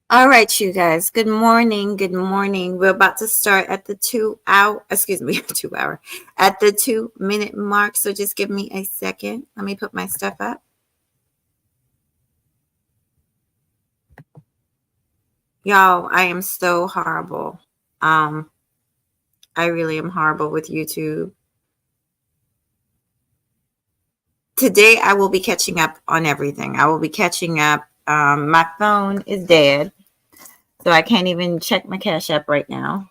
All right, you guys. Good morning. Good morning. We're about to start at the 2 hour, excuse me, 2 hour, at the 2 minute mark. So just give me a second. Let me put my stuff up. Y'all, I am so horrible. Um, I really am horrible with YouTube. Today, I will be catching up on everything. I will be catching up. My phone is dead, so I can't even check my Cash App right now.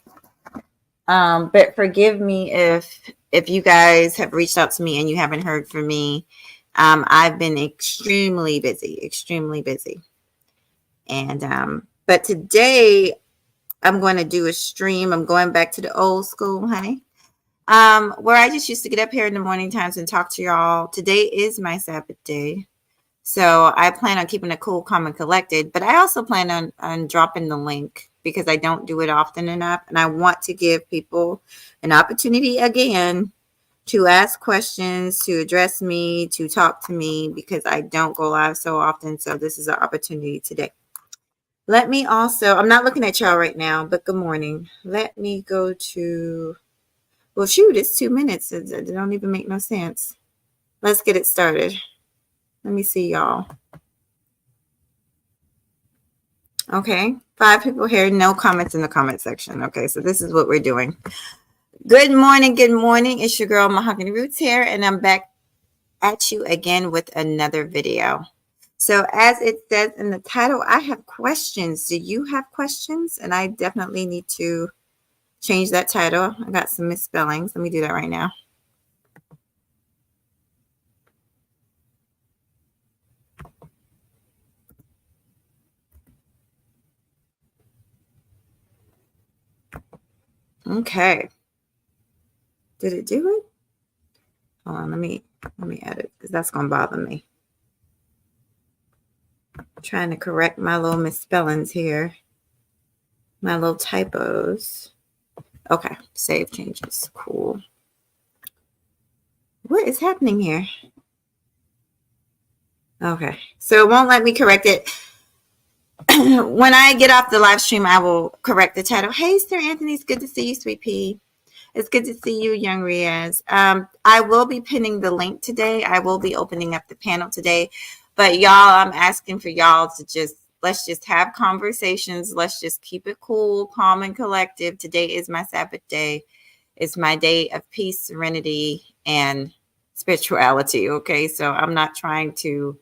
But forgive me if you guys have reached out to me and you haven't heard from me. I've been extremely busy. And but today I'm going to do a stream. I'm going back to the old school, honey. Where I just used to get up here in the morning times and talk to y'all. Today is my Sabbath day. So I plan on keeping it cool, calm, and collected. But I also plan on dropping the link because I don't do it often enough. And I want to give people an opportunity again to ask questions, to address me, to talk to me because I don't go live so often. So this is an opportunity today. Let me also, I'm not looking at y'all right now, but good morning. Let me go to, well, shoot, it's 2 minutes. It don't even make no sense. Let's get it started. Let me see y'all. Okay, 5 people here, no comments in the comment section. Okay, so this is what we're doing. Good morning, good morning. It's your girl Mahogany Roots here, and I'm back at you again with another video. So as it says in the title, I have questions. Do you have questions? And I definitely need to change that title. I got some misspellings. Let me do that right now. Okay. Did it do it? Hold on, let me edit because that's gonna bother me. I'm trying to correct my little misspellings here. My little typos. Okay, save changes. Cool. What is happening here? Okay, so it won't let me correct it. When I get off the live stream, I will correct the title. Hey, Sir Anthony, it's good to see you, Sweet Pea. It's good to see you, Young Riaz. I will be pinning the link today. I will be opening up the panel today. But y'all, I'm asking for y'all to let's just have conversations. Let's just keep it cool, calm, and collective. Today is my Sabbath day. It's my day of peace, serenity, and spirituality. Okay, so I'm not trying to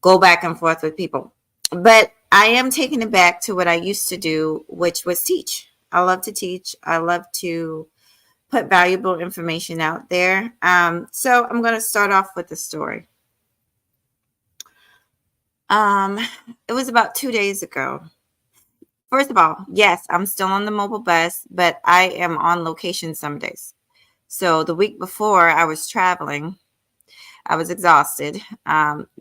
go back and forth with people. But I am taking it back to what I used to do, which was teach. I love to teach. I love to put valuable information out there. So I'm going to start off with a story. It was about 2 days ago. First of all, yes, I'm still on the mobile bus, but I am on location some days. So the week before I was traveling, I was exhausted,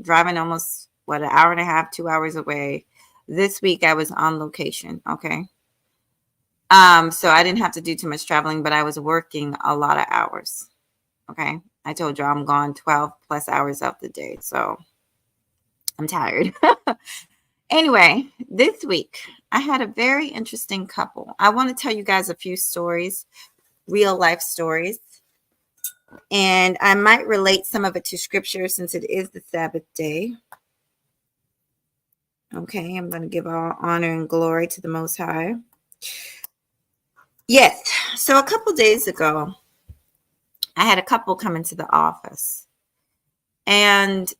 driving almost, an hour and a half, 2 hours away. This week I was on location. Okay. So I didn't have to do too much traveling, but I was working a lot of hours. Okay. I told you I'm gone 12 plus hours of the day. So I'm tired. Anyway, this week I had a very interesting couple. I want to tell you guys a few stories, real life stories. And I might relate some of it to scripture since it is the Sabbath day. Okay, I'm going to give all honor and glory to the Most High. Yes, so a couple days ago, I had a couple come into the office. And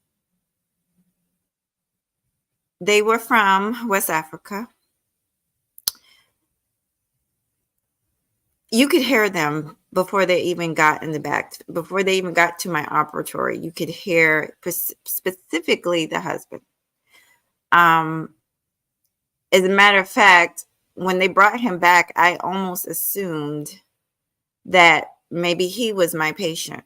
they were from West Africa. You could hear them before they even got in the back, before they even got to my operatory. You could hear specifically the husband. As a matter of fact, when they brought him back, I almost assumed that maybe he was my patient.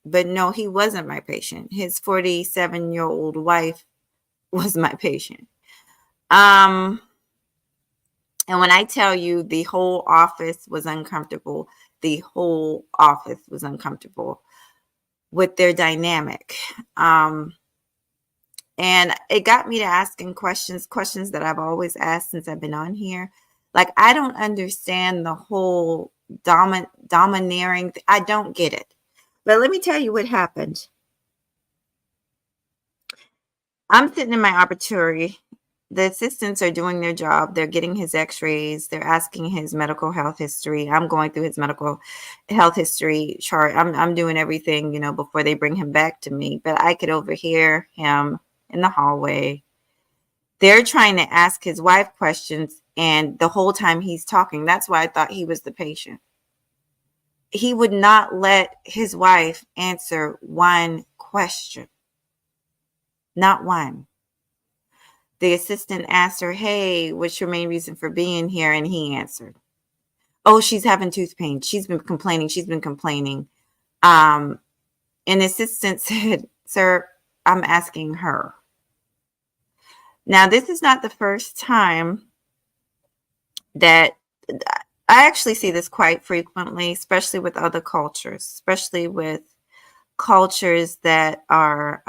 But no, he wasn't my patient. His 47-year-old wife was my patient. And when I tell you the whole office was uncomfortable, the whole office was uncomfortable with their dynamic. And it got me to asking questions that I've always asked since I've been on here. Like, I don't understand the whole domineering. I don't get it. But let me tell you what happened. I'm sitting in my operatory. The assistants are doing their job. They're getting his x-rays. They're asking his medical health history. I'm going through his medical health history chart. I'm doing everything, before they bring him back to me. But I could overhear him in the hallway. They're trying to ask his wife questions, and the whole time he's talking, that's why I thought he was the patient. He would not let his wife answer one question. Not one. The assistant asked her, "Hey, what's your main reason for being here?" And he answered, "Oh, she's having tooth pain. She's been complaining. And the assistant said, "Sir, I'm asking her." Now, this is not the first time that I actually see this quite frequently, especially with other cultures, especially with cultures that are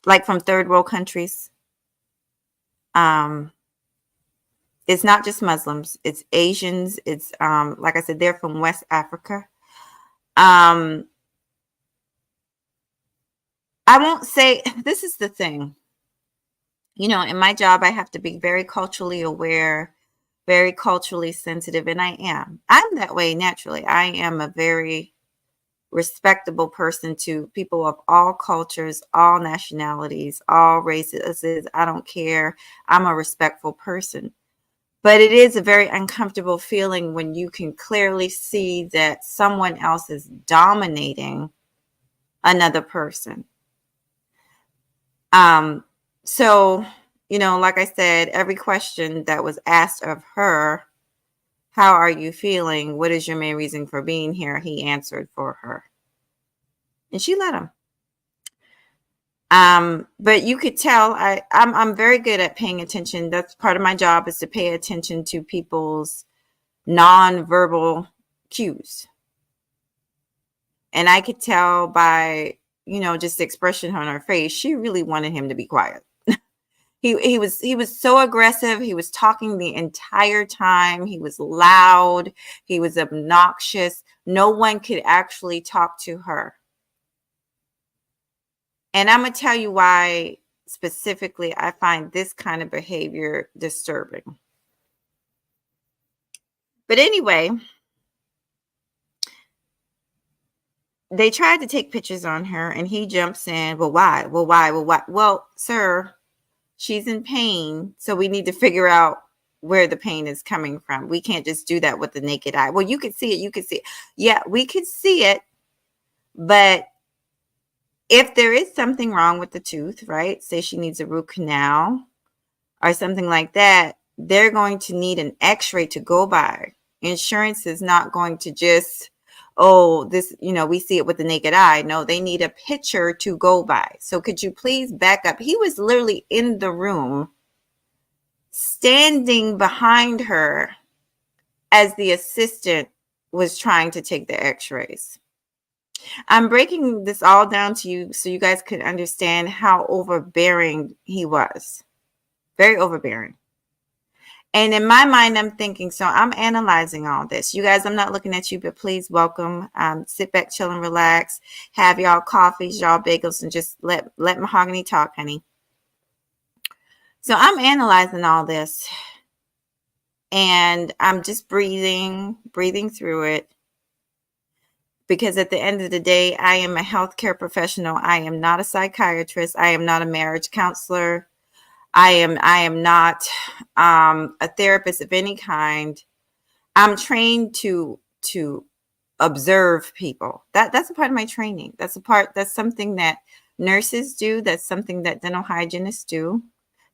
like from third world countries. It's not just Muslims, it's Asians. It's like I said, they're from West Africa. I won't say, this is the thing. In my job, I have to be very culturally aware, very culturally sensitive, and I am. I'm that way naturally. I am a very respectable person to people of all cultures, all nationalities, all races. I don't care. I'm a respectful person. But it is a very uncomfortable feeling when you can clearly see that someone else is dominating another person. So, like I said, every question that was asked of her, "How are you feeling? What is your main reason for being here?" he answered for her. And she let him. But you could tell I'm very good at paying attention. That's part of my job, is to pay attention to people's nonverbal cues. And I could tell by, just the expression on her face, she really wanted him to be quiet. He was so aggressive. He was talking the entire time. He was loud. He was obnoxious. No one could actually talk to her. And I'm going to tell you why specifically I find this kind of behavior disturbing. But anyway, they tried to take pictures on her, and he jumps in. Well, why? Well, why? Well, why? Well, sir, she's in pain, so we need to figure out where the pain is coming from. We can't just do that with the naked eye. Well, you could see it. You could see it. Yeah, we could see it. But if there is something wrong with the tooth, right? Say she needs a root canal or something like that, they're going to need an x-ray to go by. Insurance is not going to just, oh, this, we see it with the naked eye. No, they need a picture to go by. So could you please back up? He was literally in the room, standing behind her as the assistant was trying to take the x-rays. I'm breaking this all down to you so you guys could understand how overbearing he was. Very overbearing. And in my mind, I'm thinking, so I'm analyzing all this. You guys, I'm not looking at you, but please welcome. Sit back, chill, and relax. Have y'all coffees, y'all bagels, and just let Mahogany talk, honey. So I'm analyzing all this. And I'm just breathing through it. Because at the end of the day, I am a healthcare professional. I am not a psychiatrist. I am not a marriage counselor. I am not a therapist of any kind. I'm trained to observe people. That's a part of my training. That's something that nurses do. That's something that dental hygienists do.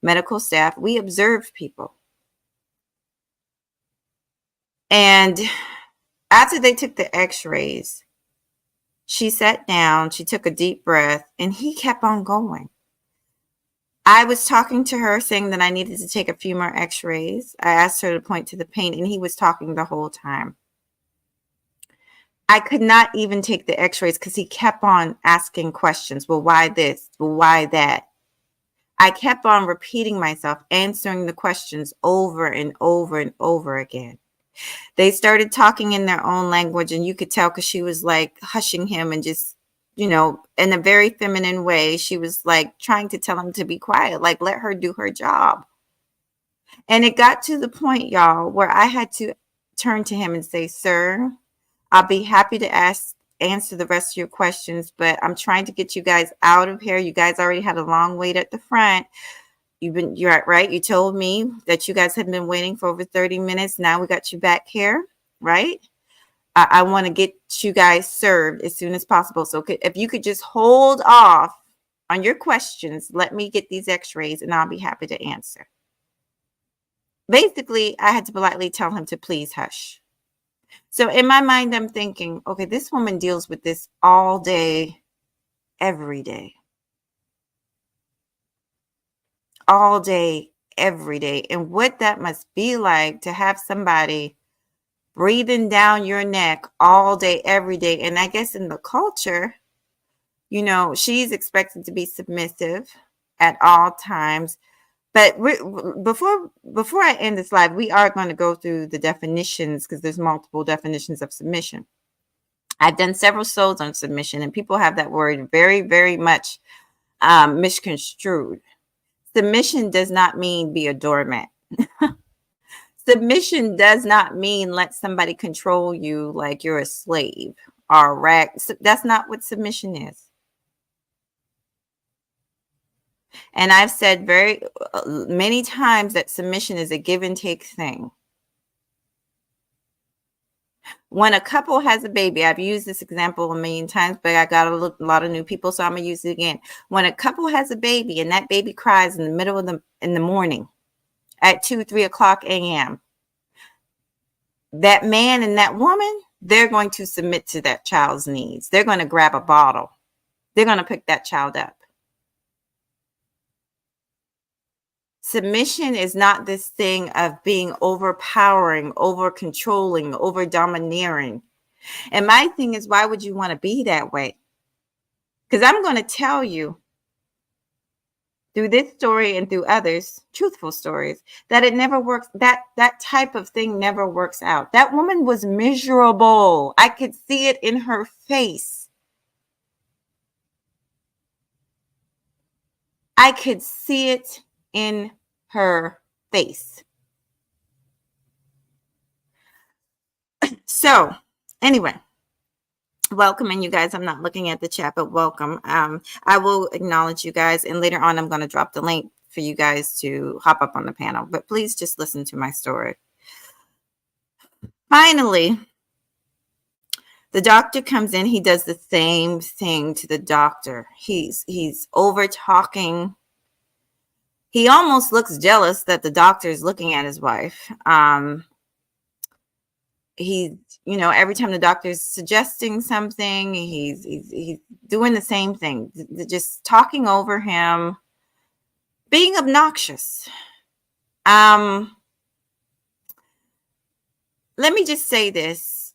Medical staff, we observe people. And after they took the x-rays, she sat down, she took a deep breath, and he kept on going. I was talking to her saying that I needed to take a few more x-rays. I asked her to point to the pain, and he was talking the whole time. I could not even take the x-rays because he kept on asking questions. Well, why this? Well, why that? I kept on repeating myself, answering the questions over and over and over again. They started talking in their own language, and you could tell because she was like hushing him and just, in a very feminine way, she was like trying to tell him to be quiet, like let her do her job. And it got to the point, y'all, where I had to turn to him and say, "Sir, I'll be happy to answer the rest of your questions, but I'm trying to get you guys out of here. You guys already had a long wait at the front. You're right. You told me that you guys have been waiting for over 30 minutes. Now we got you back here, right? I want to get you guys served as soon as possible. So if you could just hold off on your questions, let me get these x-rays and I'll be happy to answer." Basically, I had to politely tell him to please hush. So in my mind, I'm thinking, okay, this woman deals with this all day, every day. All day, every day. And what that must be like to have somebody breathing down your neck all day, every day. And I guess in the culture, she's expected to be submissive at all times. But before I end this live, we are going to go through the definitions because there's multiple definitions of submission. I've done several shows on submission, and people have that word very, very much misconstrued. Submission does not mean be a doormat. Submission does not mean let somebody control you like you're a slave or a rag. That's not what submission is. And I've said very many times that submission is a give and take thing. When a couple has a baby, I've used this example a million times, but I got a lot of new people, so I'm going to use it again. When a couple has a baby and that baby cries in the middle of in the morning at 2-3 o'clock a.m., that man and that woman, they're going to submit to that child's needs. They're going to grab a bottle. They're going to pick that child up. Submission is not this thing of being overpowering, over controlling, over domineering. And my thing is, why would you want to be that way? Because I'm going to tell you through this story and through others, truthful stories, that it never works. That type of thing never works out. That woman was miserable. I could see it in her face. I could see it in her face. So anyway, welcome. And you guys, I'm not looking at the chat, but welcome. I will acknowledge you guys, and later on I'm going to drop the link for you guys to hop up on the panel, but please just listen to my story. Finally, the doctor comes in. He does the same thing to the doctor. He's over talking. He almost looks jealous that the doctor is looking at his wife. He, every time the doctor's suggesting something, he's doing the same thing, just talking over him, being obnoxious. Let me just say this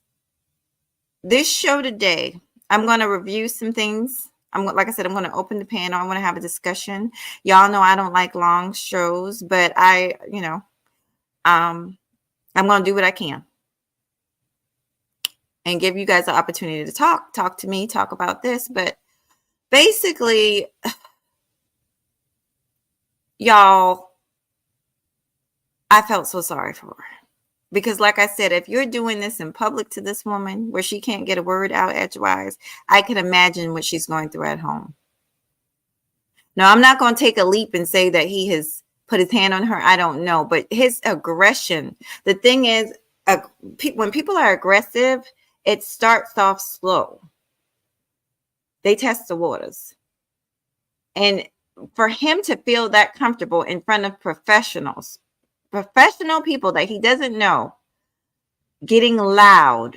show today, I'm going to review some things. Like I said, I'm going to open the panel. I want to have a discussion. Y'all know I don't like long shows, but I'm going to do what I can and give you guys the opportunity to talk to me, talk about this. But basically, y'all, I felt so sorry for her. Because like I said, if you're doing this in public to this woman where she can't get a word out edgewise, I can imagine what she's going through at home. Now, I'm not going to take a leap and say that he has put his hand on her. I don't know. But his aggression, the thing is, when people are aggressive, it starts off slow. They test the waters. And for him to feel that comfortable in front of professional people that he doesn't know, getting loud,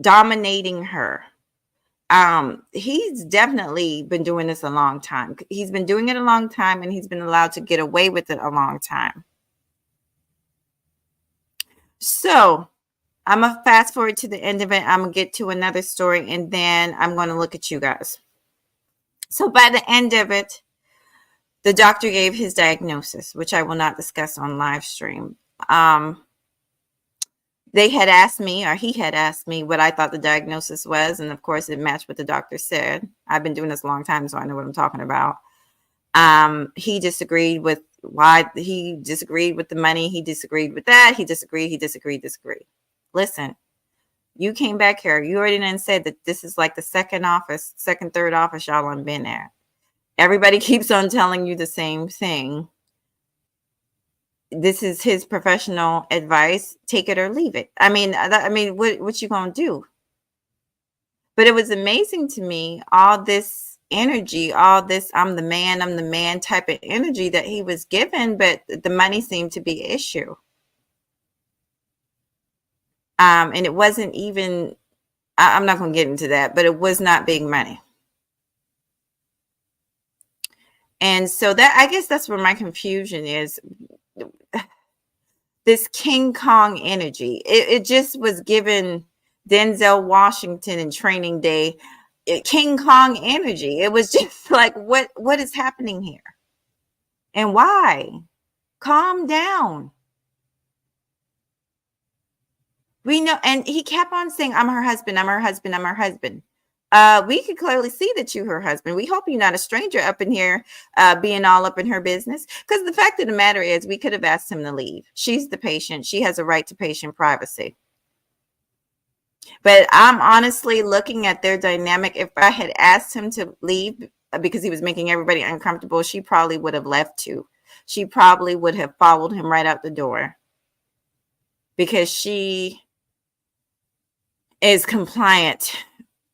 dominating her. He's definitely been doing this a long time. He's been doing it a long time, and he's been allowed to get away with it a long time. So I'm going to fast forward to the end of it. I'm going to get to another story, and then I'm going to look at you guys. So by the end of it, the doctor gave his diagnosis, which I will not discuss on live stream. They had asked me, or he had asked me, what I thought the diagnosis was. And of course, it matched what the doctor said. I've been doing this a long time, so I know what I'm talking about. He disagreed with he disagreed with the money. He disagreed with that. He disagreed. Listen, you came back here. You already done said that this is like the second, third office y'all done been at. Everybody keeps on telling you the same thing. This is his professional advice. Take it or leave it. I mean, what you gonna do? But it was amazing to me, all this energy, all this I'm the man type of energy that he was given, but the money seemed to be an issue. And it wasn't even, I'm not going to get into that, but it was not big money. And so that, I guess that's where my confusion is. This King Kong energy, it just was given Denzel Washington in Training Day, King Kong energy. It was just like, what is happening here? And why? Calm down. We know, and he kept on saying, I'm her husband, I'm her husband, I'm her husband. We could clearly see that you're her husband. We hope you're not a stranger up in here being all up in her business. Because the fact of the matter is, we could have asked him to leave. She's the patient. She has a right to patient privacy. But I'm honestly looking at their dynamic. If I had asked him to leave because he was making everybody uncomfortable, she probably would have left too. She probably would have followed him right out the door. Because she is compliant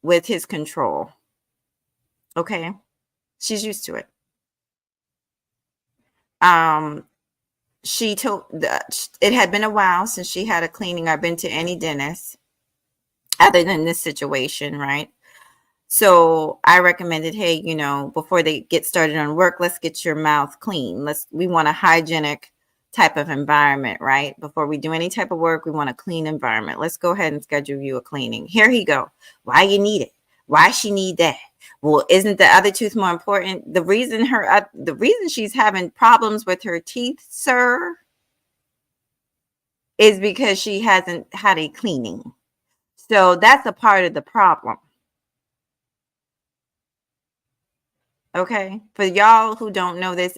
with his control. Okay. She's used to it. She told it had been a while since she had a cleaning or been to any dentist other than this situation, right? So I recommended, hey, before they get started on work, let's get your mouth clean. We want a hygienic type of environment, right? Before we do any type of work, we want a clean environment. Let's go ahead and schedule you a cleaning. Here he go. Why you need it? Why she need that? Well, isn't the other tooth more important? The reason she's having problems with her teeth, sir, is because she hasn't had a cleaning. So that's a part of the problem. Okay. For y'all who don't know this,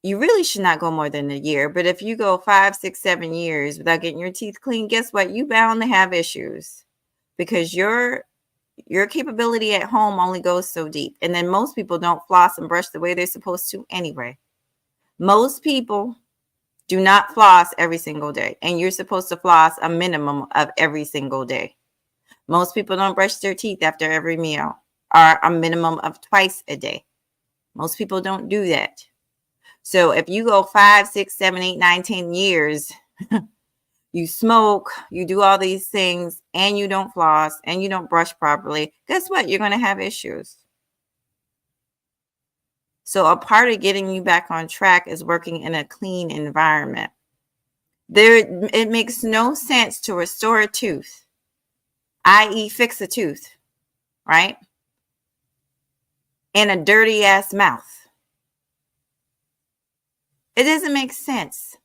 you really should not go more than a year. But if you go 5, 6, 7 years without getting your teeth clean, guess what? You bound to have issues because your capability at home only goes so deep. And then most people don't floss and brush the way they're supposed to anyway. Most people do not floss every single day. And you're supposed to floss a minimum of every single day. Most people don't brush their teeth after every meal, or a minimum of twice a day. Most people don't do that. So if you go 5, 6, 7, 8, 9, 10 years, you smoke, you do all these things, and you don't floss, and you don't brush properly, guess what? You're going to have issues. So a part of getting you back on track is working in a clean environment. It makes no sense to restore a tooth, i.e. fix a tooth, right? In a dirty ass mouth. It doesn't make sense.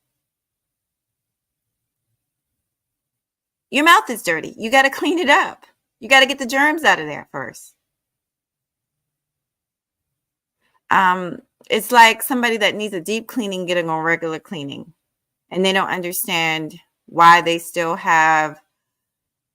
Your mouth is dirty. You got to clean it up. You got to get the germs out of there first. It's like somebody that needs a deep cleaning getting a regular cleaning, and they don't understand why they still have,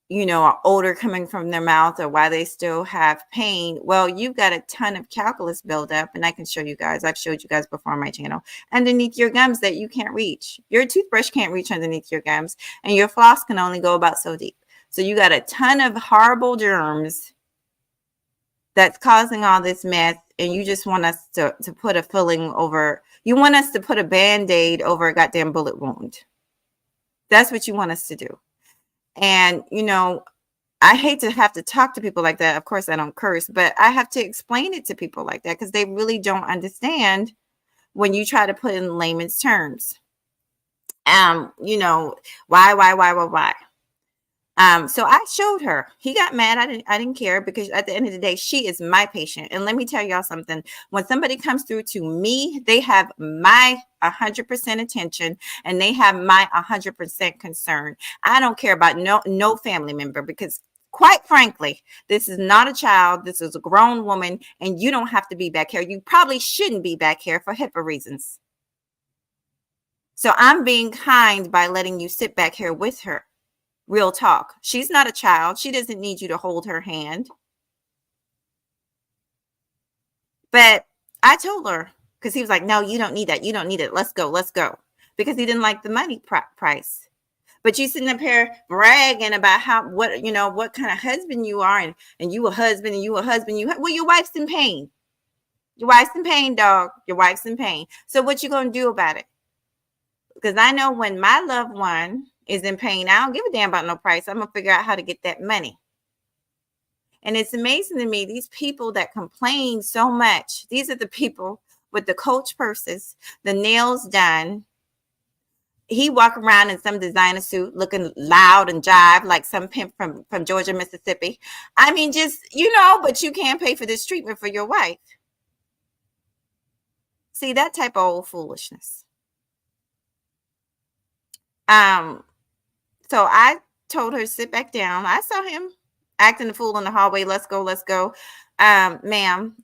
an odor coming from their mouth, or why they still have pain. Well, you've got a ton of calculus buildup, and I can show you guys. I've showed you guys before on my channel, underneath your gums that you can't reach. Your toothbrush can't reach underneath your gums, and your floss can only go about so deep. So you got a ton of horrible germs that's causing all this mess, and you just want us to put a filling over. You want us to put a Band-Aid over a goddamn bullet wound. That's what you want us to do. And, I hate to have to talk to people like that. Of course, I don't curse, but I have to explain it to people like that because they really don't understand when you try to put in layman's terms. You know, why? So I showed her. He got mad. I didn't care, because at the end of the day, she is my patient. And let me tell y'all something. When somebody comes through to me, they have my 100% attention, and they have my 100% concern. I don't care about no family member, because quite frankly, this is not a child. This is a grown woman, and you don't have to be back here. You probably shouldn't be back here for HIPAA reasons. So I'm being kind by letting you sit back here with her. Real talk. She's not a child. She doesn't need you to hold her hand. But I told her, because he was like, no, you don't need that. You don't need it. Let's go. Let's go. Because he didn't like the money price. But you sitting up here bragging about what kind of husband you are, and you a husband, and you a husband. Well, your wife's in pain. Your wife's in pain, dog. Your wife's in pain. So what you going to do about it? Because I know when my loved one is in pain, I don't give a damn about no price. I'm going to figure out how to get that money. And it's amazing to me, these people that complain so much, these are the people with the Coach purses, the nails done. He walk around in some designer suit looking loud and jive like some pimp from Georgia, Mississippi. I mean, just, but you can't pay for this treatment for your wife. See, that type of old foolishness. So I told her to sit back down. I saw him acting the fool in the hallway. Let's go. Ma'am,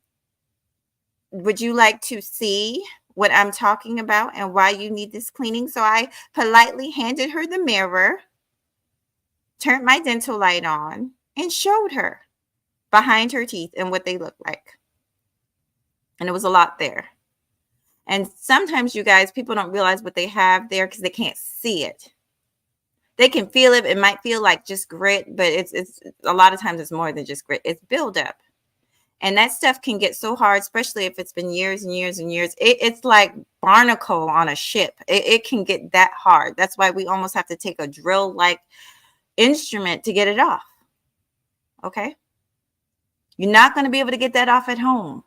would you like to see what I'm talking about and why you need this cleaning? So I politely handed her the mirror, turned my dental light on, and showed her behind her teeth and what they look like. And it was a lot there. And sometimes, you guys, people don't realize what they have there because they can't see it. They can feel it. It might feel like just grit, but it's a lot of times it's more than just grit. It's buildup. And that stuff can get so hard, especially if it's been years and years and years. It's like barnacle on a ship. It can get that hard. That's why we almost have to take a drill-like instrument to get it off. Okay? You're not going to be able to get that off at home.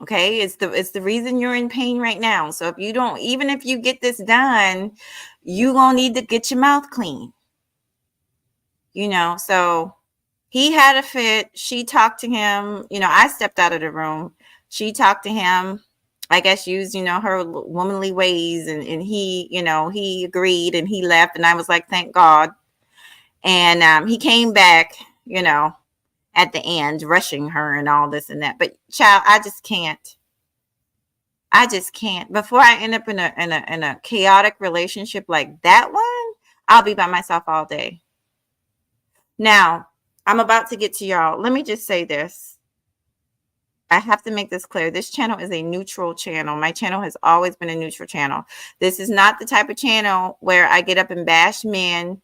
Okay, it's the reason you're in pain right now. So even if you get this done, you're going to need to get your mouth clean. So he had a fit. She talked to him. I stepped out of the room. She talked to him, I guess, used, her womanly ways. And he, he agreed and he left. And I was like, thank God. And he came back, at the end, rushing her and all this and that. But child, I just can't. Before I end up in a chaotic relationship like that one, I'll be by myself all day. Now, I'm about to get to y'all. Let me just say this. I have to make this clear. This channel is a neutral channel. My channel has always been a neutral channel. This is not the type of channel where I get up and bash men.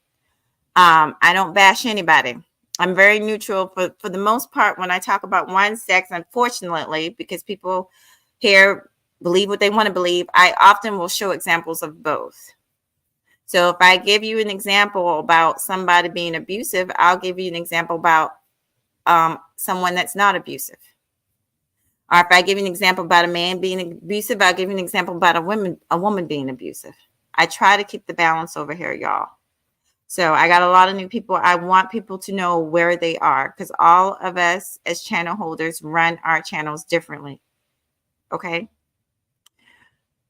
I don't bash anybody. I'm very neutral for the most part when I talk about one sex, unfortunately, because people here believe what they want to believe. I often will show examples of both. So if I give you an example about somebody being abusive, I'll give you an example about someone that's not abusive. Or if I give you an example about a man being abusive, I'll give you an example about a woman being abusive. I try to keep the balance over here, y'all. So I got a lot of new people. I want people to know where they are, because all of us as channel holders run our channels differently. Okay.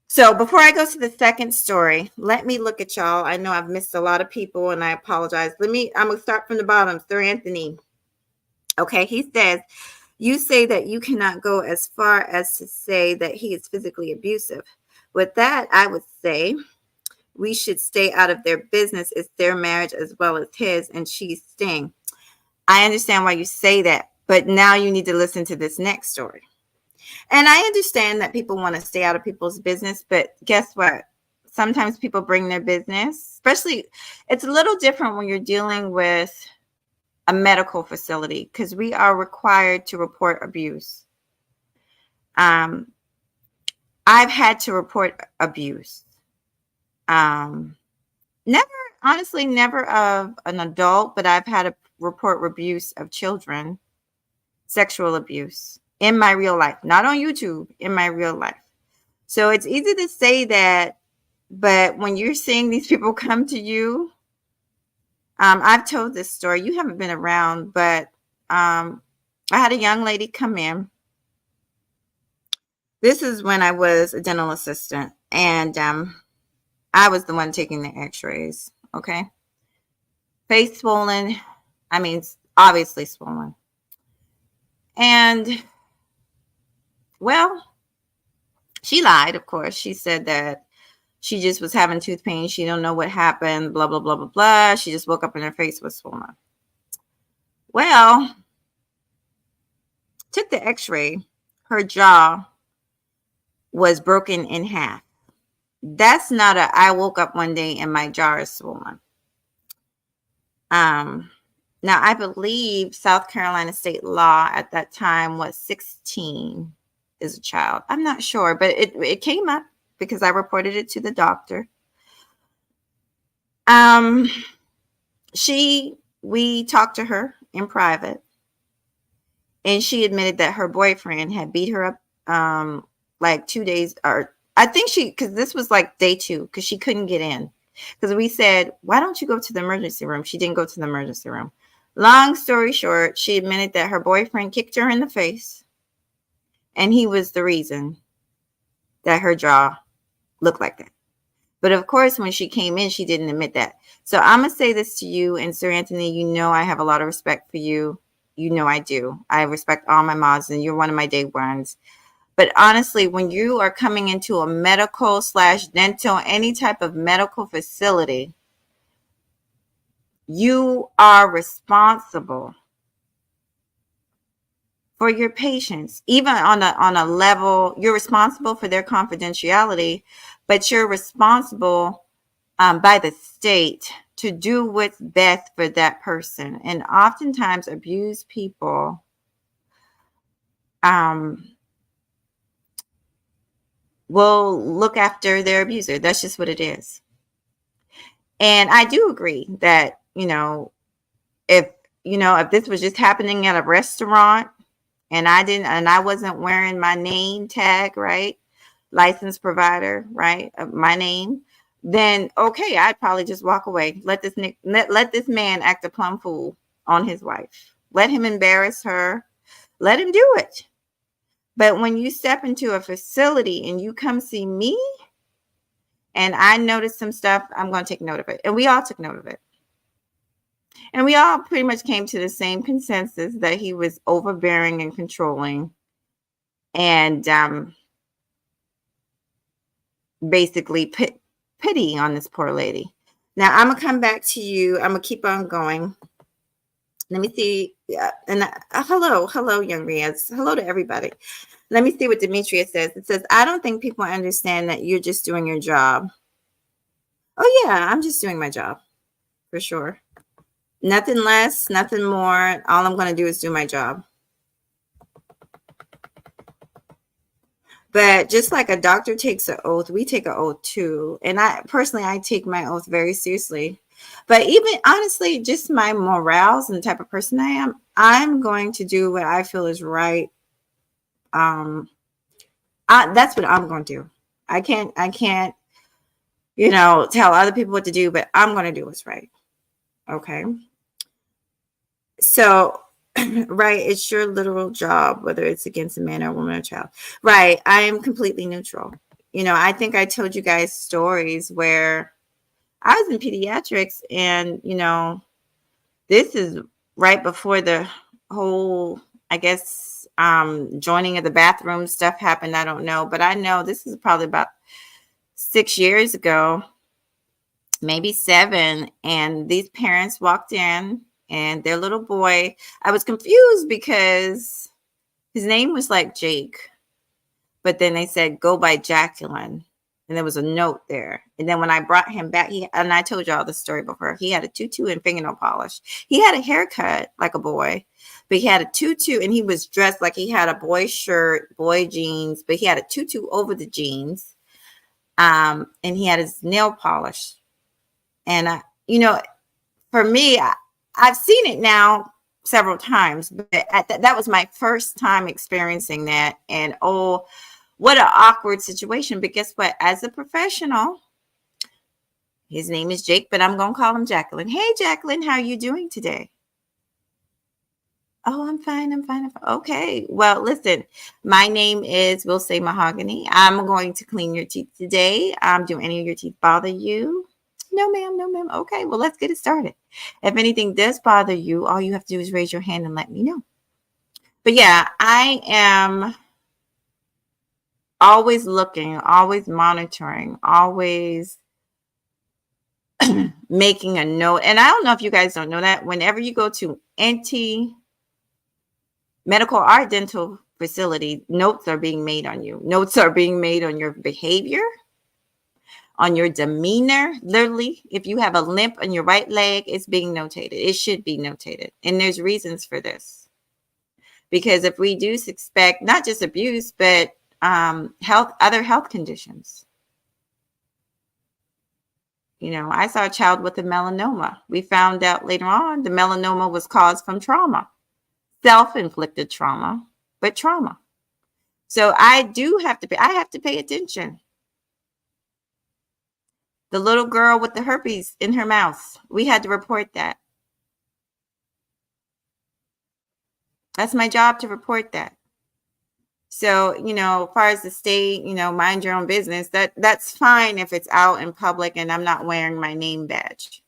So before I go to the second story, let me look at y'all. I know I've missed a lot of people and I apologize. I'm going to start from the bottom. Sir Anthony. Okay. He says, you say that you cannot go as far as to say that he is physically abusive. With that, I would say we should stay out of their business. It's their marriage as well as his, and she's staying. I understand why you say that, but now you need to listen to this next story. And I understand that people want to stay out of people's business, but guess what? Sometimes people bring their business, especially it's a little different when you're dealing with a medical facility, because we are required to report abuse. I've had to report abuse. Never of an adult, but I've had to report abuse of children, sexual abuse in my real life, not on YouTube, in my real life. So it's easy to say that, but when you're seeing these people come to you, I've told this story. You haven't been around, but I had a young lady come in. This is when I was a dental assistant, and I was the one taking the x-rays. Okay. Face swollen. I mean, obviously swollen. And, well, she lied, of course. She said that she just was having tooth pain. She don't know what happened, blah, blah, blah, blah, blah. She just woke up and her face was swollen. Well, took the x-ray. Her jaw was broken in half. That's not I woke up one day and my jaw is swollen. Now I believe South Carolina state law at that time was 16 as a child. I'm not sure, but it came up because I reported it to the doctor. We talked to her in private, and she admitted that her boyfriend had beat her up like 2 days, or I think because this was like day 2, because she couldn't get in. Because we said, why don't you go to the emergency room? She didn't go to the emergency room. Long story short, she admitted that her boyfriend kicked her in the face, and he was the reason that her jaw looked like that. But of course, when she came in, she didn't admit that. So I'm going to say this to you, and Sir Anthony, you know I have a lot of respect for you. You know I do. I respect all my mods, and you're one of my day ones. But honestly, when you are coming into a medical / dental, any type of medical facility, you are responsible for your patients. Even on a level, you're responsible for their confidentiality, but you're responsible by the state to do what's best for that person. And oftentimes abused people will look after their abuser. That's just what it is. And I do agree that, if this was just happening at a restaurant and I wasn't wearing my name tag, right? License provider, right? My name, then okay, I'd probably just walk away. Let this man act a plumb fool on his wife. Let him embarrass her. Let him do it. But when you step into a facility and you come see me and I notice some stuff, I'm going to take note of it. And we all took note of it. And we all pretty much came to the same consensus that he was overbearing and controlling. And basically pity on this poor lady. Now, I'm going to come back to you. I'm going to keep on going. Let me see. Yeah. And hello, young Riaz. Hello to everybody. Let me see what Demetria says. It says, I don't think people understand that you're just doing your job. Oh, yeah, I'm just doing my job for sure. Nothing less, nothing more. All I'm going to do is do my job. But just like a doctor takes an oath, we take an oath too. And I take my oath very seriously. But even honestly, just my morals and the type of person I am, I'm going to do what I feel is right. That's what I'm going to do. I can't, tell other people what to do, but I'm going to do what's right. Okay. So, right, it's your literal job, whether it's against a man or a woman or a child. Right. I am completely neutral. I think I told you guys stories where I was in pediatrics and, this is right before the whole, I guess, joining of the bathroom stuff happened. I don't know, but I know this is probably about 6 years ago, maybe 7. And these parents walked in and their little boy, I was confused because his name was like Jake, but then they said, go by Jacqueline. And there was a note there. And then when I brought him back, and I told y'all the story before, he had a tutu and fingernail polish. He had a haircut like a boy, but he had a tutu and he was dressed like he had a boy shirt, boy jeans, but he had a tutu over the jeans. And he had his nail polish. And, for me, I've seen it now several times, but that was my first time experiencing that. And What an awkward situation. But guess what? As a professional, his name is Jake, but I'm going to call him Jacqueline. Hey, Jacqueline, how are you doing today? Oh, I'm fine. I'm fine. I'm fine. Okay. Well, listen, my name is, we'll say Mahogany. I'm going to clean your teeth today. Do any of your teeth bother you? No, ma'am. No, ma'am. Okay. Well, let's get it started. If anything does bother you, all you have to do is raise your hand and let me know. But yeah, I am always looking, always monitoring, always making a note. And I don't know if you guys don't know that whenever you go to any medical or dental facility, notes are being made on you. Notes are being made on your behavior, on your demeanor. Literally, if you have a limp on your right leg, it's being notated. It should be notated. And there's reasons for this. Because if we do suspect not just abuse, but other health conditions. You know, I saw a child with a melanoma. We found out later on the melanoma was caused from trauma, self-inflicted trauma, but trauma. So I have to pay attention. The little girl with the herpes in her mouth, we had to report that. That's my job to report that. So, you know, as far as the state, you know, mind your own business, that's fine if it's out in public and I'm not wearing my name badge.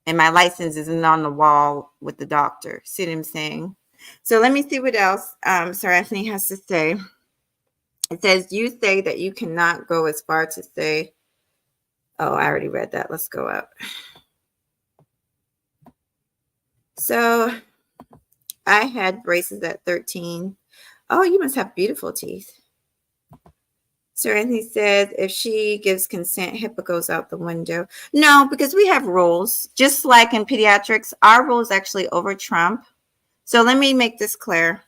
And my license isn't on the wall with the doctor. See what I'm saying? So let me see what else Sir Anthony has to say. It says, you say that you cannot go as far to say, oh, I already read that. Let's go up. So I had braces at 13. Oh, you must have beautiful teeth. Sir Anthony says, if she gives consent, HIPAA goes out the window. No, because we have rules. Just like in pediatrics, our rules actually over trump. So let me make this clear.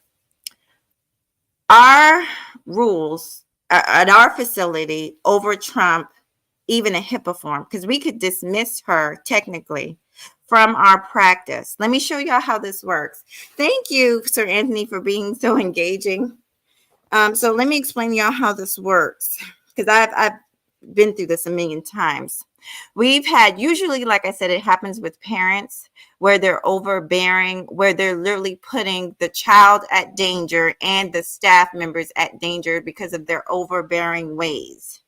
Our rules at our facility over trump even a HIPAA form, because we could dismiss her technically from our practice. Let me show y'all how this works. Thank you, Sir Anthony, for being so engaging. So let me explain to y'all how this works, because I've been through this a million times. We've had, usually, like I said, it happens with parents where they're overbearing, where they're literally putting the child at danger and the staff members at danger because of their overbearing ways.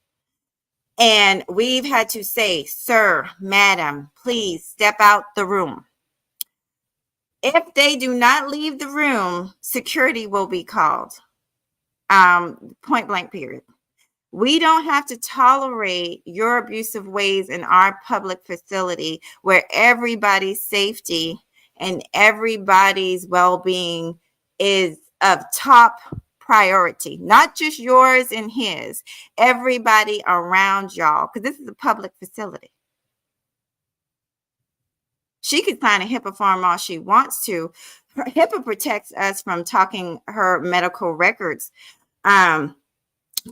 And we've had to say, sir, madam, please step out the room. If they do not leave the room, security will be called. Point blank period. We don't have to tolerate your abusive ways in our public facility where everybody's safety and everybody's well-being is of top priority, not just yours and his, everybody around y'all, because this is a public facility. She could sign a HIPAA form all she wants to. HIPAA protects us from talking her medical records,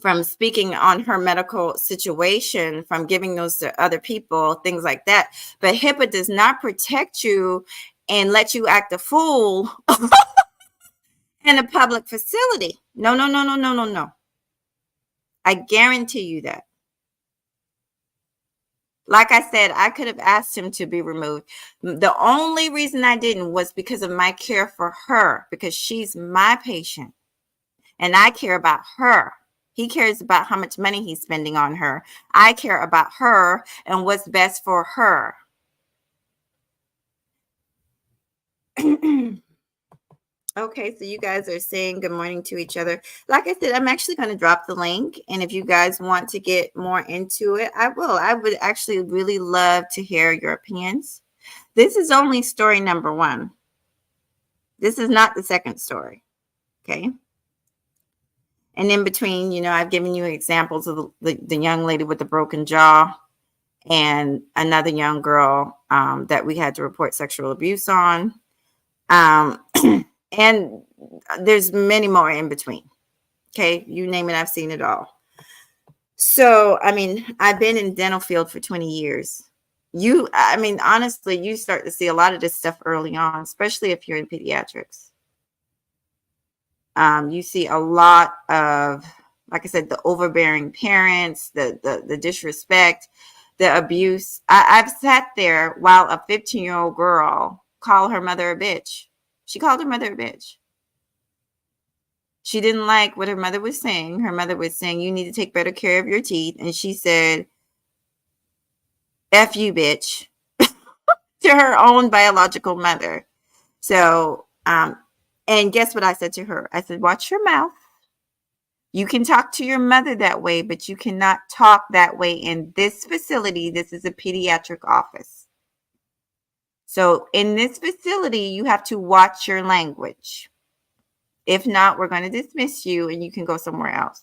from speaking on her medical situation, from giving those to other people, things like that. But HIPAA does not protect you and let you act a fool in a public facility. No, no, no, no, no, no, no. I guarantee you that. Like I said, I could have asked him to be removed. The only reason I didn't was because of my care for her, because she's my patient and I care about her. He cares about how much money he's spending on her. I care about her and what's best for her. Okay, so you guys are saying good morning to each other. Like I said, I'm actually going to drop the link. And if you guys want to get more into it, I will. I would actually really love to hear your opinions. This is only story number 1. This is not the second story. Okay. And in between, you know, I've given you examples of the young lady with the broken jaw and another young girl that we had to report sexual abuse on. And there's many more in between. Okay. You name it. I've seen it all. So, I mean, I've been in dental field for 20 years. Honestly, you start to see a lot of this stuff early on, especially if you're in pediatrics. You see a lot of, like I said, the overbearing parents, the disrespect, the abuse. I've sat there while a 15-year-old girl called her mother a bitch. She called her mother a bitch. She didn't like what her mother was saying. Her mother was saying, you need to take better care of your teeth. And she said, F you, bitch, to her own biological mother. So, and guess what I said to her? I said, watch your mouth. You can talk to your mother that way, but you cannot talk that way in this facility. This is a pediatric office. So in this facility, you have to watch your language. If not, we're going to dismiss you and you can go somewhere else.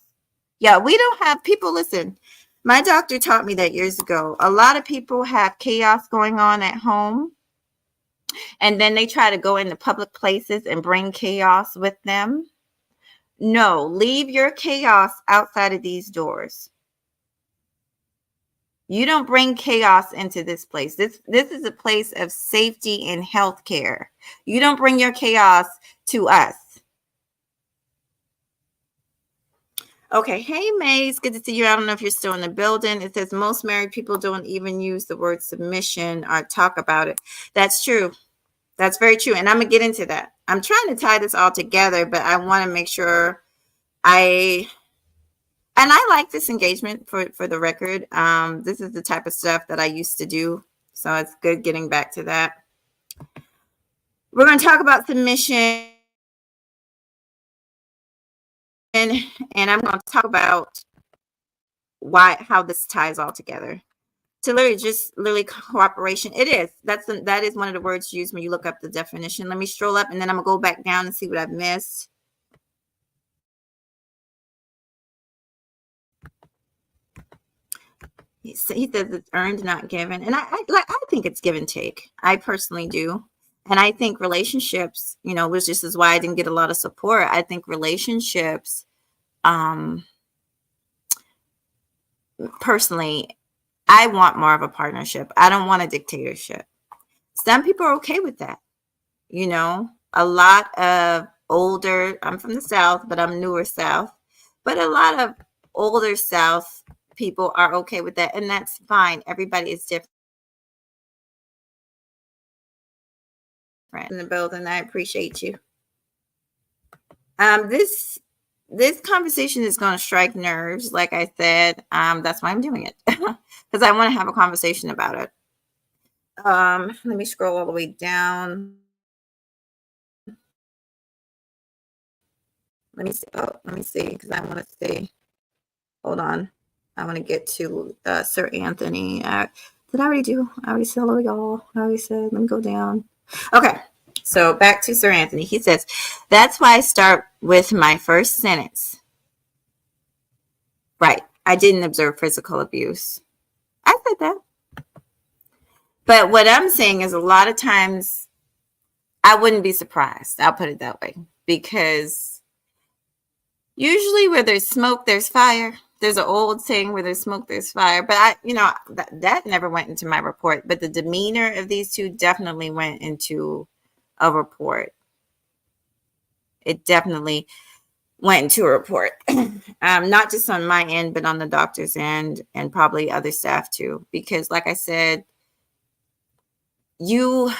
Yeah, we don't have people. Listen, my doctor taught me that years ago. A lot of people have chaos going on at home, and then they try to go into public places and bring chaos with them. No, leave your chaos outside of these doors. You don't bring chaos into this place. This is a place of safety and health care. You don't bring your chaos to us. Okay, hey Maze, good to see you. I don't know if you're still in the building. It says most married people don't even use the word submission or talk about it. That's true. That's very true. And I'm going to get into that. I'm trying to tie this all together, but I want to make sure I like this engagement for the record. This is the type of stuff that I used to do. So it's good getting back to that. We're going to talk about submission. And I'm going to talk about how this ties all together. To literally cooperation. It is. That is one of the words used when you look up the definition. Let me stroll up and then I'm going to go back down and see what I've missed. He says it's earned, not given. And I think it's give and take. I personally do. And I think relationships, which this is why I didn't get a lot of support. I think relationships, personally, I want more of a partnership. I don't want a dictatorship. Some people are okay with that. A lot of older, I'm from the South, but I'm newer South. But a lot of older South people are okay with that. And that's fine. Everybody is different. In the building, I appreciate you. This conversation is going to strike nerves. Like I said, that's why I'm doing it, because I want to have a conversation about it. Let me scroll all the way down. Let me see, because I want to see. Hold on. I want to get to Sir Anthony. Did I already do? I already said hello, y'all. I already said, let me go down. Okay. So back to Sir Anthony. He says, that's why I start with my first sentence. Right. I didn't observe physical abuse. I said that. But what I'm saying is a lot of times I wouldn't be surprised. I'll put it that way. Because usually where there's smoke, there's fire. There's an old saying, where there's smoke, there's fire. But that never went into my report. But the demeanor of these two definitely went into a report. It definitely went into a report. Not just on my end, but on the doctor's end, and probably other staff too. Because like I said, knowing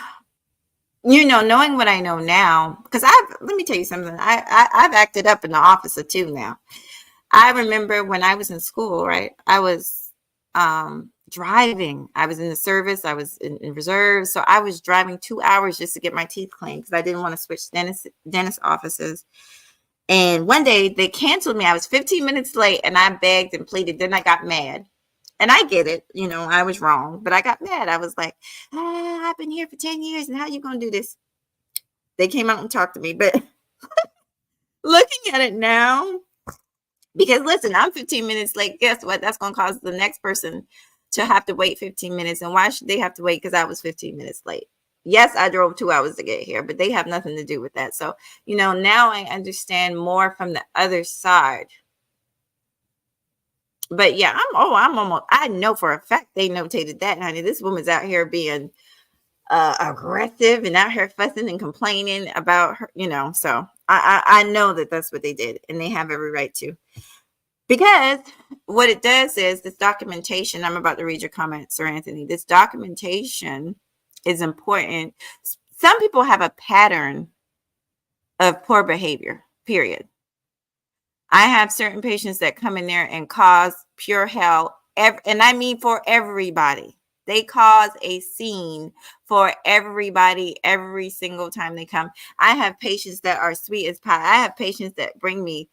what I know now, because let me tell you something. I've acted up in the office or two now. I remember when I was in school, right? I was driving. I was in the service. I was in reserve. So I was driving 2 hours just to get my teeth cleaned because I didn't want to switch dentist offices. And one day they canceled me. I was 15 minutes late and I begged and pleaded. Then I got mad. And I get it. I was wrong, but I got mad. I was like, I've been here for 10 years and how are you going to do this? They came out and talked to me. But looking at it now, because listen, I'm 15 minutes late. Guess what? That's going to cause the next person to have to wait 15 minutes. And why should they have to wait? Because I was 15 minutes late. Yes, I drove 2 hours to get here, but they have nothing to do with that. So, now I understand more from the other side. But yeah, I know for a fact they notated that, honey. This woman's out here being aggressive and out here fussing and complaining about her, so I know that that's what they did, and they have every right to. Because what it does is this documentation, I'm about to read your comments, Sir Anthony. This documentation is important. Some people have a pattern of poor behavior, period. I have certain patients that come in there and cause pure hell, and I mean for everybody. They cause a scene for everybody every single time they come. I have patients that are sweet as pie. I have patients that bring me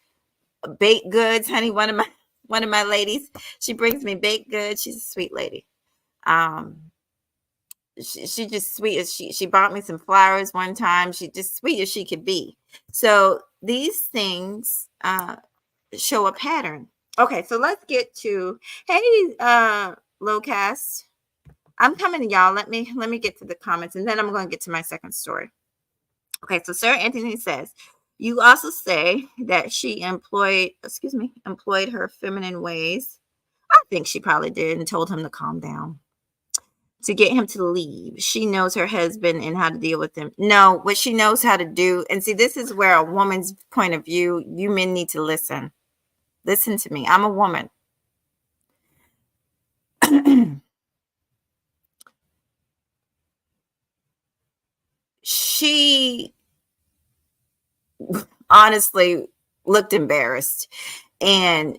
baked goods, honey. One of my ladies, she brings me baked goods. She's a sweet lady. She just sweet as she bought me some flowers one time. She just sweet as she could be. So these things show a pattern. Okay, so let's get to, hey, Lowcast. I'm coming to y'all. Let me get to the comments, and then I'm going to get to my second story. Okay, so Sir Anthony says, you also say that she employed her feminine ways. I think she probably did, and told him to calm down, to get him to leave. She knows her husband and how to deal with him. No, what she knows how to do, and see, this is where a woman's point of view, you men need to listen. Listen to me. I'm a woman. She honestly looked embarrassed, and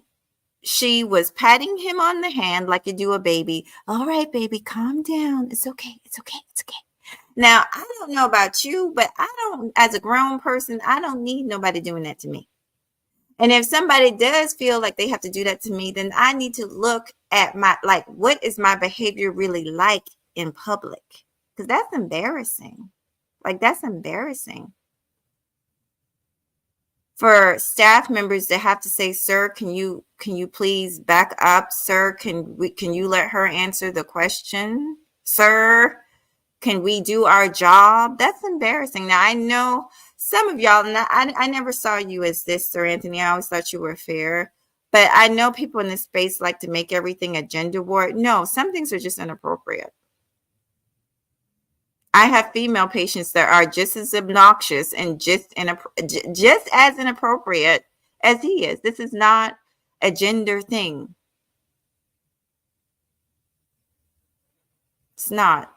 she was patting him on the hand like you do a baby. All right, baby, calm down. It's okay. It's okay. It's okay. Now, I don't know about you, but as a grown person, I don't need nobody doing that to me. And if somebody does feel like they have to do that to me, then I need to look at what is my behavior really like in public? Because that's embarrassing. That's embarrassing. For staff members to have to say, sir, can you please back up? Sir, can you let her answer the question? Sir, can we do our job? That's embarrassing. Now, I know some of y'all, I never saw you as this, Sir Anthony. I always thought you were fair. But I know people in this space like to make everything a gender war. No, some things are just inappropriate. I have female patients that are just as obnoxious and just as inappropriate as he is. This is not a gender thing. It's not.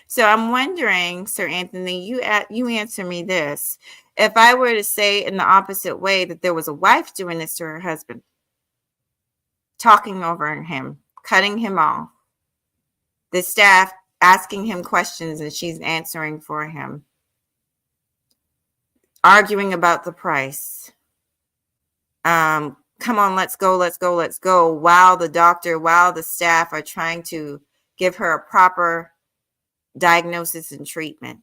So I'm wondering, Sir Anthony, you answer me this. If I were to say in the opposite way that there was a wife doing this to her husband, talking over him, cutting him off, the staff asking him questions and she's answering for him, arguing about the price, come on, let's go, while the staff are trying to give her a proper diagnosis and treatment.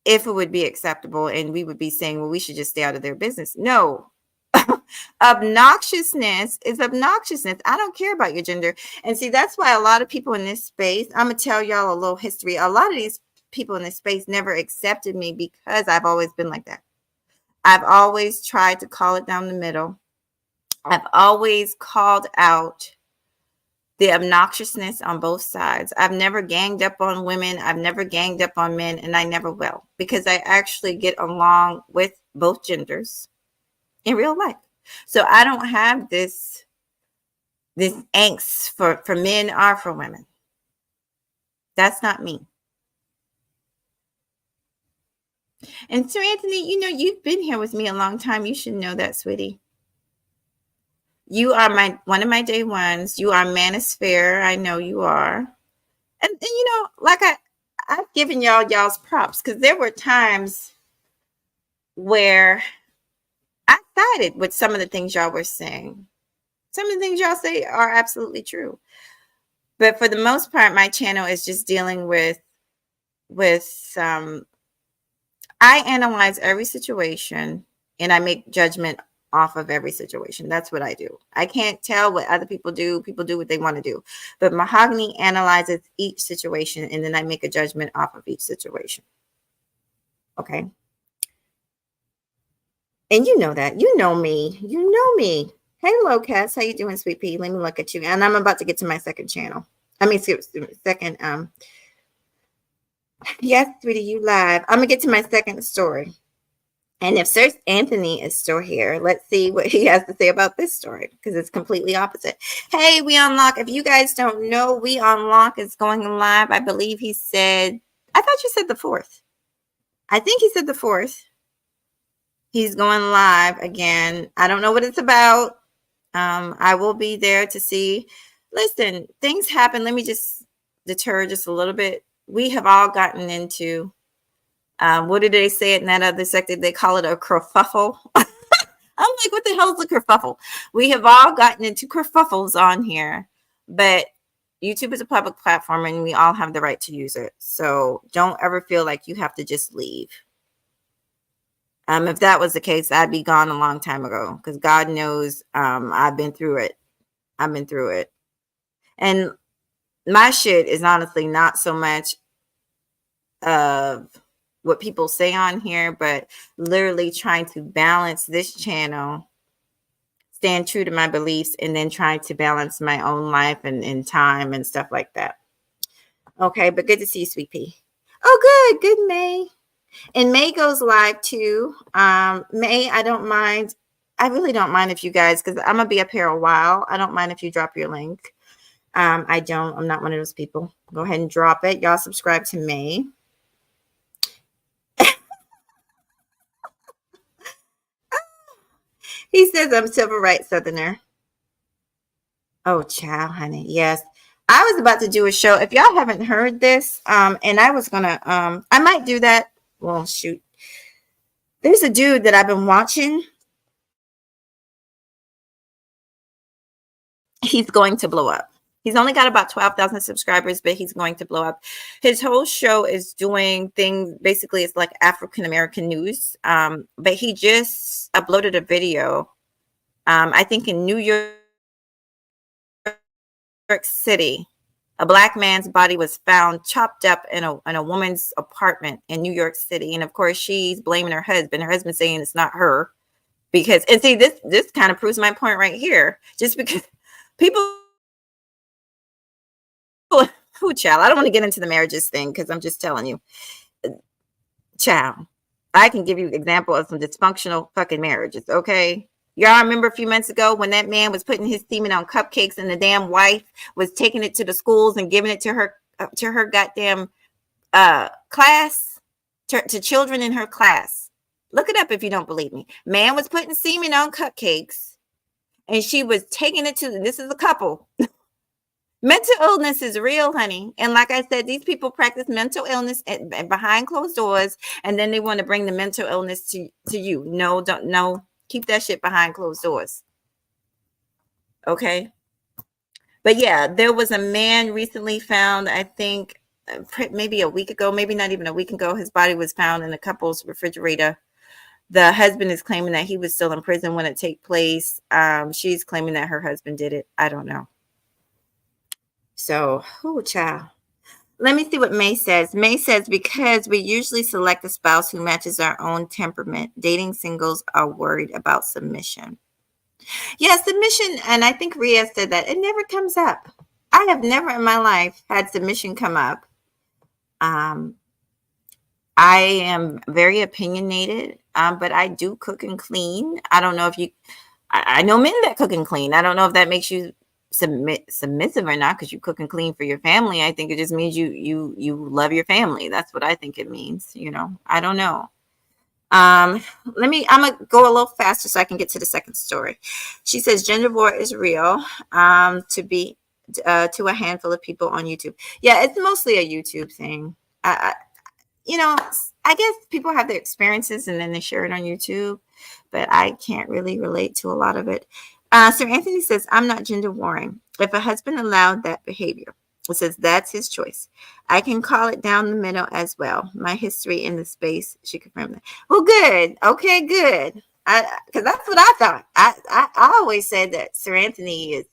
If it would be acceptable, and we would be saying, well, we should just stay out of their business. No. Obnoxiousness is obnoxiousness. I don't care about your gender. And see, that's why a lot of people in this space, I'm going to tell y'all a little history. A lot of these people in this space never accepted me because I've always been like that. I've always tried to call it down the middle. I've always called out the obnoxiousness on both sides. I've never ganged up on women. I've never ganged up on men, and I never will, because I actually get along with both genders in real life. So I don't have this angst for men or for women. That's not me. And Sir Anthony, you've been here with me a long time. You should know that, sweetie. You are one of my day ones. You are manosphere. I know you are. And I've given y'all's props, because there were times where I sided with some of the things y'all were saying. Some of the things y'all say are absolutely true. But for the most part, my channel is just dealing with I analyze every situation and I make judgment off of every situation. That's what I do. I can't tell what other people do. People do what they want to do. But Mahogany analyzes each situation, and then I make a judgment off of each situation. Okay. And you know that. You know me. Hey, Lowcast. How you doing, sweet pea? Let me look at you. And I'm about to get to my second channel. I mean, excuse me, second. Yes, sweetie, you live. I'm gonna get to my second story. And if Sir Anthony is still here, let's see what he has to say about this story because it's completely opposite. Hey, We Unlock. If you guys don't know, We Unlock is going live. I believe he said, I thought you said the 4th. I think he said the 4th. He's going live again. I don't know what it's about. I will be there to see. Listen, things happen. Let me just deter just a little bit. We have all gotten into, what did they say in that other sector? They call it a kerfuffle. I'm like, what the hell is a kerfuffle? We have all gotten into kerfuffles on here, but YouTube is a public platform and we all have the right to use it. So don't ever feel like you have to just leave. If that was the case, I'd be gone a long time ago because God knows I've been through it. I've been through it. And my shit is honestly not so much of what people say on here, but literally trying to balance this channel, stand true to my beliefs, and then trying to balance my own life and time and stuff like that. Okay, but good to see you, Sweet Pea. Oh, good, May. And May goes live too. May, I don't mind. I really don't mind if you guys, because I'm gonna be up here a while. I don't mind if you drop your link. I'm not one of those people. Go ahead and drop it. Y'all subscribe to May. He says I'm civil rights southerner. Oh, child, honey. Yes. I was about to do a show. If y'all haven't heard this, and I was gonna I might do that. Well, shoot. There's a dude that I've been watching. He's going to blow up. He's only got about 12,000 subscribers, but he's going to blow up. His whole show is doing things, basically, it's like African American news. But he just uploaded a video, I think in New York City. A black man's body was found chopped up in a woman's apartment in New York City. And of course, she's blaming her husband. Her husband saying it's not her. Because, and see, this kind of proves my point right here. Just because people, who, child, I don't want to get into the marriages thing because I'm just telling you, child, I can give you an example of some dysfunctional fucking marriages, okay? Y'all remember a few months ago when that man was putting his semen on cupcakes and the damn wife was taking it to the schools and giving it to her goddamn class, to children in her class. Look it up if you don't believe me. Man was putting semen on cupcakes and she was taking it to, this is a couple. Mental illness is real, honey. And like I said, these people practice mental illness behind closed doors, and then they want to bring the mental illness to you. No, keep that shit behind closed doors. Okay. But yeah, there was a man recently found, I think maybe a week ago, maybe not even a week ago. His body was found in a couple's refrigerator. The husband is claiming that he was still in prison when it took place. She's claiming that her husband did it. I don't know. So, oh, child. Let me see what May says. May says, because we usually select a spouse who matches our own temperament, dating singles are worried about submission. Yeah, submission, and I think Rhea said that, it never comes up. I have never in my life had submission come up. I am very opinionated, but I do cook and clean. I don't know if you, I know men that cook and clean. I don't know if that makes you submissive or not because you cook and clean for your family. I think it just means you love your family. That's what I think it means. I don't know. I'm gonna go a little faster so I can get to the second story. She says gender war is real, to a handful of people on YouTube. Yeah, it's mostly a YouTube thing. I guess people have their experiences and then they share it on YouTube, but I can't really relate to a lot of it. Sir Anthony says, I'm not gender warring. If a husband allowed that behavior, it says that's his choice. I can call it down the middle as well. My history in the space, she confirmed that. Well, good. Okay, good. Because that's what I thought. I always said that Sir Anthony is,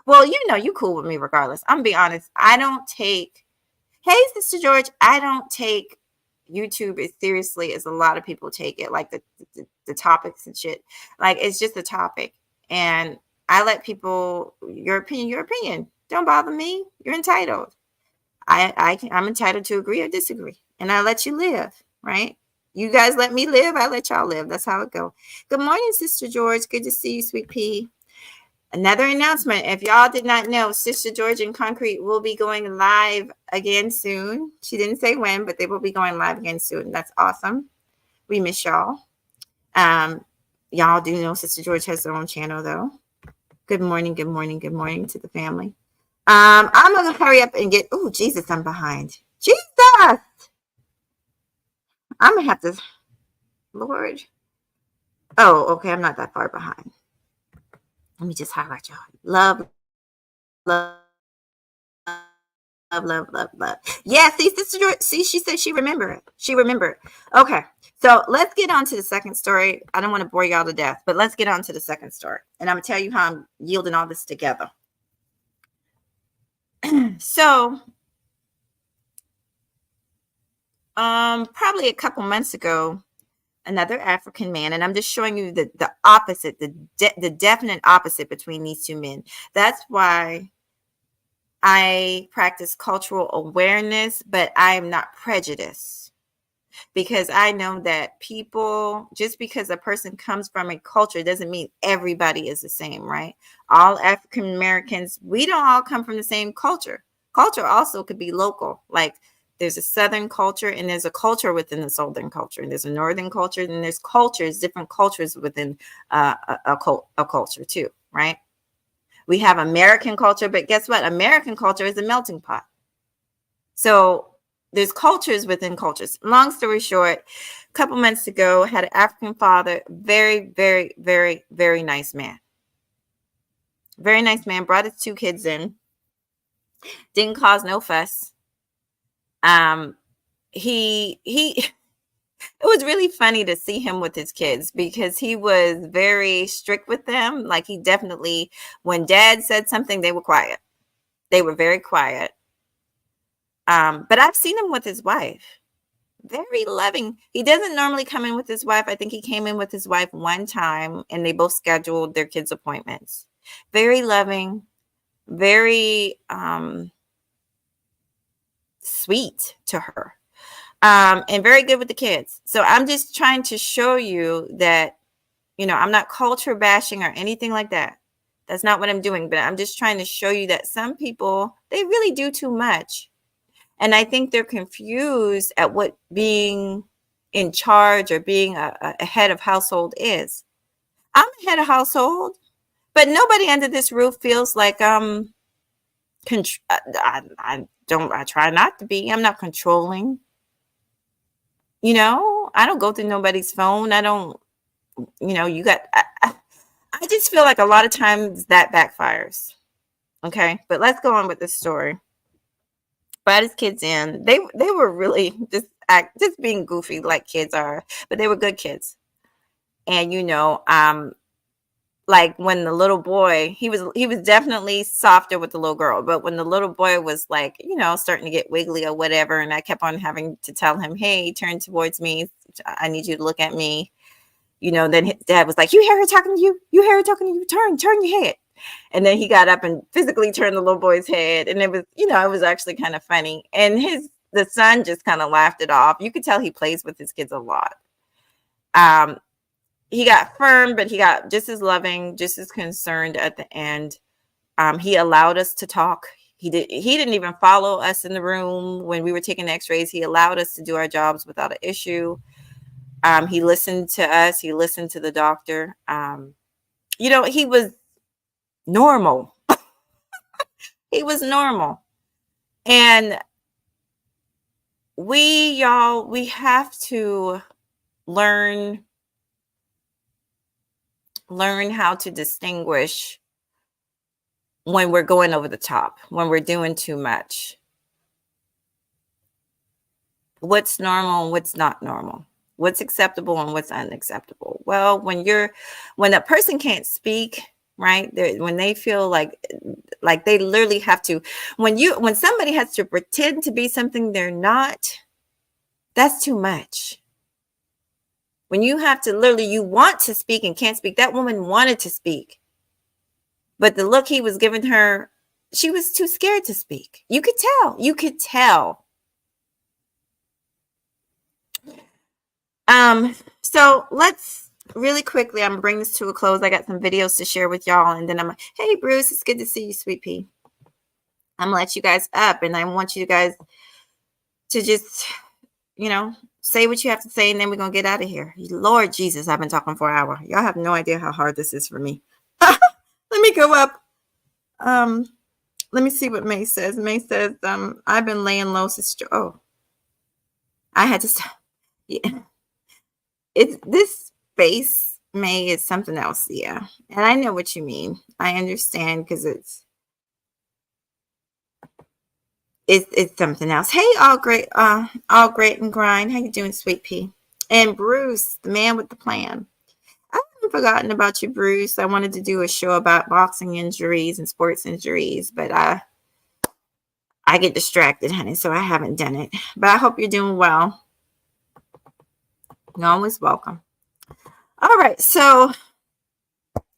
well, you cool with me regardless. I'm going to be honest. I don't take, hey, Sister George, I don't take YouTube as seriously as a lot of people take it, like the topics and shit. Like, it's just a topic. And I let people, your opinion. Don't bother me. You're entitled. I'm entitled to agree or disagree, and I let you live, right? You guys let me live, I let y'all live. That's how it go. Good morning, Sister George. Good to see you, sweet pea. Another announcement. If y'all did not know, Sister George and Concrete will be going live again soon. She didn't say when, but they will be going live again soon. That's awesome. We miss y'all. Y'all do know Sister George has her own channel, though. Good morning, good morning, good morning to the family. I'm gonna hurry up and get. Oh, Jesus, I'm behind. Jesus, I'm gonna have to. Lord. Oh, okay. I'm not that far behind. Let me just highlight y'all. Love, love, love, love, love, love. Yeah, see, Sister George, see, she said she remembered it. She remembered. Okay, so let's get on to the second story. I don't want to bore y'all to death, but let's get on to the second story. And I'm going to tell you how I'm yielding all this together. So, probably a couple months ago, another African man, and I'm just showing you the opposite, the definite opposite between these two men. That's why I practice cultural awareness, but I am not prejudiced, because I know that people, just because a person comes from a culture doesn't mean everybody is the same, right? All African Americans, we don't all come from the same culture. Culture also could be local. Like there's a Southern culture and there's a culture within the Southern culture, and there's a Northern culture, and there's cultures, different cultures within a culture too, right? We have American culture, but guess what? American culture is a melting pot. So there's cultures within cultures. Long story short, a couple months ago, had an African father, very, very, very, very nice man. Very nice man, brought his 2 kids in, didn't cause no fuss. It was really funny to see him with his kids, because he was very strict with them. Like he definitely, when dad said something, they were quiet. They were very quiet. But I've seen him with his wife. Very loving. He doesn't normally come in with his wife. I think he came in with his wife one time and they both scheduled their kids' appointments. Very loving, very sweet to her, and very good with the kids. So I'm just trying to show you that, I'm not culture bashing or anything like that. That's not what I'm doing, but I'm just trying to show you that some people, they really do too much. And I think they're confused at what being in charge or being a head of household is. I'm a head of household, but nobody under this roof feels like I try not to be. I'm not controlling. I don't go through nobody's phone. I don't, I just feel like a lot of times that backfires. Okay, but let's go on with this story. Brought his kids in. They were really just being goofy like kids are, but they were good kids. And like when the little boy, he was definitely softer with the little girl, but when the little boy was like, starting to get wiggly or whatever, and I kept on having to tell him, hey, turn towards me. I need you to look at me. Then his dad was like, you hear her talking to you? You hear her talking to you? Turn your head. And then he got up and physically turned the little boy's head. And it was, it was actually kind of funny. And the son just kind of laughed it off. You could tell he plays with his kids a lot. He got firm, but he got just as loving, just as concerned at the end. He allowed us to talk. He didn't even follow us in the room when we were taking x-rays. He allowed us to do our jobs without an issue. He listened to us. He listened to the doctor. He was normal. He was normal. And we have to learn how to distinguish when we're going over the top, when we're doing too much. What's normal and what's not normal. What's acceptable and what's unacceptable. Well, when a person can't speak, right? When they feel like they literally have to, when somebody has to pretend to be something they're not, that's too much. When you have to literally, you want to speak and can't speak. That woman wanted to speak, but the look he was giving her, she was too scared to speak. You could tell. You could tell. So let's really quickly, I'm gonna bring this to a close. I got some videos to share with y'all, and then I'm like, hey Bruce, it's good to see you, sweet pea. I'm gonna let you guys up, and I want you guys to just, say what you have to say, and then we're gonna get out of here. Lord Jesus, I've been talking for an hour. Y'all have no idea how hard this is for me. Let me go up. Let me see what May says. May says, I've been laying low since I had to stop. Yeah. It's this space, May, is something else, yeah. And I know what you mean. I understand, because it's something else. Hey, all great and grind. How you doing, sweet pea? And Bruce, the man with the plan. I haven't forgotten about you, Bruce. I wanted to do a show about boxing injuries and sports injuries, but I get distracted, honey, so I haven't done it. But I hope you're doing well. You're always welcome. All right, so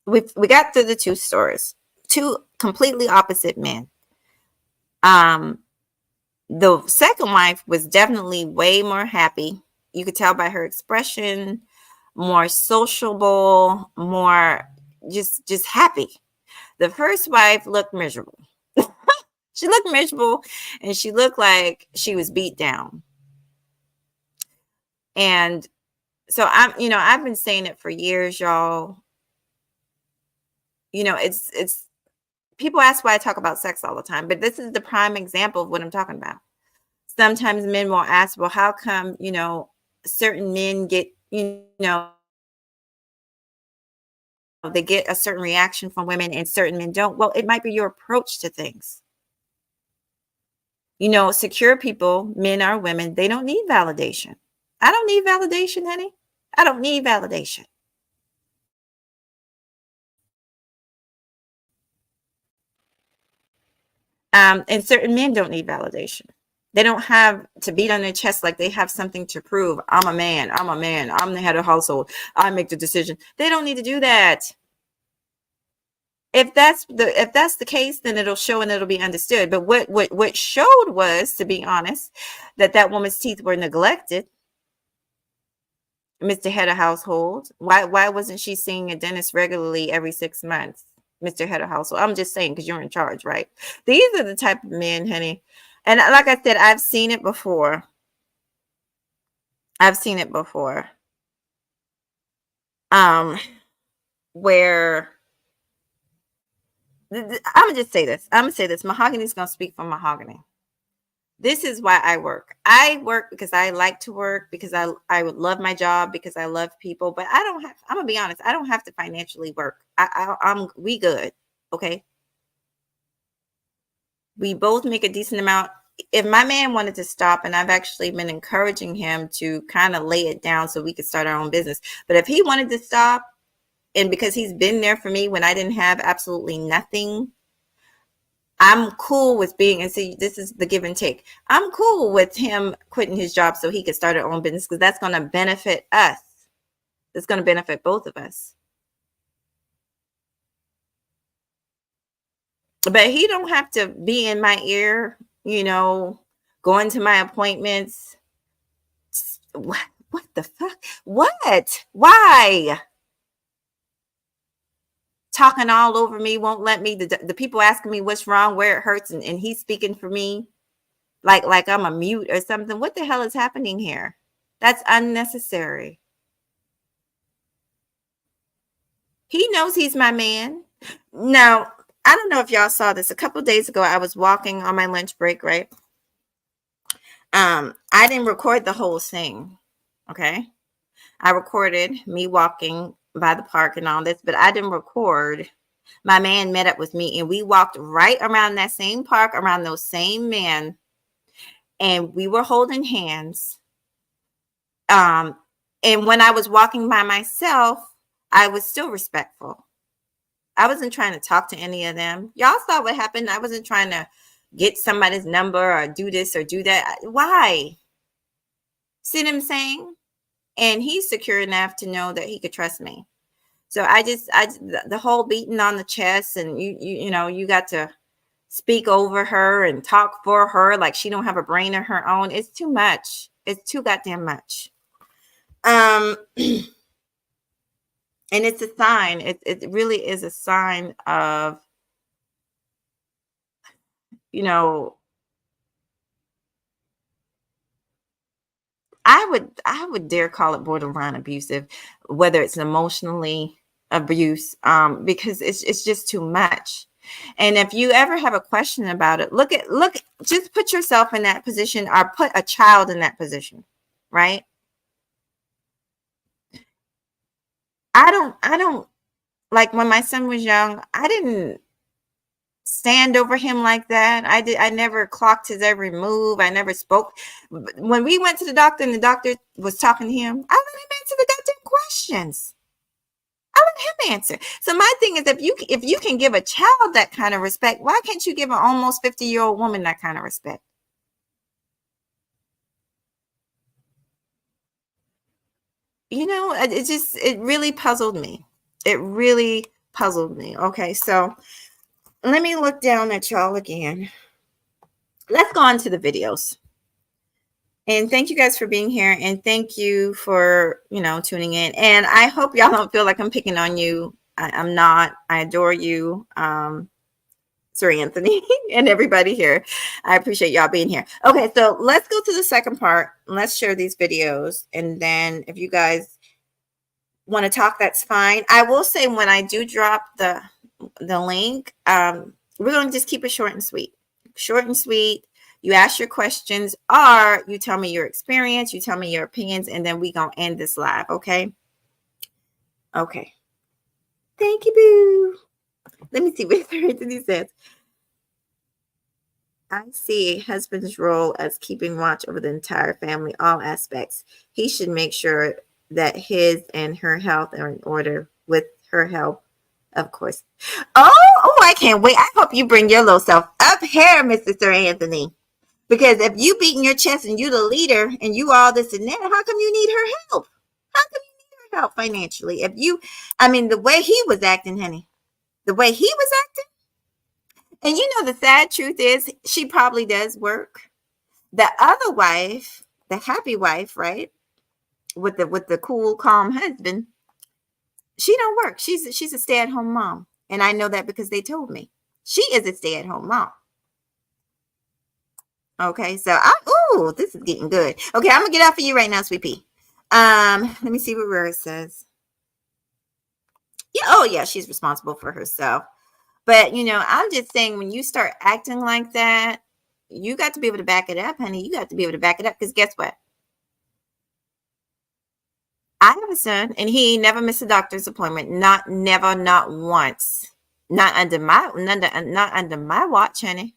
we got through the two stories, two completely opposite men. The second wife was definitely way more happy. You could tell by her expression, more sociable, more just happy. The first wife looked miserable. She looked miserable, and she looked like she was beat down. And so I've been saying it for years, y'all. It's people ask why I talk about sex all the time, but this is the prime example of what I'm talking about. Sometimes men will ask, well, how come, certain men get, they get a certain reaction from women and certain men don't? Well, it might be your approach to things. Secure people, men or women, they don't need validation. I don't need validation, honey. I don't need validation. And certain men don't need validation. They don't have to beat on their chest like they have something to prove. I'm a man. I'm a man. I'm the head of household. I make the decision. They don't need to do that. If that's the case, then it'll show and it'll be understood. But what showed was, to be honest, that woman's teeth were neglected. Mr. Head of Household. Why wasn't she seeing a dentist regularly every 6 months? Mr. Head of Household. I'm just saying, because you're in charge, right? These are the type of men, honey. And like I said, I've seen it before. Where I'm gonna just say this. I'm gonna say this. Mahogany's gonna speak for Mahogany. This is why I work. I work because I like to work, because I would love my job, because I love people. But I'm gonna be honest. I don't have to financially work. We good. Okay. We both make a decent amount. If my man wanted to stop, and I've actually been encouraging him to kind of lay it down so we could start our own business. But if he wanted to stop, and because he's been there for me when I didn't have absolutely nothing, I'm cool with being, and see, this is the give and take. I'm cool with him quitting his job so he could start our own business, because that's going to benefit us. It's going to benefit both of us. But he don't have to be in my ear, going to my appointments. What the fuck? What? Why? Talking all over me, won't let me. The people asking me what's wrong, where it hurts, and he's speaking for me like I'm a mute or something. What the hell is happening here? That's unnecessary. He knows he's my man. Now, I don't know if y'all saw this. A couple of days ago, I was walking on my lunch break, right? I didn't record the whole thing. Okay. I recorded me walking by the park and all this, but I didn't record. My man met up with me, and we walked right around that same park, around those same men, and we were holding hands. And when I was walking by myself, I was still respectful. I wasn't trying to talk to any of them. Y'all saw what happened. I wasn't trying to get somebody's number or do this or do that. Why? See what I'm saying? And he's secure enough to know that he could trust me. So the whole beating on the chest, and you got to speak over her and talk for her like she don't have a brain of her own. It's too much. It's too goddamn much. And it's a sign. It really is a sign of, you know, I would dare call it borderline abusive, whether it's emotionally abuse, because it's just too much. And if you ever have a question about it, just put yourself in that position or put a child in that position, right? I don't like when my son was young, I didn't stand over him like that. I never clocked his every move. I never spoke. When we went to the doctor and the doctor was talking to him, I let him answer the goddamn questions. I let him answer. So my thing is, if you can give a child that kind of respect, why can't you give an almost 50-year-old woman that kind of respect? It really puzzled me. It really puzzled me. Okay, so let me look down at y'all again. Let's go on to the videos. And thank you guys for being here. And thank you for, tuning in. And I hope y'all don't feel like I'm picking on you. I'm not. I adore you, Sir Anthony, and everybody here. I appreciate y'all being here. Okay, so let's go to the second part. Let's share these videos. And then if you guys want to talk, that's fine. I will say when I do drop the link, we're going to just keep it short and sweet. Short and sweet. You ask your questions, or you tell me your experience, you tell me your opinions, and then we gonna end this live, okay? Okay. Thank you, boo. Let me see what Anthony says. I see a husband's role as keeping watch over the entire family, all aspects. He should make sure that his and her health are in order with her help, of course. Oh, I can't wait. I hope you bring your little self up here, Mr. Sir Anthony. Because if you beating your chest and you the leader and you all this and that, how come you need her help? How come you need her help financially? The way he was acting, honey, the way he was acting, and the sad truth is she probably does work. The other wife, the happy wife, right, with the cool, calm husband, she don't work. She's a stay-at-home mom, and I know that because they told me she is a stay-at-home mom. Okay, so this is getting good. Okay, I'm gonna get out for you right now, sweet pea. Let me see where it says. Yeah, oh yeah, she's responsible for herself. But I'm just saying, when you start acting like that, you got to be able to back it up, honey. You got to be able to back it up, because guess what? I have a son, and he never missed a doctor's appointment. Not never, not once. Not under my watch, honey.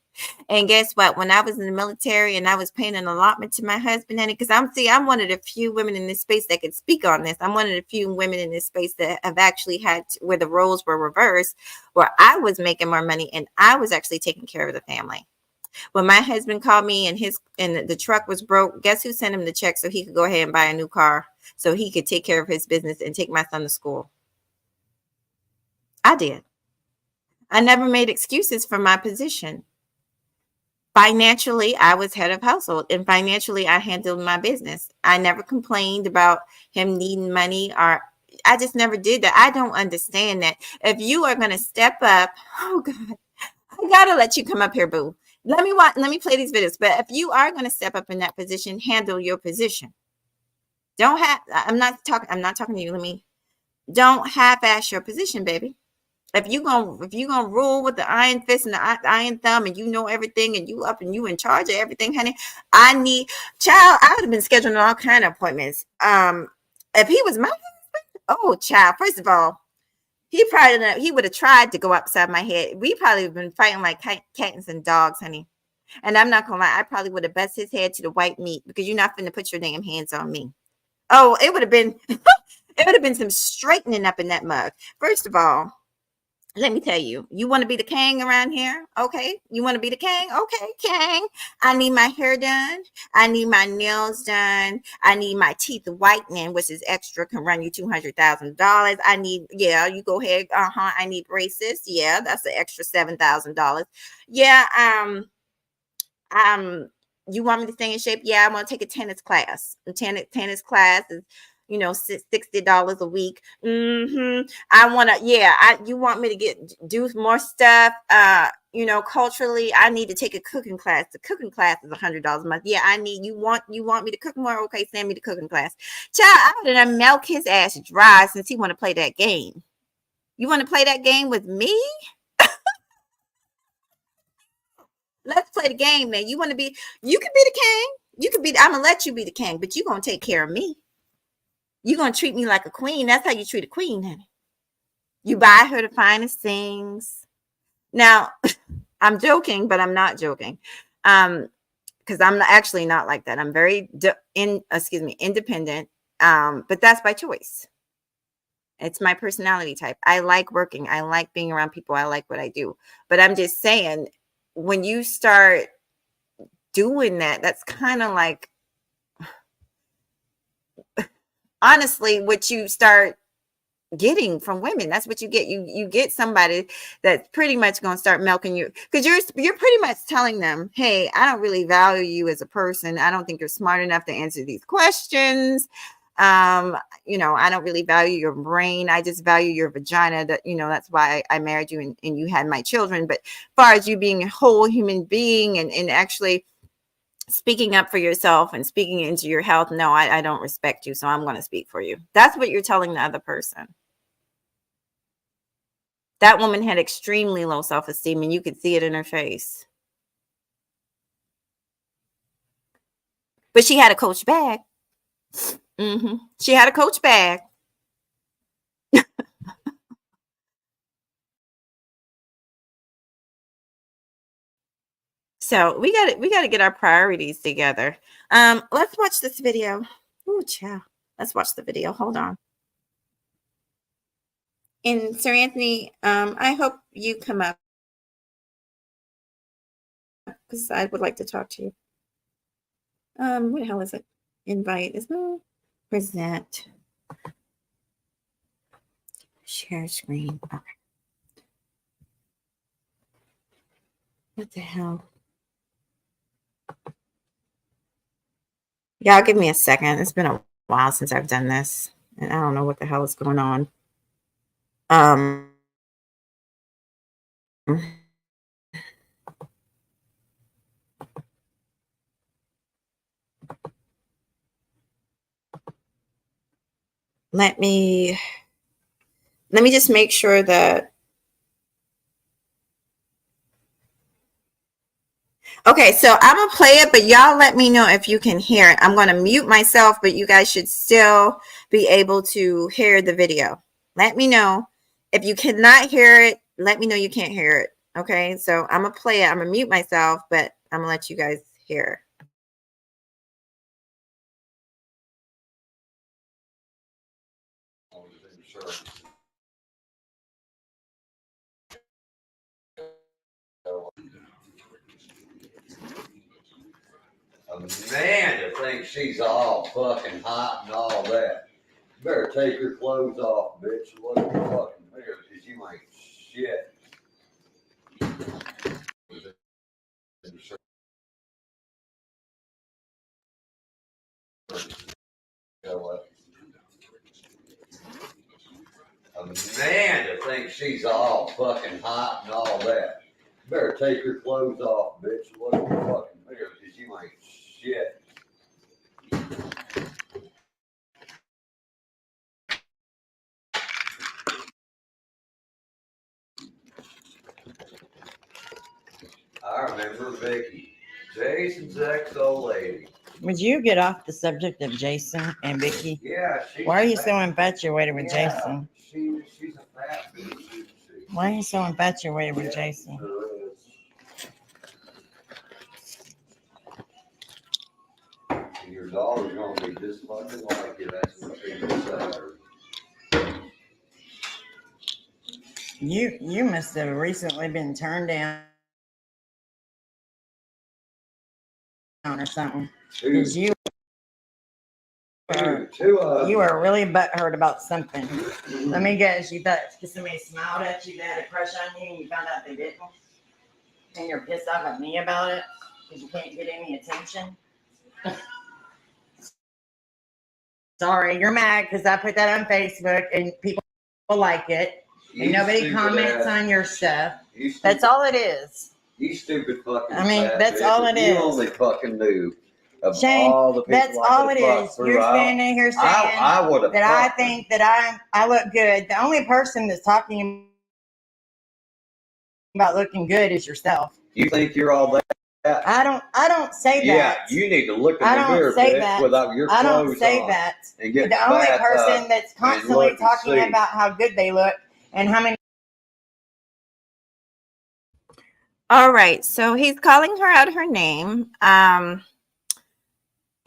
And guess what? When I was in the military and I was paying an allotment to my husband, honey, because I'm one of the few women in this space that can speak on this. I'm one of the few women in this space that have actually where the roles were reversed, where I was making more money and I was actually taking care of the family. When my husband called me and the truck was broke, guess who sent him the check so he could go ahead and buy a new car so he could take care of his business and take my son to school? I did. I never made excuses for my position. Financially, I was head of household, and financially, I handled my business. I never complained about him needing money, or I just never did that. I don't understand that. If you are going to step up, oh God, I gotta let you come up here, boo. Let me play these videos. But if you are going to step up in that position, handle your position. I'm not talking to you. Don't half-ass your position, baby. If you gonna rule with the iron fist and the iron thumb, and you know everything, and you up and you in charge of everything, honey, I would have been scheduling all kind of appointments. If he was my husband, oh child, first of all, he would have tried to go upside my head. We probably have been fighting like cats and dogs, honey. And I'm not gonna lie, I probably would have bust his head to the white meat, because you're not finna put your damn hands on me. Oh, it would have been it would have been some straightening up in that mug. First of all, let me tell you, you want to be the king around here? Okay. You want to be the king? Okay, king. I need my hair done. I need my nails done. I need my teeth whitening, which is extra, can run you $200,000. I need, yeah, you go ahead. I need braces. Yeah, that's an extra $7,000. Yeah, um you want me to stay in shape? Yeah, I want to take a tennis class. A tennis class is, $60 a week. I want to, yeah, you want me to do more stuff, culturally. I need to take a cooking class. The cooking class is $100 a month. Yeah, you want me to cook more? Okay, send me the cooking class. Child, I'm gonna milk his ass dry since he want to play that game. You want to play that game with me? Let's play the game, man. You can be the king. I'm gonna let you be the king, but you're gonna take care of me. You're gonna treat me like a queen. That's how you treat a queen, honey. You buy her the finest things. Now, I'm joking, but I'm not joking. Because I'm actually not like that. I'm very independent. But that's by choice. It's my personality type. I like working. I like being around people. I like what I do. But I'm just saying, when you start doing that, that's kind of like, honestly, what you start getting from women. That's what you get. You get somebody that's pretty much going to start milking you, because you're pretty much telling them, hey, I don't really value you as a person. I don't think you're smart enough to answer these questions. I don't really value your brain. I just value your vagina. That's why I married you, and you had my children. But as far as you being a whole human being and actually speaking up for yourself and speaking into your health, no, I don't respect you, so I'm going to speak for you. That's what you're telling the other person. That woman had extremely low self-esteem, and you could see it in her face. But she had a Coach bag. She had a Coach bag. So we got to get our priorities together. Let's watch this video. Oh, child. Let's watch the video. Hold on. And Sir Anthony, I hope you come up, because I would like to talk to you. What the hell is it? Invite is no present. Share screen. Okay. What the hell? Y'all give me a second. It's been a while since I've done this, and I don't know what the hell is going on. Let me just make sure that. Okay, so I'm gonna play it, but y'all let me know if you can hear it. I'm gonna mute myself, but you guys should still be able to hear the video. Let me know if you cannot hear it. Let me know you can't hear it. Okay, so I'm gonna play it. I'm gonna mute myself, but I'm gonna let you guys hear. Amanda thinks she's all fucking hot and all that. You better take your clothes off, bitch. Look at the fucking mirror, because you ain't shit. Amanda thinks she's all fucking hot and all that. You better take your clothes off, bitch. Look at the fucking mirror, because you ain't shit. I remember Vicky, Jason's ex-old lady. Would you get off the subject of Jason and Vicky? Yeah, why are you so infatuated with Jason? She's a fat bitch. Why are you so infatuated with Jason? Your daughter's gonna be just fucking like you. That's what she said. You must have recently been turned down or something. Who, Because you were really butthurt about something. Let me guess, you thought because somebody smiled at you, they had a crush on you, and you found out they didn't? And you're pissed off at me about it because you can't get any attention? Sorry, you're mad because I put that on Facebook and people like it. And nobody comments on your stuff. That's all it is. You stupid fucking I mean, fat that's bitch. all it If you is. only fucking knew of Shane, all the people that's I all could it fuck is. through, You're standing here saying I would have that I think that I look good. The only person that's talking about looking good is yourself. You think you're all that? I don't say Yeah, that. you need to look in I the don't mirror, say bitch, that. without your I clothes don't say on. that. And get The only back person up that's and constantly look and talking see. about how good they look and how many. All right. So he's calling her out her name.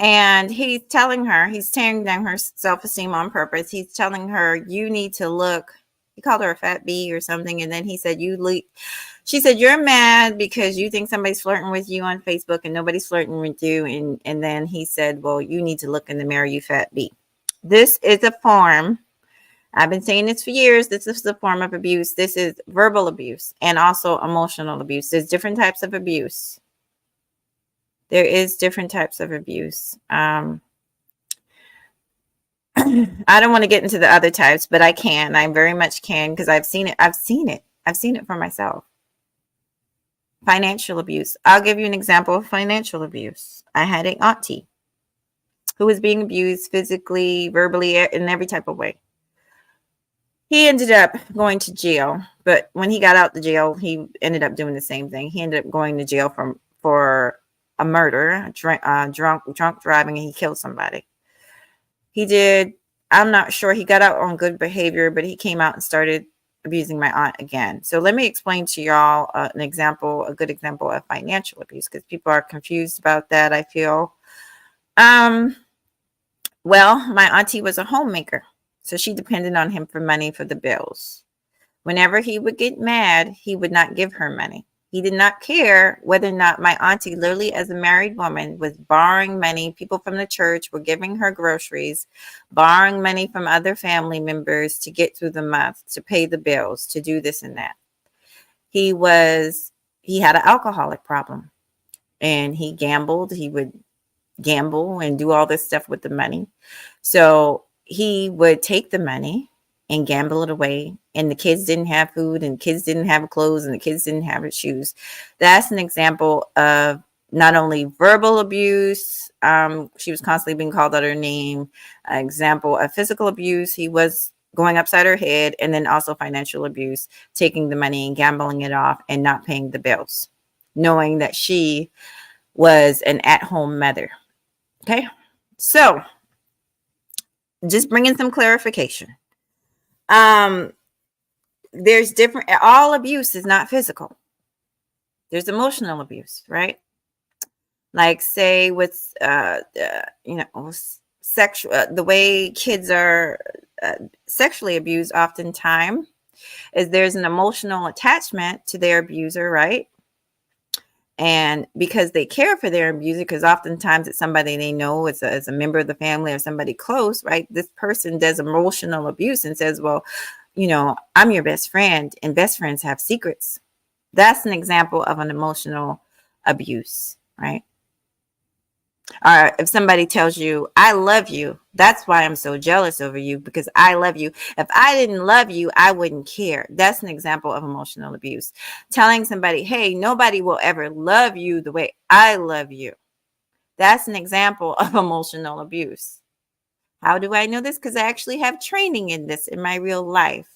And he's telling her, he's tearing down her self-esteem on purpose. He's telling her, you need to look. He called her a fat bee or something. And then he said, she said, you're mad because you think somebody's flirting with you on Facebook and nobody's flirting with you. And then he said, well, you need to look in the mirror, you fat bee. This is a form. I've been saying this for years. This is a form of abuse. This is verbal abuse and also emotional abuse. There's different types of abuse. There is different types of abuse. I don't want to get into the other types, but I can. I very much can because I've seen it. I've seen it for myself. Financial abuse. I'll give you an example of financial abuse. I had an auntie who was being abused physically, verbally, in every type of way. He ended up going to jail, but when he got out the jail, he ended up doing the same thing. He ended up going to jail for a murder, drunk driving, and he killed somebody. He did. I'm not sure he got out on good behavior, but he came out and started abusing my aunt again. So let me explain to y'all a good example of financial abuse, because people are confused about that, I feel. Well, my auntie was a homemaker, so she depended on him for money for the bills. Whenever he would get mad, he would not give her money. He did not care whether or not my auntie, literally as a married woman, was borrowing money. People from the church were giving her groceries, borrowing money from other family members to get through the month, to pay the bills, to do this and that. He had an alcoholic problem, and he gambled. He would gamble and do all this stuff with the money. So he would take the money and gamble it away, and the kids didn't have food, and kids didn't have clothes, and the kids didn't have shoes. That's an example of not only verbal abuse. She was constantly being called out her name. An example of physical abuse. He was going upside her head, and then also financial abuse, taking the money and gambling it off and not paying the bills, knowing that she was an at-home mother. Okay, so just bringing some clarification. There's different, all abuse is not physical. There's emotional abuse, right? Like say with, sexual, the way kids are sexually abused oftentimes is there's an emotional attachment to their abuser, right? And because they care for their abuser, because oftentimes it's somebody they know, it's a member of the family or somebody close, right? This person does emotional abuse and says, well, I'm your best friend, and best friends have secrets. That's an example of an emotional abuse, right? Or if somebody tells you, I love you, that's why I'm so jealous over you, because I love you. If I didn't love you, I wouldn't care. That's an example of emotional abuse. Telling somebody, hey, nobody will ever love you the way I love you. That's an example of emotional abuse. How do I know this? Because I actually have training in this in my real life,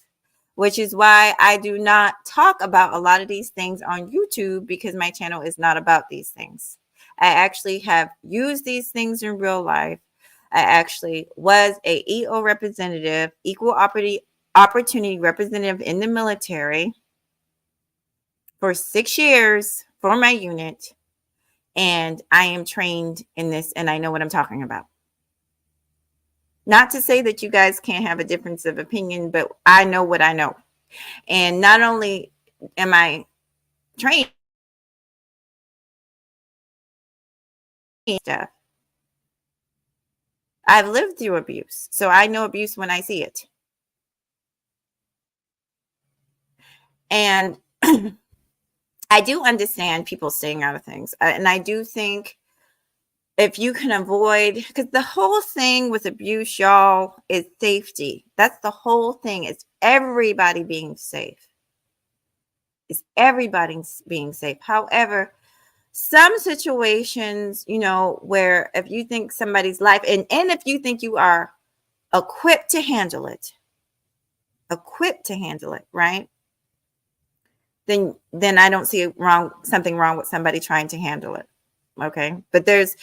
which is why I do not talk about a lot of these things on YouTube, because my channel is not about these things. I actually have used these things in real life. I actually was a EO representative, equal opportunity representative in the military for 6 years for my unit. And I am trained in this, and I know what I'm talking about. Not to say that you guys can't have a difference of opinion, but I know what I know. And not only am I trained stuff, I've lived through abuse. So I know abuse when I see it. And I do understand people staying out of things. And I do think if you can avoid, because the whole thing with abuse, y'all, is safety. That's the whole thing. It's everybody being safe. It's everybody being safe. However, some situations, you know, where if you think somebody's life, and if you think you are equipped to handle it, right? Then I don't see something wrong with somebody trying to handle it. Okay. But there's,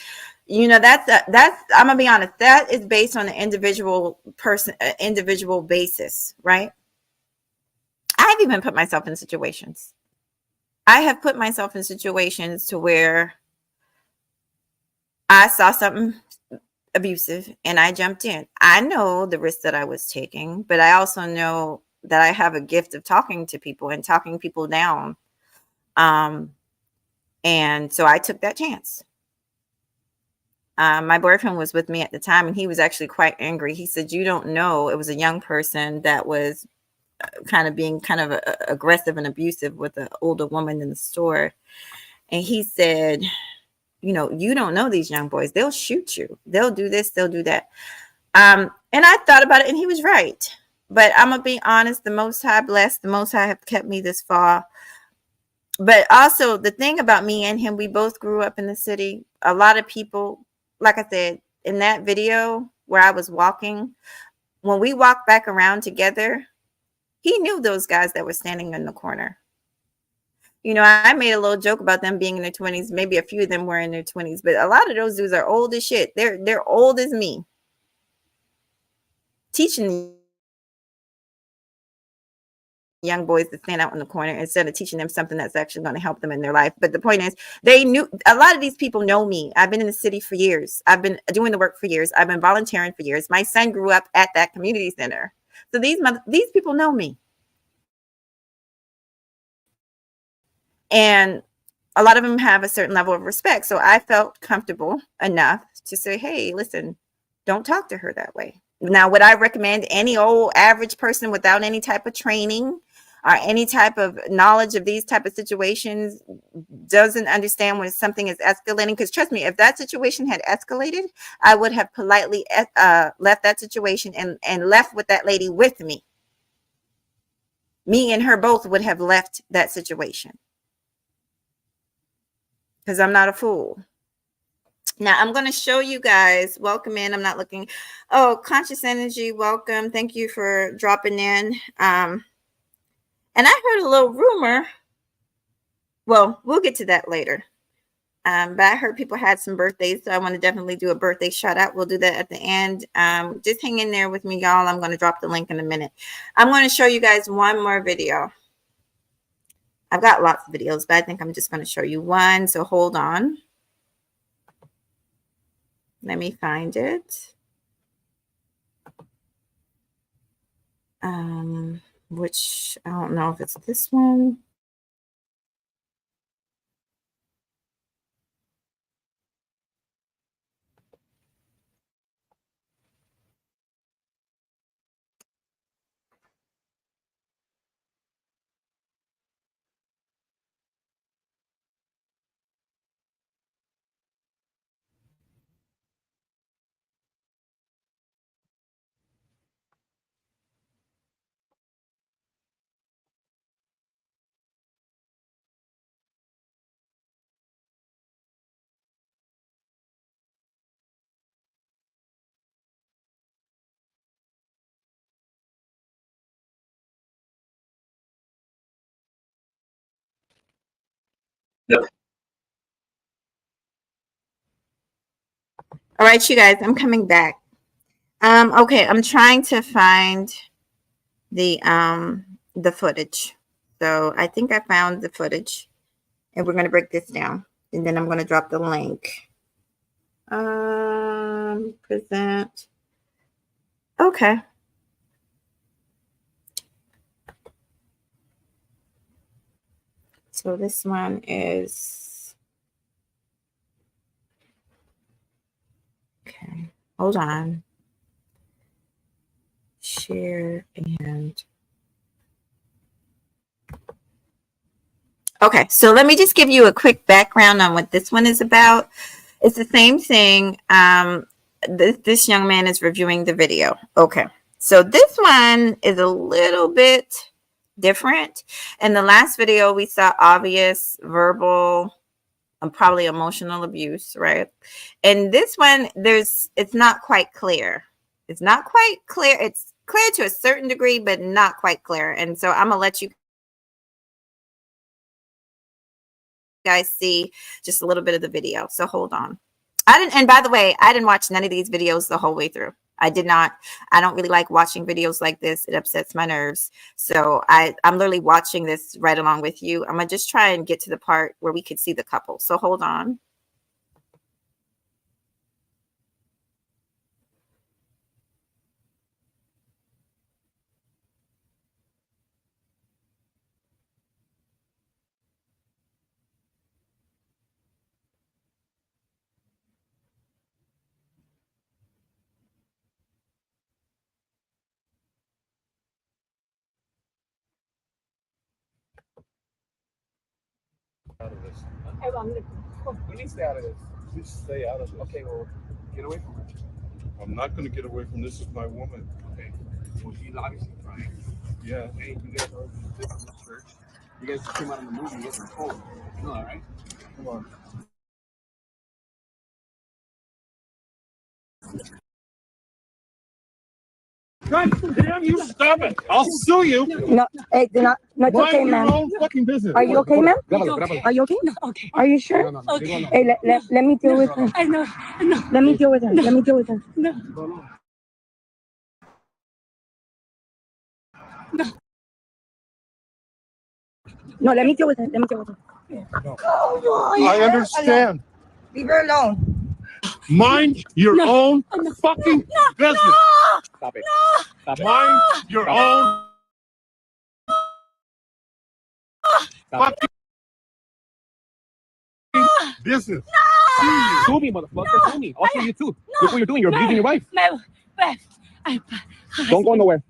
you know, that's I'm gonna be honest, that is based on an individual basis, right? I've even put myself in situations. I have put myself in situations to where I saw something abusive and I jumped in. I know the risk that I was taking, but I also know that I have a gift of talking to people and talking people down. And so I took that chance. My boyfriend was with me at the time and he was actually quite angry. He said, "You don't know." It was a young person that was kind of being kind of aggressive and abusive with an older woman in the store. And he said, "You know, you don't know these young boys. They'll shoot you. They'll do this. They'll do that." And I thought about it and he was right. But I'm going to be honest, the Most High blessed, the Most High have kept me this far. But also the thing about me and him, we both grew up in the city. A lot of people, like I said, in that video where I was walking, when we walked back around together, he knew those guys that were standing in the corner. You know, I made a little joke about them being in their 20s. Maybe a few of them were in their 20s, but a lot of those dudes are old as shit. They're old as me. Teaching young boys to stand out in the corner instead of teaching them something that's actually going to help them in their life. But the point is, they knew, a lot of these people know me. I've been in the city for years. I've been doing the work for years. I've been volunteering for years. My son grew up at that community center. So these people know me. And a lot of them have a certain level of respect. So I felt comfortable enough to say, "Hey, listen, don't talk to her that way." Now, would I recommend any old average person without any type of training or any type of knowledge of these type of situations doesn't understand when something is escalating? Because trust me, if that situation had escalated, I would have politely left that situation and left with that lady with me. Me and her both would have left that situation. Because I'm not a fool. Now I'm going to show you guys. Welcome in. I'm not looking. Oh, Conscious Energy, welcome. Thank you for dropping in. And I heard a little rumor. Well, we'll get to that later. But I heard people had some birthdays, so I want to definitely do a birthday shout out. We'll do that at the end. Just hang in there with me, y'all. I'm going to drop the link in a minute. I'm going to show you guys one more video. I've got lots of videos, but I think I'm just going to show you one. So hold on. Let me find it. Which I don't know if it's this one. Yep. All right, you guys, I'm coming back. Okay, I'm trying to find the footage. So I think I found the footage, and we're gonna break this down, and then I'm gonna drop the link. Present. Okay. So this one is, okay, hold on. Share and, okay, so let me just give you a quick background on what this one is about. It's the same thing. This young man is reviewing the video. Okay, so this one is a little bit different. In the last video, we saw obvious verbal and probably emotional abuse, right? And this one, it's not quite clear. It's not quite clear. It's clear to a certain degree, but not quite clear. And so I'm gonna let you guys see just a little bit of the video. So hold on. And by the way, I didn't watch none of these videos the whole way through. I don't really like watching videos like this. It upsets my nerves. So I'm literally watching this right along with you. I'm gonna just try and get to the part where we could see the couple. So hold on. Out of this. Okay, well, we need to stay out of this. We stay out of this. Okay, well, get away from her. I'm not going to get away from this. Is my woman. Okay. Well, she's obviously crying. Yeah. Hey, you guys are this is the church. You guys just came out of the movie. You guys are cold. You know that, right? Come on. God damn you! Stop it! I'll sue you. No, hey, no, it's okay, Mind your ma'am. own fucking business. Are you okay, ma'am? Okay. Are you okay? No, okay. Are you sure? No. Okay. Hey, let me deal with her. I know. No. Let me deal with her. Let me deal with her. No. No, let me deal with her. Let me deal with her. I understand. Leave her alone. Mind your No. own No. fucking business. Stop it. Stop it. Mind your own fucking business. Sue me, motherfucker. Sue me. I'll sue you too. Look what you're doing. You're abusing your wife. Don't go nowhere.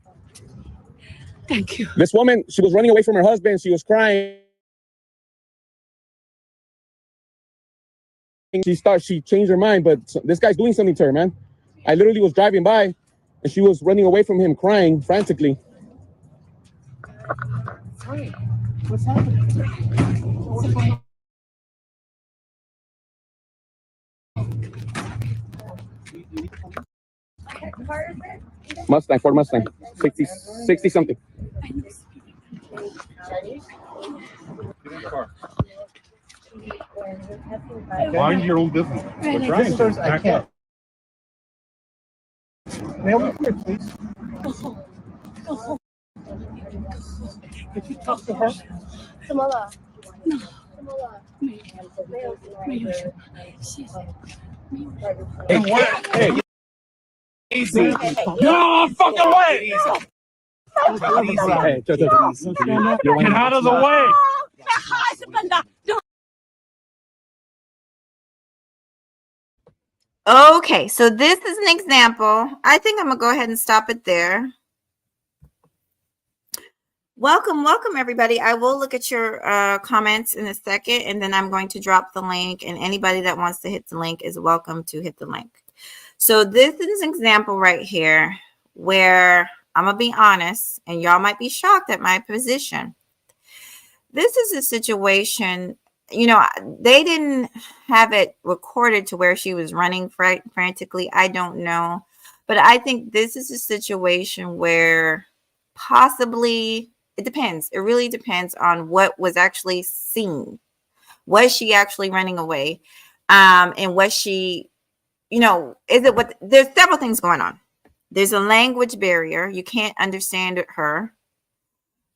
Thank you. This woman, she was running away from her husband. She was crying. She changed her mind, but this guy's doing something to her, man. I literally was driving by and she was running away from him, crying frantically. Sorry. What's happening? Mustang, Ford Mustang, 60 something. Mind your own business. We're trying to. I can't. Naomi, come here, please. Go home. Go home. Did you talk to her? Samala. No. Samala. Hey, what? Hey. Easy. No fucking way! Hey, Get out of the way! Okay, so this is an example. I think I'm gonna go ahead and stop it there. Welcome everybody. I will look at your comments in a second, and then I'm going to drop the link, and anybody that wants to hit the link is welcome to hit the link. So this is an example right here where I'm gonna be honest, and y'all might be shocked at my position. This is a situation, you know, they didn't have it recorded to where she was running frantically. I don't know, but I think this is a situation where possibly, it depends. It really depends on what was actually seen. Was she actually running away? And was she, you know, is it what, there's several things going on. There's a language barrier. You can't understand her.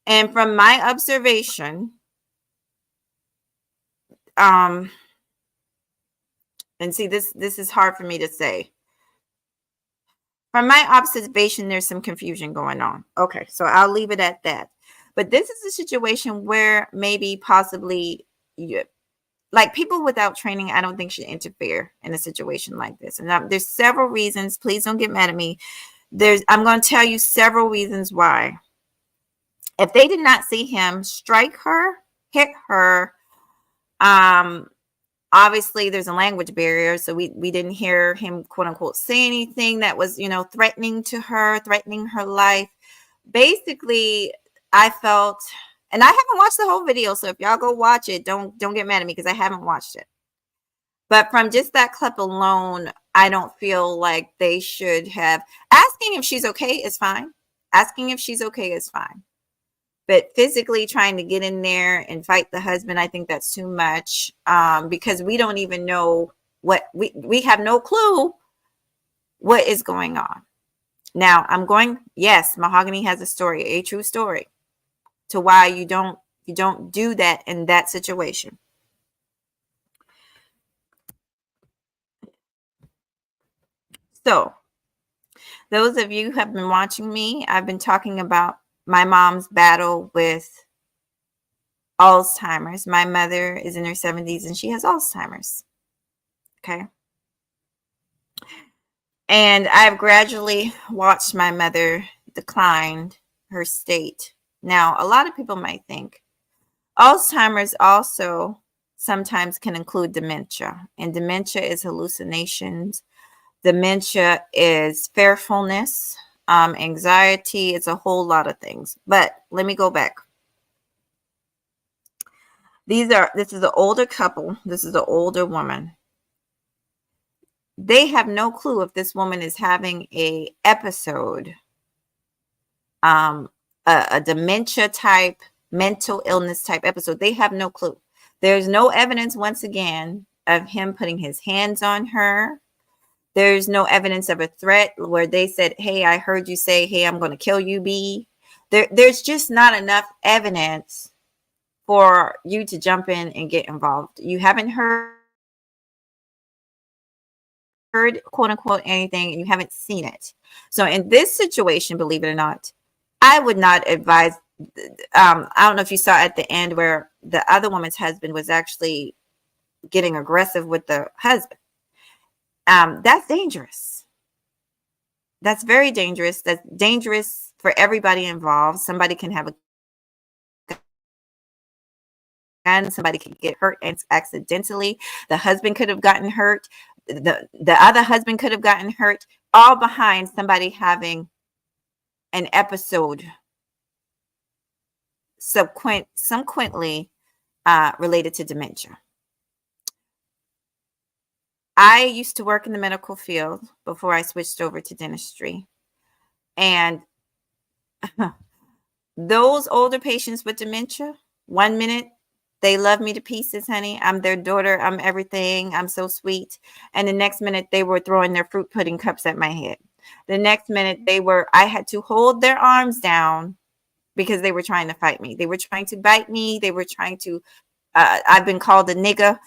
And from my observation, and see, this is hard for me to say. From my observation, there's some confusion going on. Okay, so I'll leave it at that. But this is a situation where maybe possibly like people without training, I don't think should interfere in a situation like this. And there's several reasons. Please don't get mad at me. I'm going to tell you several reasons why. If they did not see him strike her, hit her, obviously there's a language barrier, so we didn't hear him quote unquote say anything that was, threatening to her, threatening her life. Basically, I felt, and I haven't watched the whole video, so if y'all go watch it, don't get mad at me because I haven't watched it. But from just that clip alone, I don't feel like they should have. Asking if she's okay is fine. Asking if she's okay is fine. But physically trying to get in there and fight the husband, I think that's too much, because we don't even know what we have no clue what is going on. Now, yes, Mahogany has a story, a true story, to why you don't do that in that situation. So, those of you who have been watching me, I've been talking about my mom's battle with Alzheimer's. My mother is in her 70s and she has Alzheimer's. Okay. And I've gradually watched my mother decline her state. Now, a lot of people might think Alzheimer's also sometimes can include dementia, and dementia is hallucinations. Dementia is fearfulness, anxiety. It's a whole lot of things. But let me go back. This is an older couple. This is an older woman. They have no clue if this woman is having a episode, a dementia type, mental illness type episode. They have no clue. There's no evidence, once again, of him putting his hands on her. There's no evidence of a threat where they said, hey, I heard you say, hey, I'm going to kill you, B. There's just not enough evidence for you to jump in and get involved. You haven't heard quote unquote anything, and you haven't seen it. So in this situation, believe it or not, I would not advise. I don't know if you saw at the end where the other woman's husband was actually getting aggressive with the husband. That's dangerous. That's very dangerous. That's dangerous for everybody involved. Somebody can have a gun. Somebody can get hurt accidentally. The husband could have gotten hurt. The other husband could have gotten hurt, all behind somebody having an episode subsequently related to dementia. I used to work in the medical field before I switched over to dentistry. And those older patients with dementia, 1 minute, they love me to pieces, honey. I'm their daughter. I'm everything. I'm so sweet. And the next minute, they were throwing their fruit pudding cups at my head. The next minute, I had to hold their arms down because they were trying to fight me. They were trying to bite me. They were trying to, I've been called a nigger.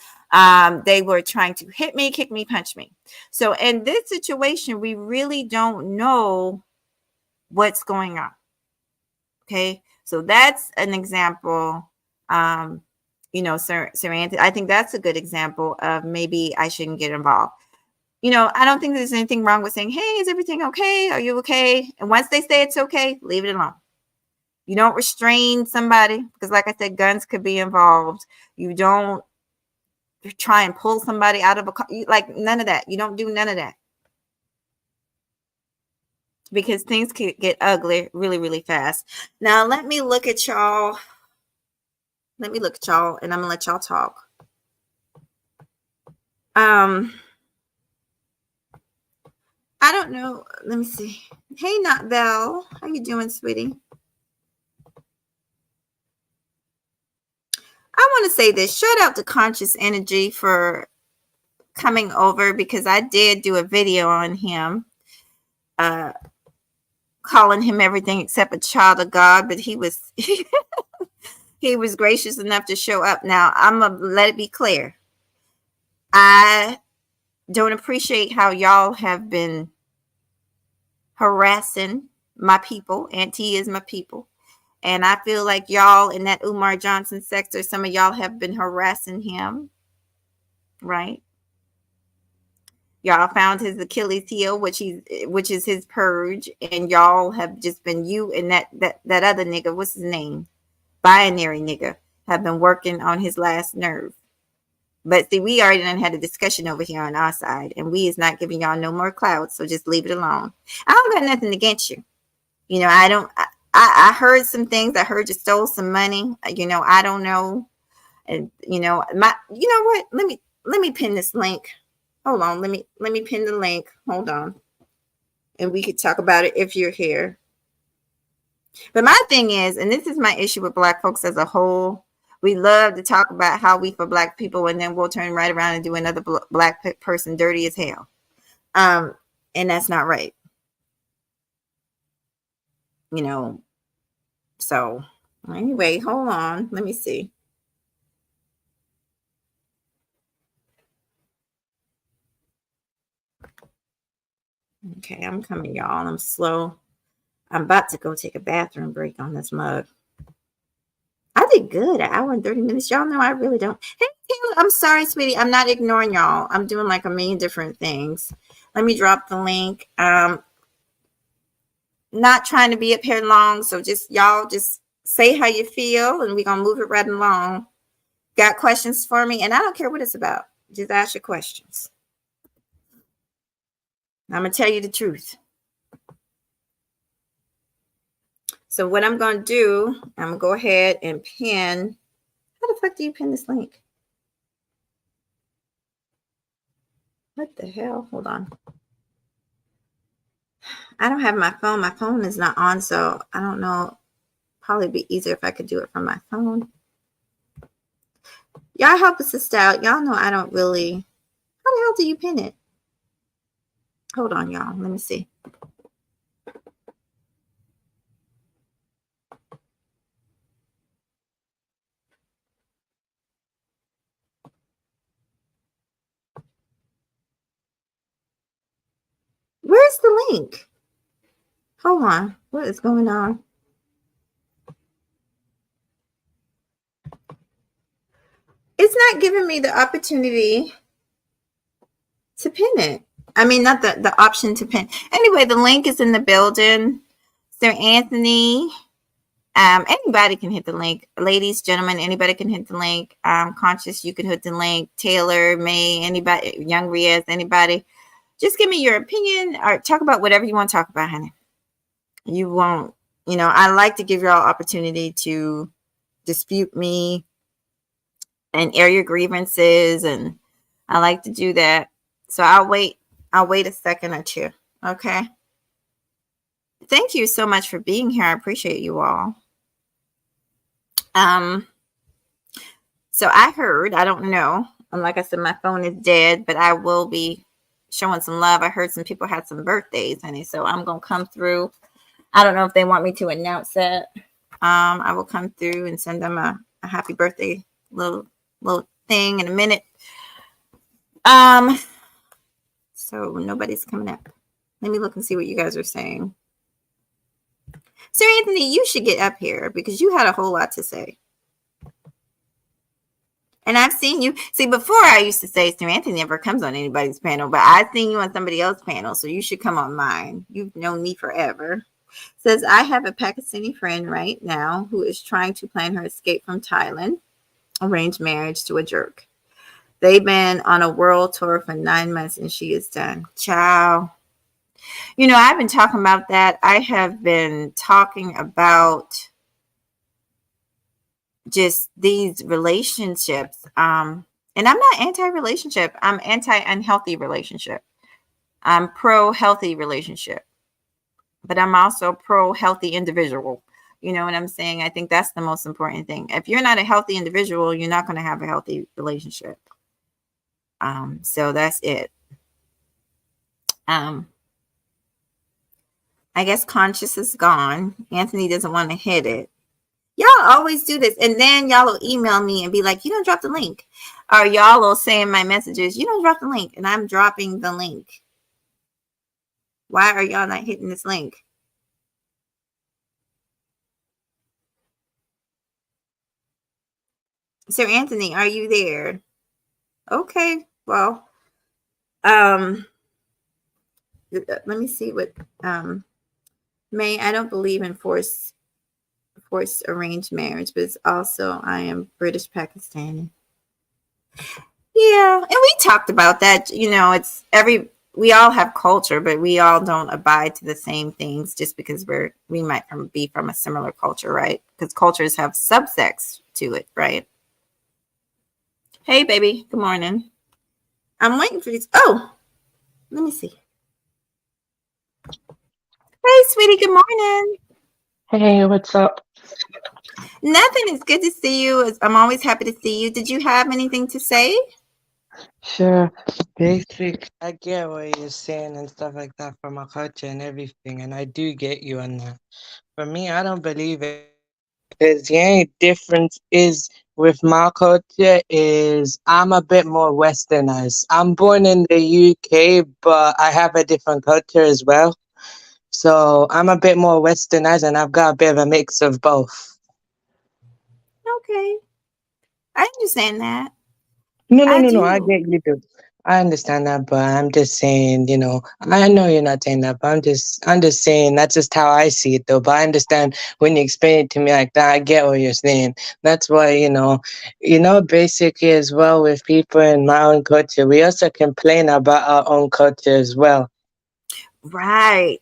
They were trying to hit me, kick me, punch me. So in this situation, we really don't know what's going on. Okay. So that's an example. Sir Anthony, I think that's a good example of maybe I shouldn't get involved. I don't think there's anything wrong with saying, hey, is everything okay? Are you okay? And once they say it's okay, leave it alone. You don't restrain somebody because, like I said, guns could be involved. You don't try and pull somebody out of a car. Like none of that. You don't do none of that. Because things could get ugly really, really fast. Now, let me look at y'all. And I'm going to let y'all talk. I don't know. Let me see. Hey, Not Bell. How you doing, sweetie? I want to say this. Shout out to Conscious Energy for coming over because I did do a video on him. Calling him everything except a child of God, but he was he was gracious enough to show up. Now, I'm going to let it be clear. I don't appreciate how y'all have been harassing my people. Auntie is my people. And I feel like y'all in that Umar Johnson sector, some of y'all have been harassing him, right? Y'all found his Achilles heel, which is his purge, and y'all have just been, you and that other nigga, what's his name? Binary nigga, have been working on his last nerve. But see, we already done had a discussion over here on our side, and we is not giving y'all no more clout, so just leave it alone. I don't got nothing against you. You know, I heard some things. I heard you stole some money. You know, I don't know. And you know, you know what? Let me pin this link. Hold on. Let me pin the link. Hold on. And we could talk about it if you're here. But my thing is, and this is my issue with Black folks as a whole, we love to talk about how we for Black people, and then we'll turn right around and do another Black person dirty as hell. And that's not right. You know, so anyway, hold on. Let me see. Okay, I'm coming, y'all. I'm slow. I'm about to go take a bathroom break on this mug. I did good. An hour and 30 minutes. Y'all know I really don't. Hey, Taylor, I'm sorry, sweetie. I'm not ignoring y'all. I'm doing like a million different things. Let me drop the link. Not trying to be up here long, so just y'all just say how you feel, and we're gonna move it right along. Got questions for me? And I don't care what it's about. Just ask your questions. I'm gonna tell you the truth. So what I'm gonna do, I'm gonna go ahead and pin. How the fuck do you pin this link? What the hell? Hold on. I don't have my phone. My phone is not on, so I don't know. Probably be easier if I could do it from my phone. Y'all help us sister out. Y'all know I don't really. How the hell do you pin it? Hold on, y'all. Let me see. Where's the link? Hold on. What is going on? It's not giving me the opportunity to pin it. I mean, not the option to pin. Anyway, the link is in the building. Sir Anthony, anybody can hit the link. Ladies, gentlemen, anybody can hit the link. Conscious, you can hit the link. Taylor, May, anybody, Young Riaz, anybody. Just give me your opinion or talk about whatever you want to talk about, honey. You won't, you know, I like to give y'all opportunity to dispute me and air your grievances, and I like to do that. So I'll wait a second or two. Okay. Thank you so much for being here. I appreciate you all. So I heard, I don't know. And like I said, my phone is dead, but I will be showing some love. I heard some people had some birthdays, honey. So I'm going to come through. I don't know if they want me to announce that. I will come through and send them a happy birthday little thing in a minute. So nobody's coming up. Let me look and see what you guys are saying. Sir Anthony, you should get up here because you had a whole lot to say. And I've seen you. See, before I used to say Sir Anthony never comes on anybody's panel, but I've seen you on somebody else's panel, so you should come on mine. You've known me forever. Says, I have a Pakistani friend right now who is trying to plan her escape from Thailand, arranged marriage to a jerk. They've been on a world tour for 9 months and she is done. Ciao. You know, I've been talking about that. I have been talking about just these relationships. And I'm not anti-relationship. I'm anti-unhealthy relationship. I'm pro-healthy relationship. But I'm also pro-healthy individual. You know what I'm saying? I think that's the most important thing. If you're not a healthy individual, you're not going to have a healthy relationship. So that's it. I guess Conscious is gone. Anthony doesn't want to hit it. Y'all always do this. And then y'all will email me and be like, you don't drop the link. Or y'all will say in my messages, you don't drop the link. And I'm dropping the link. Why are y'all not hitting this link? Sir Anthony, are you there? Okay. Well, um, let me see what May. I don't believe in forced arranged marriage, but it's also I am British Pakistani. Yeah, and we talked about that. It's we all have culture, but we all don't abide to the same things just because we might be from a similar culture, right? Because cultures have subsects to it, right? Hey, baby. Good morning. I'm waiting for these. Oh, let me see. Hey, sweetie. Good morning. Hey, what's up? Nothing. It's good to see you. I'm always happy to see you. Did you have anything to say? Sure. Basic, I get what you're saying and stuff like that from our culture and everything, and I do get you on that. For me, I don't believe it. Because the only difference is with my culture is I'm a bit more westernized. I'm born in the UK, but I have a different culture as well. So I'm a bit more westernized and I've got a bit of a mix of both. Okay. I understand that. No, I I do. get you too. I understand that, but I'm just saying, I know you're not saying that, but I'm just saying that's just how I see it though. But I understand when you explain it to me like that, I get what you're saying. That's why, basically as well with people in my own culture, we also complain about our own culture as well. Right.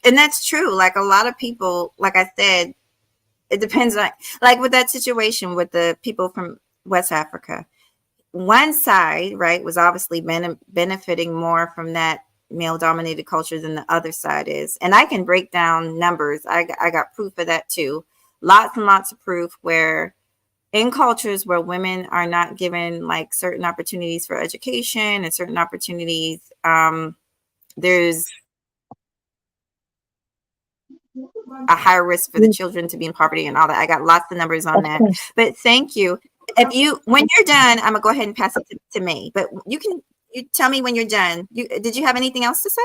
And that's true. Like a lot of people, like I said, it depends on, like with that situation with the people from West Africa. One side, right, was obviously benefiting more from that male dominated culture than the other side is. And I can break down numbers. I got proof of that too. Lots and lots of proof where in cultures where women are not given like certain opportunities for education and certain opportunities, there's a higher risk for the children to be in poverty and all that. I got lots of numbers on Of that. course. But thank you. When you're done, I'm gonna go ahead and pass it to May. But you tell me when you're done. Did you have anything else to say?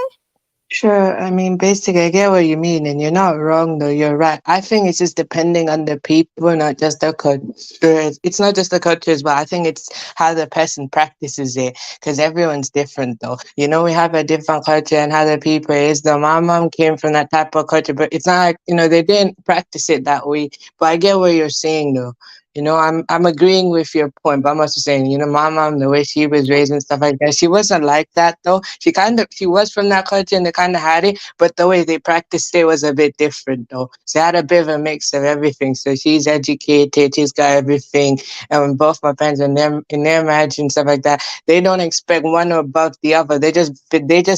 Sure. I mean, basically, I get what you mean, and you're not wrong, though. You're right. I think it's just depending on the people, not just the culture. It's not just the culture as well. I think it's how the person practices it, because everyone's different, though. We have a different culture and how the people is. Though my mom came from that type of culture, but it's not like, they didn't practice it that way. But I get what you're saying, though. I'm agreeing with your point, but I'm also saying, my mom, the way she was raised and stuff like that, she wasn't like that though. She was from that culture and they kind of had it, but the way they practiced it was a bit different though. So I had a bit of a mix of everything. So she's educated, she's got everything, and both my parents and them in their marriage and stuff like that, they don't expect one above the other. They just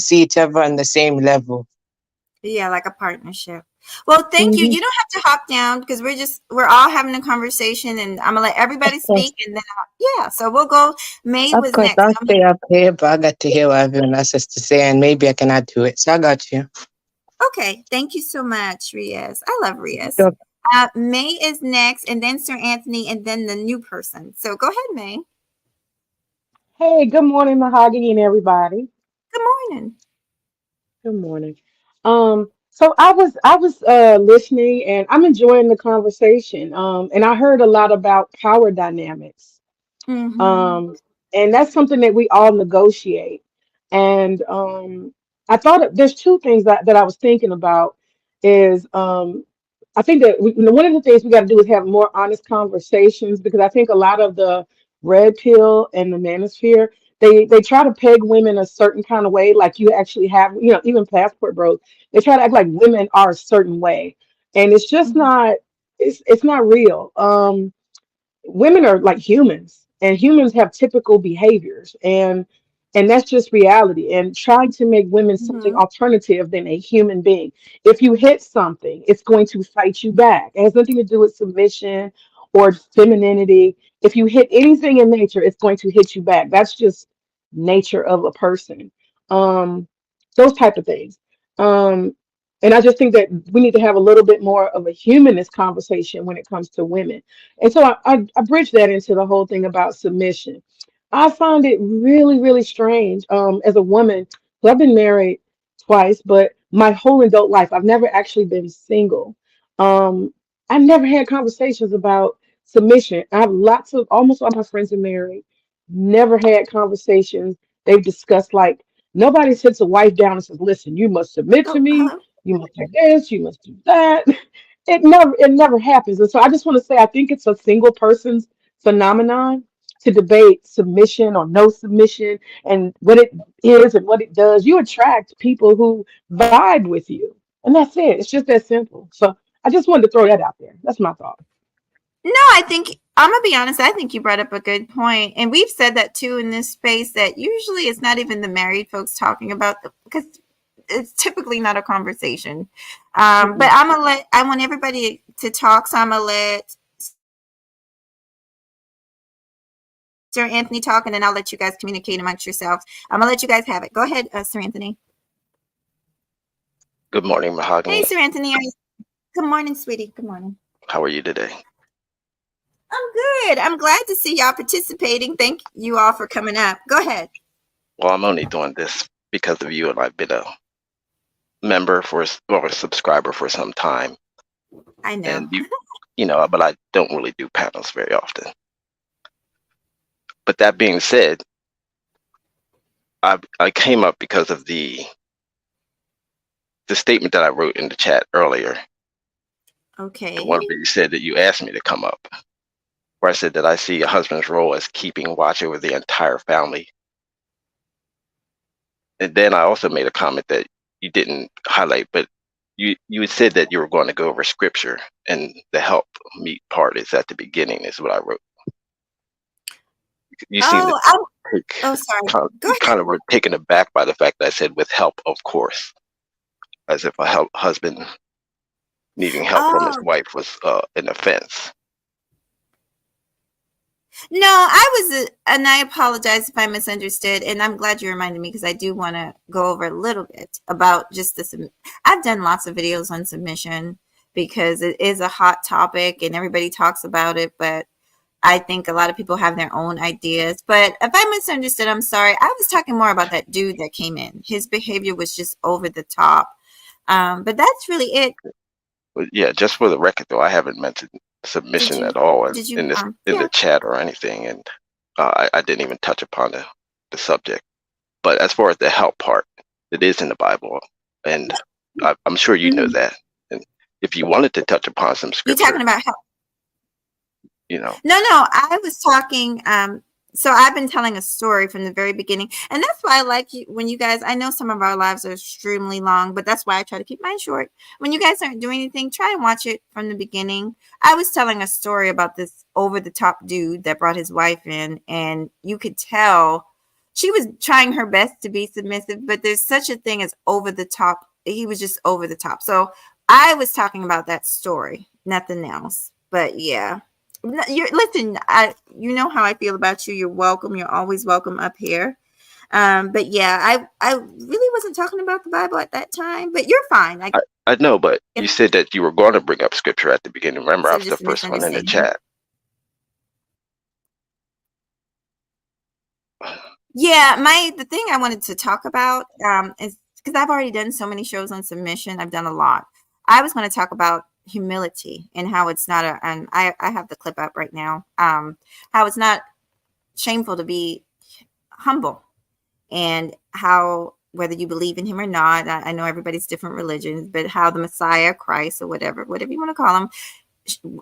see each other on the same level. Yeah, like a partnership. Well, thank you. Mm-hmm. You don't have to hop down because we're all having a conversation, and I'm gonna let everybody Of course. speak, and then yeah. So we'll go. May Of was course, next. I'll stay up here, but I got to hear what everyone else has to say, and maybe I can add to it. So I got you. Okay, thank you so much, Riaz. I love Riaz. Sure. May is next, and then Sir Anthony, and then the new person. So go ahead, May. Hey, good morning, Mahogany and everybody. Good morning. Good morning. So I was listening and I'm enjoying the conversation. And I heard a lot about power dynamics. Mm-hmm. Um, and that's something that we all negotiate. And I thought there's two things that I was thinking about is I think that one of the things we got to do is have more honest conversations because I think a lot of the red pill and the manosphere they try to peg women a certain kind of way, like you actually have, even passport bros, they try to act like women are a certain way, and it's just not. It's not real. Women are like humans and humans have typical behaviors and that's just reality and trying to make women something Mm-hmm. alternative than a human being. If you hit something, it's going to fight you back. It has nothing to do with submission or femininity. If you hit anything in nature, it's going to hit you back. That's just nature of a person. um those type of things. um and I just think that we need to have a little bit more of a humanist conversation when it comes to women. And so I bridge that into the whole thing about submission. I find it really, really strange as a woman, 'cause I've been married twice, but my whole adult life, I've never actually been single. Um, I've never had conversations about submission. I have lots of, almost all my friends are married, never had conversations. They've discussed, like, nobody sits a wife down and says, listen, you must submit to Oh, me, hello. you must do this, you must do that. It never happens. And so I just want to say I think it's a single person's phenomenon to debate submission or no submission and what it is and what it does. You attract people who vibe with you. And that's it. It's just that simple. So I just wanted to throw that out there. That's my thought. No, I think I'm gonna be honest. I think you brought up a good point, and we've said that too in this space. That usually it's not even the married folks talking about because it's typically not a conversation. But I want everybody to talk, so I'm gonna let Sir Anthony talk, and then I'll let you guys communicate amongst yourselves. I'm gonna let you guys have it. Go ahead, Sir Anthony. Good morning, Hey, Mahogany. Sir Anthony. Good morning, sweetie. Good morning. How are you today? I'm good. I'm glad to see y'all participating. Thank you all for coming up. Go ahead. Well, I'm only doing this because of you, and I've been a member or a subscriber for some time. I know. And but I don't really do panels very often. But that being said, I came up because of the statement that I wrote in the chat earlier. Okay. The one where you said that you asked me to come up, where I said that I see a husband's role as keeping watch over the entire family. And then I also made a comment that you didn't highlight, but you had said that you were going to go over scripture, and the help meet part is at the beginning, is what I wrote. You seem to sorry. Go ahead. kind of were taken aback by the fact that I said with help, of course, as if a husband needing help from his wife was an offense. No, and I apologize if I misunderstood, and I'm glad you reminded me because I do want to go over a little bit about just this. I've done lots of videos on submission because it is a hot topic and everybody talks about it, but I think a lot of people have their own ideas. But if I misunderstood, I'm sorry. I was talking more about that dude that came in. His behavior was just over the top. But that's really it. But yeah, just for the record, though, I haven't mentioned submission at all in the chat or anything, and I didn't even touch upon the subject. But as far as the help part, it is in the Bible, and I'm sure you know that. And if you wanted to touch upon some scripture, you're talking about help. No, I was talking. So I've been telling a story from the very beginning, and that's why I like you when you guys. I know some of our lives are extremely long, but that's why I try to keep mine short. When you guys aren't doing anything, try and watch it from the beginning. I was telling a story about this over-the-top dude that brought his wife in, and you could tell she was trying her best to be submissive, but there's such a thing as over the top. He was just over the top. So I was talking about that story, nothing else. But yeah. Listen, you know how I feel about you. You're welcome. You're always welcome up here. But yeah, I really wasn't talking about the Bible at that time, but you're fine. I know, but you said that you were going to bring up scripture at the beginning. Remember, I was the first one in the chat. Yeah, the thing I wanted to talk about is because I've already done so many shows on submission. I've done a lot. I was going to talk about humility and how it's not and I have the clip up right now, how it's not shameful to be humble, and how whether you believe in him or not, I know everybody's different religions, but how the Messiah, Christ, or whatever you want to call him,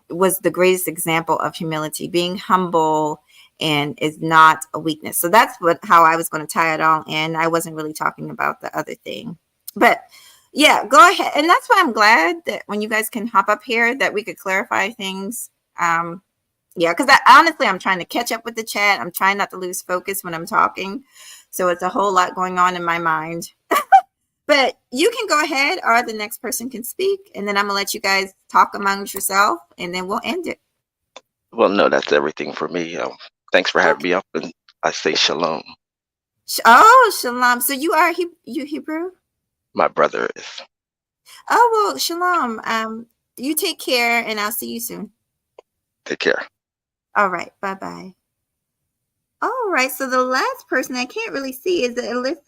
was the greatest example of humility. Being humble and is not a weakness. So that's how I was going to tie it all in. I wasn't really talking about the other thing, but yeah, go ahead. And that's why I'm glad that when you guys can hop up here that we could clarify things. Yeah, because honestly, I'm trying to catch up with the chat. I'm trying not to lose focus when I'm talking. So it's a whole lot going on in my mind. But you can go ahead, or the next person can speak. And then I'm going to let you guys talk amongst yourself, and then we'll end it. Well, no, that's everything for me. Thanks for having me up, and I say shalom. Oh, shalom. So you are you Hebrew? My brother is. Oh, well, shalom. You take care, and I'll see you soon. Take care. All right. Bye-bye. All right. So the last person I can't really see, is it Alyssa?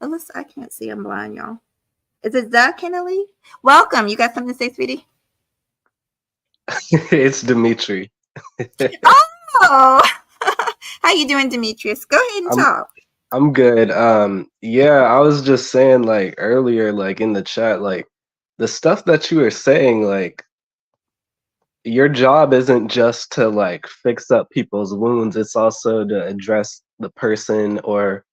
Alyssa, I can't see. I'm blind, y'all. Is it Kenali? Welcome. You got something to say, sweetie? It's Dimitri. Oh, how you doing, Demetrius? Go ahead and I'm talk. I'm good. Yeah, I was just saying like earlier, like in the chat, like the stuff that you were saying, like your job isn't just to like fix up people's wounds, it's also to address the person or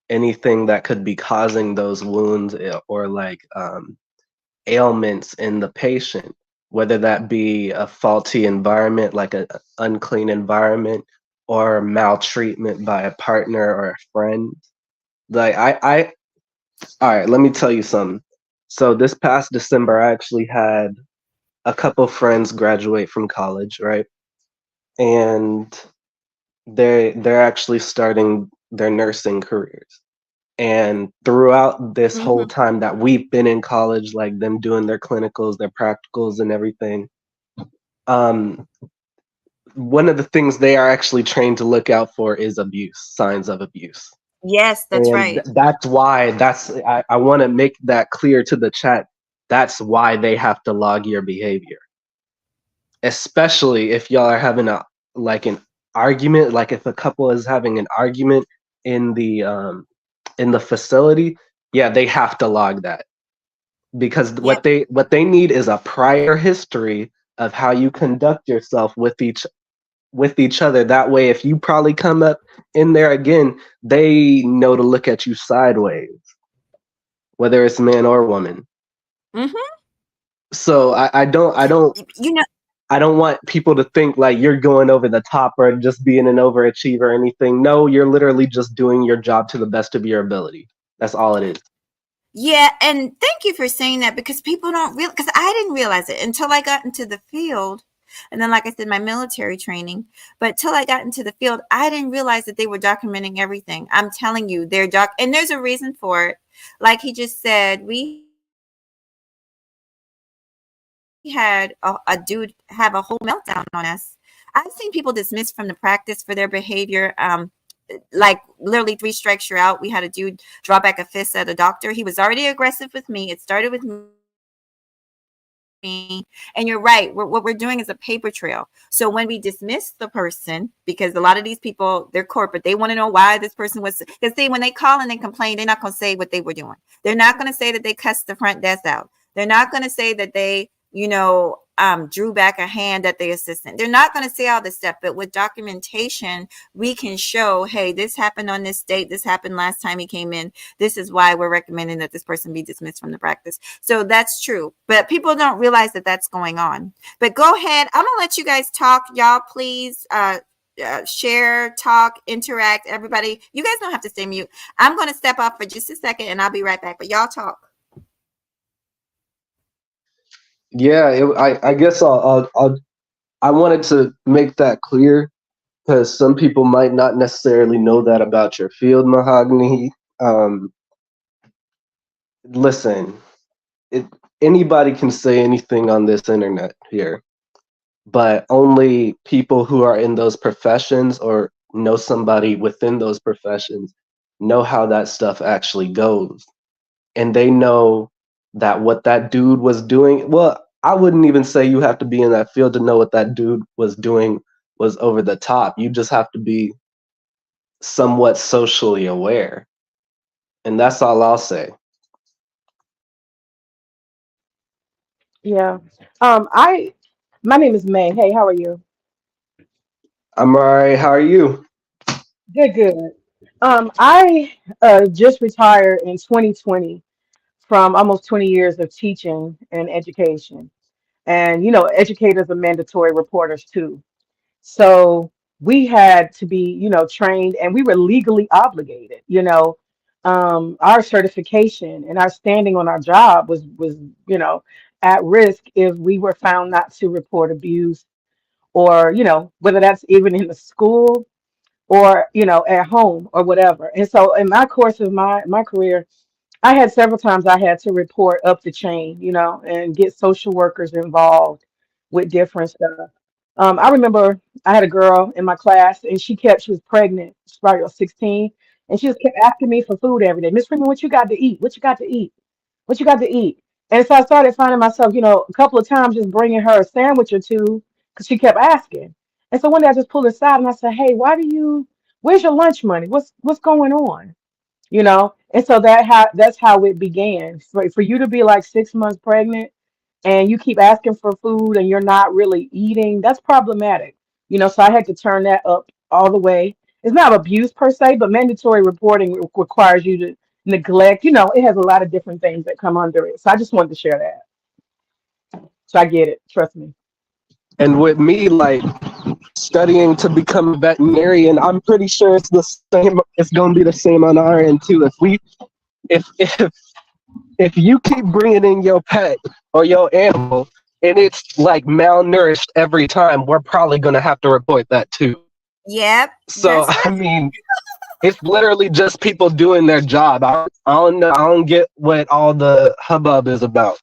anything that could be causing those wounds or like ailments in the patient, whether that be a faulty environment, like an unclean environment, or maltreatment by a partner or a friend. Like all right, let me tell you something. So this past December, I actually had a couple friends graduate from college, right? And they're actually starting their nursing careers. And throughout this whole time that we've been in college, like them doing their clinicals, their practicals and everything, one of the things they are actually trained to look out for is abuse, signs of abuse. Yes, that's And right. That's why I want to make that clear to the chat. That's why they have to log your behavior. Especially if y'all are having an argument, like if a couple is having an argument in the facility, yeah, they have to log that. Because what they need is a prior history of how you conduct yourself with each other. That way, if you probably come up in there again, they know to look at you sideways, whether it's man or woman. So I don't want people to think like you're going over the top or just being an overachiever or anything. No, you're literally just doing your job to the best of your ability. That's all it is. Yeah, and thank you for saying that, because people don't realize, because I didn't realize it until I got into the field. And then, like I said, my military training. But till I got into the field, I didn't realize that they were documenting everything. I'm telling you, and there's a reason for it. Like he just said, we had a dude have a whole meltdown on us. I've seen people dismissed from the practice for their behavior. Like literally 3 strikes you're out. We had a dude draw back a fist at a doctor. He was already aggressive with me. It started with me. And you're right. What we're doing is a paper trail. So when we dismiss the person, because a lot of these people, they're corporate, they want to know why this person was, because see, when they call and they complain, they're not going to say what they were doing. They're not going to say that they cussed the front desk out. They're not going to say that they, drew back a hand at the assistant. They're not going to say all this stuff, but with documentation, we can show, hey, this happened on this date. This happened last time he came in. This is why we're recommending that this person be dismissed from the practice. So that's true, but people don't realize that that's going on. But go ahead. I'm going to let you guys talk. Y'all, please, share, talk, interact. Everybody, you guys don't have to stay mute. I'm going to step off for just a second and I'll be right back, but y'all talk. Yeah, I guess I wanted to make that clear because some people might not necessarily know that about your field, Mahogany. Listen, anybody can say anything on this internet here, but only people who are in those professions or know somebody within those professions know how that stuff actually goes. And they know that what that dude was doing, well, I wouldn't even say you have to be in that field to know what that dude was doing was over the top. You just have to be somewhat socially aware. And that's all I'll say. Yeah. My name is May. Hey, how are you? I'm all right. How are you? Good, good. I just retired in 2020 from almost 20 years of teaching and education. And, educators are mandatory reporters too. So we had to be, trained, and we were legally obligated. Our certification and our standing on our job was, at risk if we were found not to report abuse, or, whether that's even in the school or, at home or whatever. And so in my course of my career, I had several times I had to report up the chain, and get social workers involved with different stuff. I remember I had a girl in my class, and she was pregnant. She's probably 16, and she just kept asking me for food every day. Miss Freeman, what you got to eat? What you got to eat? What you got to eat? And so I started finding myself, a couple of times just bringing her a sandwich or two because she kept asking. And so one day I just pulled her aside and I said, "Hey, where's your lunch money? What's going on?" And so that's how it began. For you to be like 6 months pregnant and you keep asking for food and you're not really eating, that's problematic. So I had to turn that up all the way. It's not abuse per se, but mandatory reporting requires you to neglect. It has a lot of different things that come under it. So I just wanted to share that. So I get it. Trust me. And with me, like, studying to become a veterinarian, I'm pretty sure it's the same. It's going to be the same on our end too. If you keep bringing in your pet or your animal and it's like malnourished every time, we're probably going to have to report that too. Yep. So I mean, it's literally just people doing their job. I don't know. I don't get what all the hubbub is about.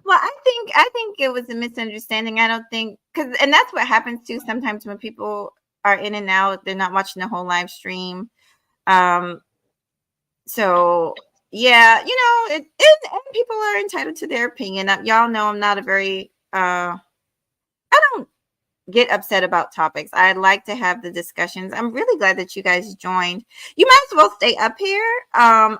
Well, I think it was a misunderstanding. I don't think and that's what happens too sometimes when people are in and out. They're not watching the whole live stream. So yeah, and people are entitled to their opinion. Y'all know I'm not a very I don't get upset about topics. I like to have the discussions. I'm really glad that you guys joined. You might as well stay up here. I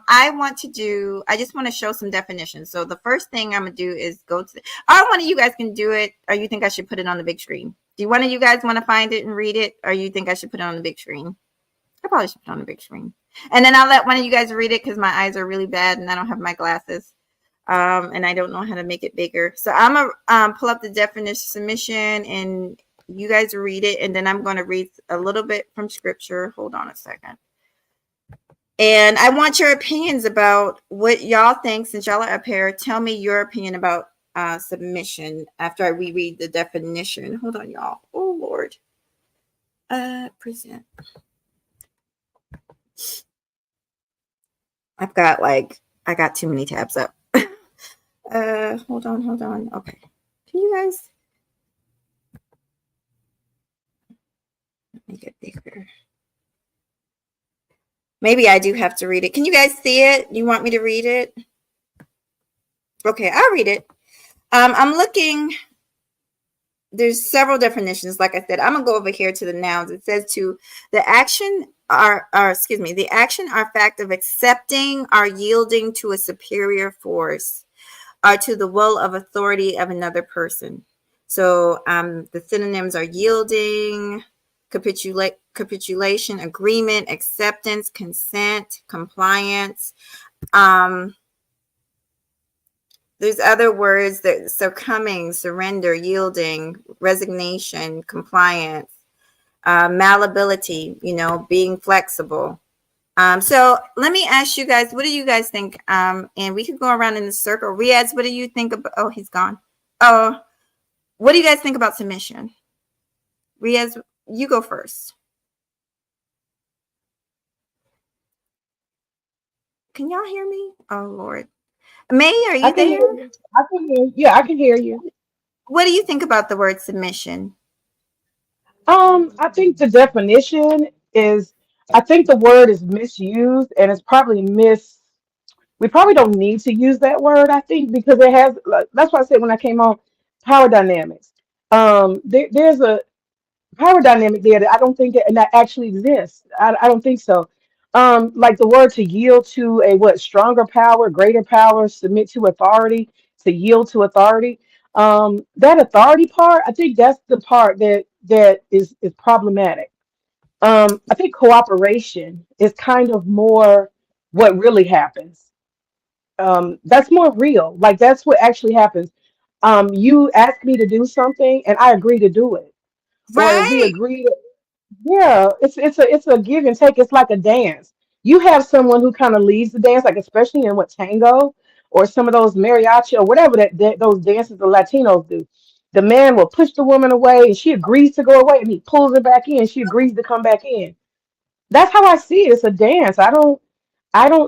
just want to show some definitions. So the first thing I'm gonna do is go to one of you guys can do it, or you think I should put it on the big screen? Do one of you guys want to find it and read it, or you think I should put it on the big screen? I probably should put it on the big screen. And then I'll let one of you guys read it because my eyes are really bad and I don't have my glasses. And I don't know how to make it bigger. So I'm gonna pull up the definition submission and you guys read it, and then I'm going to read a little bit from scripture. Hold on a second. And I want your opinions about what y'all think. Since y'all are up here, tell me your opinion about submission after I reread the definition. Hold on, y'all. Oh, Lord. Present. I got too many tabs up. Hold on. Okay. Can you guys make it bigger? Maybe I do have to read it. Can you guys see it? You want me to read it? Okay, I'll read it. I'm looking. There's several definitions. Like I said, I'm gonna go over here to the nouns. It says the action or fact of accepting or yielding to a superior force or to the will of authority of another person. So the synonyms are yielding, capitulation, agreement, acceptance, consent, compliance. There's other words that succumbing, surrender, yielding, resignation, compliance, malleability, being flexible. So let me ask you guys, what do you guys think? And we could go around in the circle. Riaz, what do you think about? Oh, he's gone. Oh, what do you guys think about submission? Riaz, you go first. Can y'all hear me? Oh, Lord. May, are you there? I can hear you. Yeah, I can hear you. What do you think about the word submission? I think the definition is, I think the word is misused and it's probably we probably don't need to use that word, I think, because it has, that's why I said when I came on, power dynamics. There's a power dynamic there that I don't think that actually exists. I don't think so. Like the word to yield to a stronger power, greater power, submit to authority, to yield to authority. That authority part, I think that's the part that is problematic. I think cooperation is kind of more what really happens. That's more real. Like that's what actually happens. You ask me to do something and I agree to do it. Or we agree. Yeah, it's a give and take. It's like a dance. You have someone who kind of leads the dance, like especially in what tango or some of those mariachi or whatever that those dances the Latinos do. The man will push the woman away and she agrees to go away and he pulls her back in. She agrees to come back in. That's how I see it. It's a dance. I don't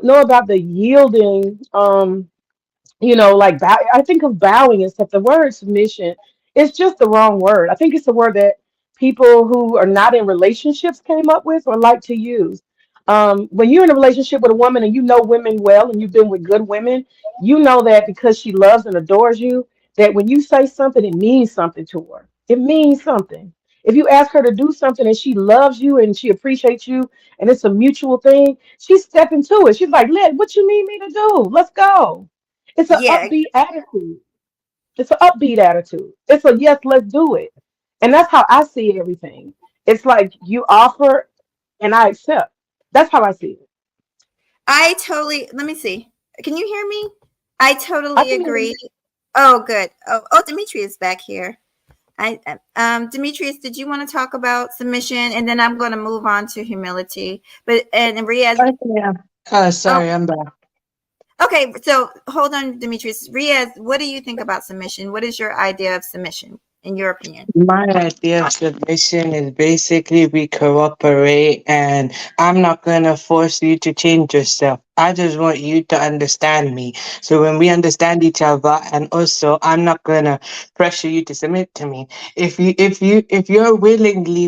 know about the yielding. Like I think of bowing and stuff. The word submission is just the wrong word. I think it's a word that people who are not in relationships came up with or like to use. When you're in a relationship with a woman and you know women well and you've been with good women, you know that because she loves and adores you, that when you say something, it means something to her. It means something. If you ask her to do something and she loves you and she appreciates you and it's a mutual thing, she's stepping to it. She's like, Lynn, what you need me to do? Let's go. It's an Yeah, upbeat attitude. It's an upbeat attitude. It's a yes, let's do it. And that's how I see everything. It's like you offer and I accept. That's how I see it. I totally, let me see. Can you hear me? I I totally can hear agree. you. Oh, good. Oh, Dimitri is back here. Demetrius, did you want to talk about submission? And then I'm going to move on to humility. And Riaz. Yeah. Sorry, I'm back. Okay, so hold on, Demetrius. Riaz, what do you think about submission? What is your idea of submission, in your opinion? My idea of submission is basically we cooperate, and I'm not gonna force you to change yourself. I just want you to understand me. So when we understand each other, and also I'm not gonna pressure you to submit to me. If you're willing to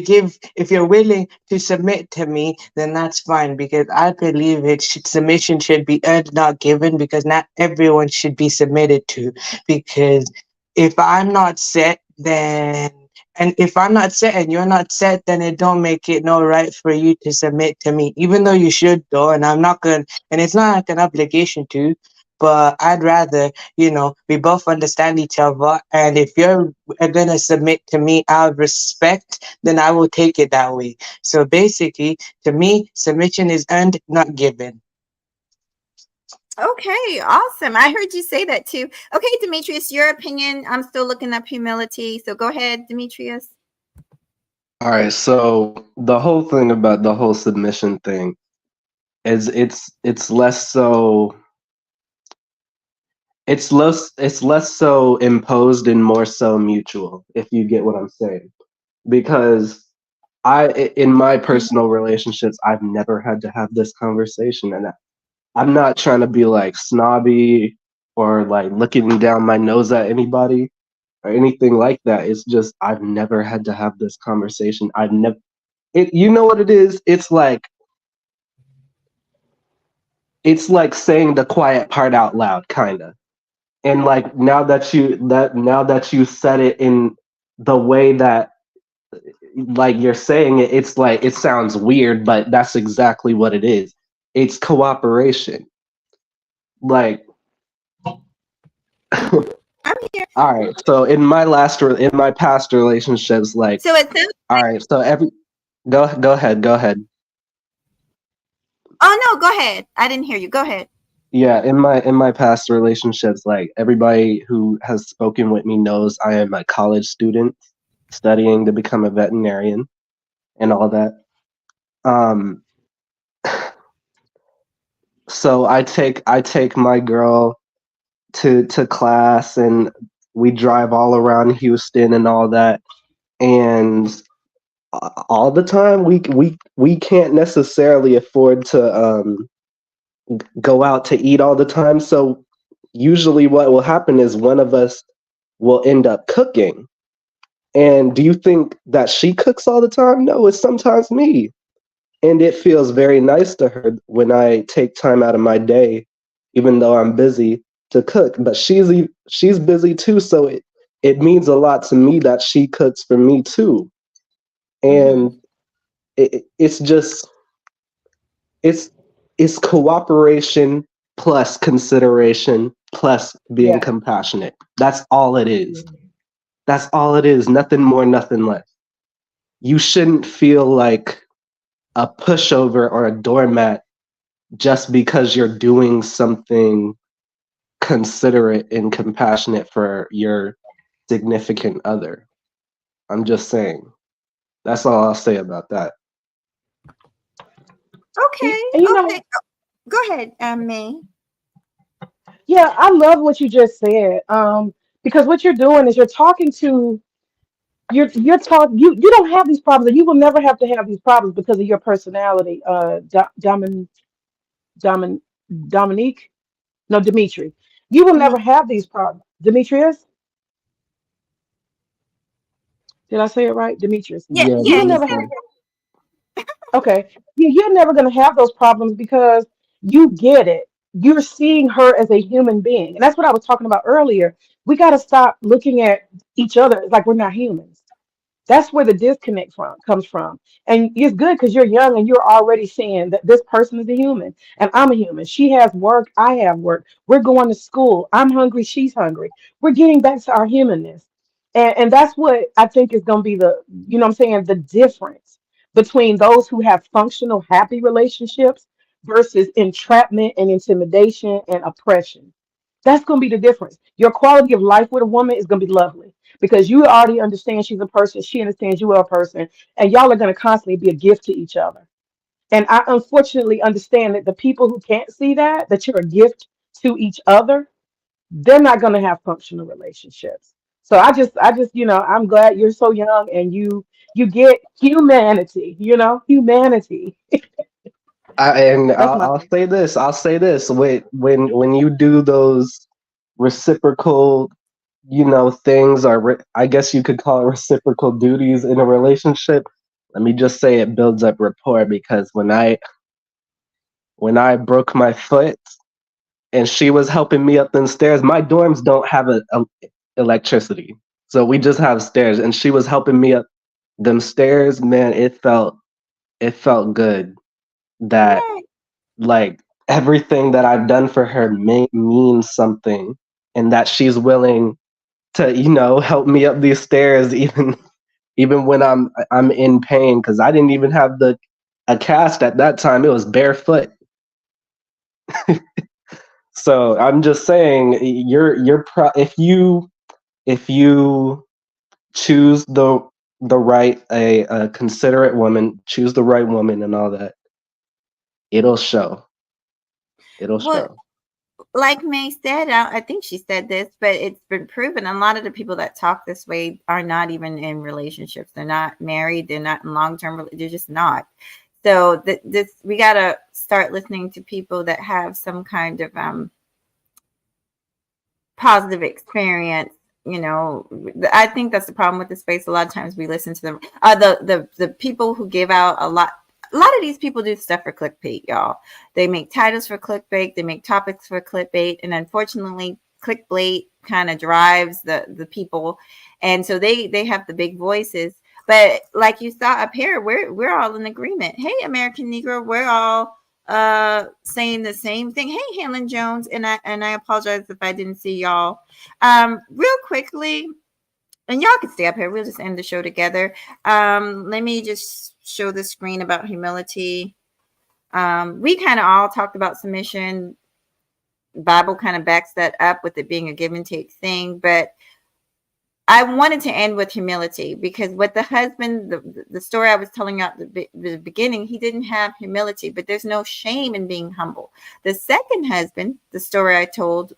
give, if you're willing to submit to me, then that's fine, because I believe submission should be earned, not given, because not everyone should be submitted to. Because if I'm not set, and if I'm not set and you're not set, then it don't make it no right for you to submit to me, even though you should though, and I'm not gonna, and it's not like an obligation to, but I'd rather, we both understand each other. And if you're gonna submit to me out of respect, then I will take it that way. So basically, to me, submission is earned, not given. Okay, awesome. I heard you say that too. Okay, Demetrius, your opinion. I'm still looking up humility. So go ahead, Demetrius. All right, so the whole thing about the whole submission thing is it's less so it's less so imposed and more so mutual, if you get what I'm saying. Because in my personal relationships, I've never had to have this conversation, and I'm not trying to be like snobby or like looking down my nose at anybody or anything like that. It's just I've never had to have this conversation. I've never you know what it is? It's like saying the quiet part out loud, kinda. And like now that you said it in the way that like you're saying it, it's like it sounds weird, but that's exactly what it is. It's cooperation. Like I'm here. all right, so in my past relationships, like So it sounds all right, so go ahead. Oh no, go ahead. I didn't hear you. Go ahead. Yeah, in my past relationships, like everybody who has spoken with me knows I am a college student studying to become a veterinarian and all that. So I take my girl to class, and we drive all around Houston and all that. And all the time we can't necessarily afford to go out to eat all the time. So usually what will happen is one of us will end up cooking. And do you think that she cooks all the time? No, it's sometimes me. And it feels very nice to her when I take time out of my day, even though I'm busy, to cook. But she's busy too, so it means a lot to me that she cooks for me too. And it's just it's cooperation plus consideration plus being compassionate. That's all it is. That's all it is. Nothing more, nothing less. You shouldn't feel like a pushover or a doormat just because you're doing something considerate and compassionate for your significant other. I'm just saying. That's all I'll say about that. Okay. And you Okay. know, Go ahead, May. yeah, I love what you just said. Because what you're doing is you're talking to you don't have these problems, and you will never have to have these problems because of your personality. Domin, Dominique, no, Dimitri. You will never have these problems. Did I say it right? Demetrius. Yeah, Yeah, yeah, You'll he never said have, it. okay. You're never going to have those problems because you get it. You're seeing her as a human being. And that's what I was talking about earlier. We got to stop looking at each other like we're not humans. That's where the disconnect comes from. And it's good because you're young and you're already seeing that this person is a human and I'm a human. She has work, I have work. We're going to school. I'm hungry, she's hungry. We're getting back to our humanness. And that's what I think is going to be what I'm saying, the difference between those who have functional, happy relationships versus entrapment and intimidation and oppression. That's going to be the difference. Your quality of life with a woman is going to be lovely because you already understand she's a person, she understands you are a person, and y'all are going to constantly be a gift to each other. And I unfortunately understand that the people who can't see that you're a gift to each other, they're not going to have functional relationships. So I'm glad you're so young and you get humanity, humanity. That's my I'll thing. say this. I'll say this. When you do those reciprocal, things, or I guess you could call it reciprocal duties in a relationship. Let me just say it builds up rapport because when I broke my foot and she was helping me up the stairs, my dorms don't have a electricity, so we just have stairs, and she was helping me up them stairs. Man, it felt good that Yay. like everything that I've done for her means something, and that she's willing to help me up these stairs even when I'm in pain because I didn't even have a cast at that time. It was barefoot. So I'm just saying if you choose the right a considerate woman, choose the right woman and all that, it'll show. It'll Well, show. like May said, I think she said this, but it's been proven a lot of the people that talk this way are not even in relationships. They're not married. They're not in long-term. They're just not. So we got to start listening to people that have some kind of positive experience. I think that's the problem with the space. A lot of times we listen to them. The people who give out a lot of these people do stuff for clickbait, y'all. They make titles for clickbait. They make topics for clickbait. And unfortunately, clickbait kind of drives the people. And so they have the big voices. But like you saw up here, we're all in agreement. Hey, American Negro, we're all saying the same thing. Hey, Helen Jones, and I apologize if I didn't see y'all. Real quickly, and y'all can stay up here. We'll just end the show together. Let me just show the screen about humility. We kind of all talked about submission. Bible kind of backs that up with it being a give and take thing, but I wanted to end with humility because with the husband, the story I was telling at the beginning, he didn't have humility, but there's no shame in being humble. The second husband, the story I told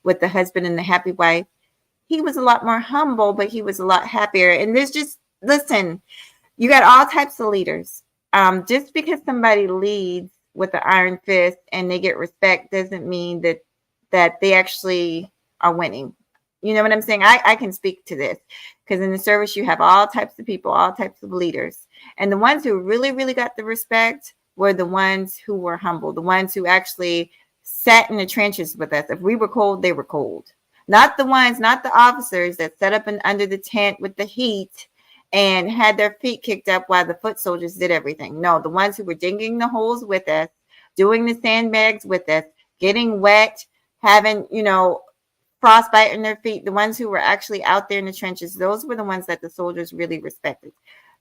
with the husband and the happy wife, he was a lot more humble, but he was a lot happier. And listen, you got all types of leaders. Just because somebody leads with the iron fist and they get respect doesn't mean that they actually are winning. You know what I'm saying? I can speak to this because in the service, you have all types of people, all types of leaders. And the ones who really, really got the respect were the ones who were humble, the ones who actually sat in the trenches with us. If we were cold, they were cold. Not the officers that sat up under the tent with the heat and had their feet kicked up while the foot soldiers did everything. No, the ones who were digging the holes with us, doing the sandbags with us, getting wet, having, frostbite in their feet, the ones who were actually out there in the trenches, those were the ones that the soldiers really respected.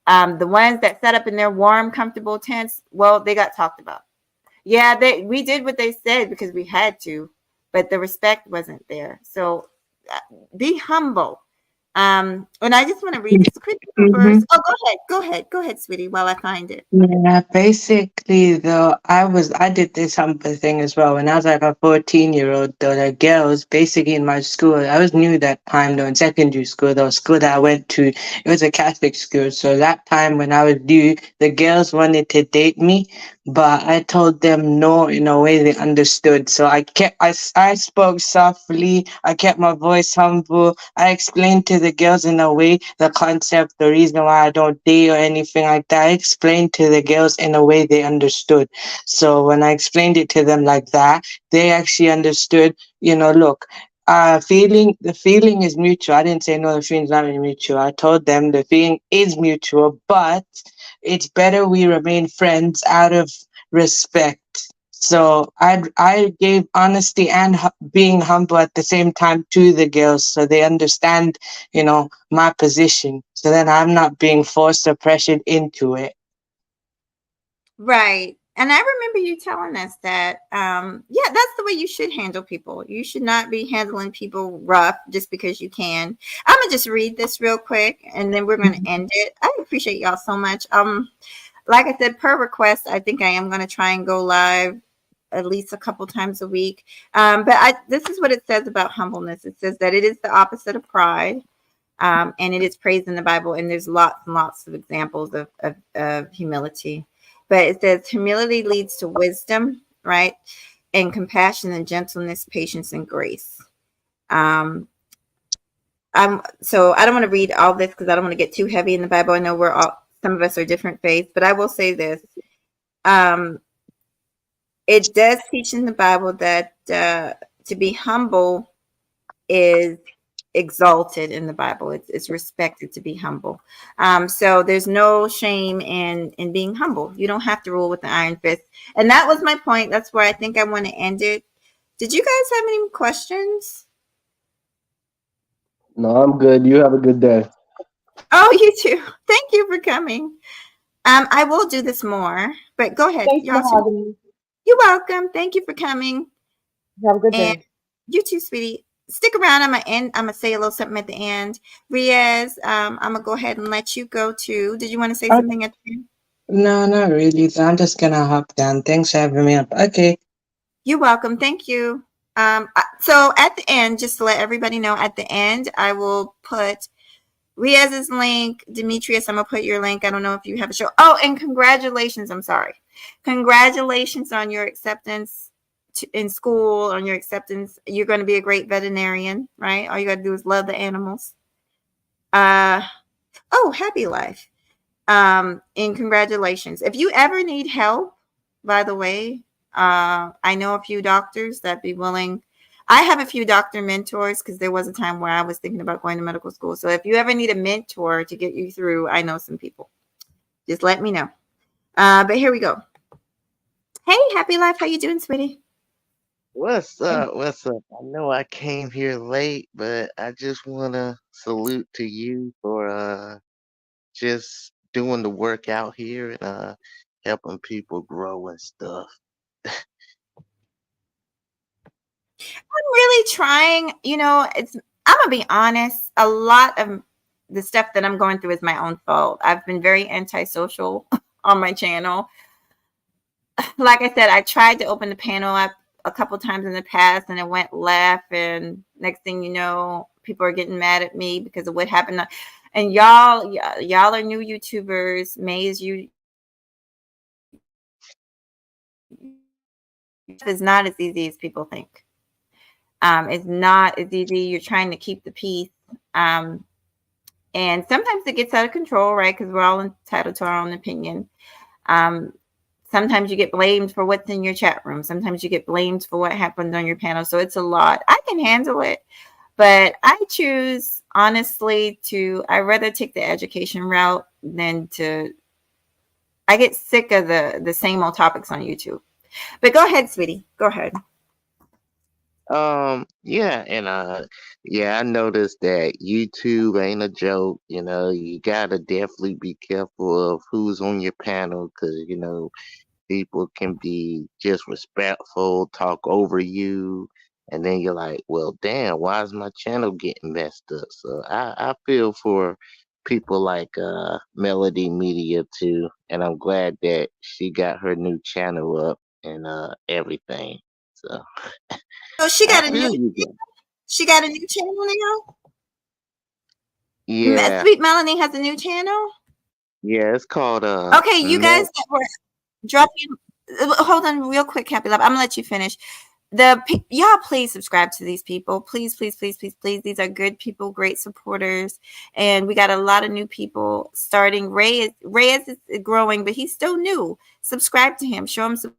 The ones that sat up in their warm, comfortable tents, well, they got talked about. Yeah, we did what they said because we had to, but the respect wasn't there. So be humble. And I just want to read this quick verse. Oh, go ahead, sweetie, while I find it. Yeah, basically though, I did this humble thing as well. When I was like a 14-year-old, though, the girls basically in my school, I was new that time though, in secondary school, the school that I went to, it was a Catholic school. So that time when I was new, the girls wanted to date me, but I told them no in a way they understood. So I spoke softly, I kept my voice humble, I explained to the girls in a way, the concept, the reason why I don't date or anything like that. I explained to the girls in a way they understood. So when I explained it to them like that, they actually understood, look, the feeling is mutual. I didn't say no, the feeling's not mutual. I told them the feeling is mutual, but it's better we remain friends out of respect. So I gave honesty and being humble at the same time to the girls, so they understand, my position. So then I'm not being forced or pressured into it. Right. And I remember you telling us that, yeah, that's the way you should handle people. You should not be handling people rough just because you can. I'm gonna just read this real quick, and then we're gonna end it. I appreciate y'all so much. Like I said, per request, I think I am gonna try and go live at least a couple times a week. But this is what it says about humbleness. It says that it is the opposite of pride, and it is praised in the Bible. And there's lots and lots of examples of humility. But it says humility leads to wisdom, right? And compassion and gentleness, patience and grace. So I don't want to read all this because I don't want to get too heavy in the Bible. I know some of us are different faiths, but I will say this. It does teach in the Bible that to be humble is exalted in the Bible. It's respected to be humble. So there's no shame in being humble. You don't have to rule with an iron fist. And that was my point. That's where I think I want to end it. Did you guys have any questions? No, I'm good. You have a good day. Oh, you too. Thank you for coming. I will do this more, but go ahead. Thanks for having me. You're welcome. Thank you for coming. Have a good day. And you too, sweetie. Stick around. I'm gonna say a little something at the end. Riaz, I'm gonna go ahead and let you go too. Did you want to say something at the end? No, not really. I'm just gonna hop down. Thanks for having me up. Okay. You're welcome. Thank you. So at the end, just to let everybody know, at the end, I will put Riaz's link. Demetrius, I'm gonna put your link. I don't know if you have a show. Oh, and congratulations. I'm sorry. Congratulations on your acceptance in school, on your acceptance. You're going to be a great veterinarian, right? All you got to do is love the animals. Happy life. And congratulations. If you ever need help, by the way, I know a few doctors that be willing. I have a few doctor mentors because there was a time where I was thinking about going to medical school. So if you ever need a mentor to get you through, I know some people. Just let me know. But here we go. Hey, Happy Life. How you doing, sweetie? What's up? What's up? I know I came here late, but I just want to salute to you for just doing the work out here and helping people grow and stuff. I'm really trying. I'm gonna be honest. A lot of the stuff that I'm going through is my own fault. I've been very antisocial on my channel. Like I said, I tried to open the panel up a couple times in the past and it went left, and next thing you know, people are getting mad at me because of what happened. And y'all are new YouTubers. Maze, you is not as easy as people think. It's not as easy. You're trying to keep the peace. And sometimes it gets out of control, right? Because we're all entitled to our own opinion. Sometimes you get blamed for what's in your chat room. Sometimes you get blamed for what happened on your panel. So it's a lot. I can handle it. But I choose, honestly, I'd rather take the education route than I get sick of the same old topics on YouTube. But go ahead, sweetie. Go ahead. Yeah, and I noticed that YouTube ain't a joke. You gotta definitely be careful of who's on your panel because people can be disrespectful, talk over you, and then you're like, well, damn, why is my channel getting messed up? So I feel for people like Melody Media too, and I'm glad that she got her new channel up and everything. So she got a new channel now? Yeah. Sweet Melanie has a new channel? Yeah, it's called Okay, you guys that were dropping, hold on real quick, Happy Love. I'm gonna let you finish. y'all please subscribe to these people. Please, please, please, please, please. These are good people, great supporters, and we got a lot of new people starting. Ray is growing, but he's still new. Subscribe to him. Show him some.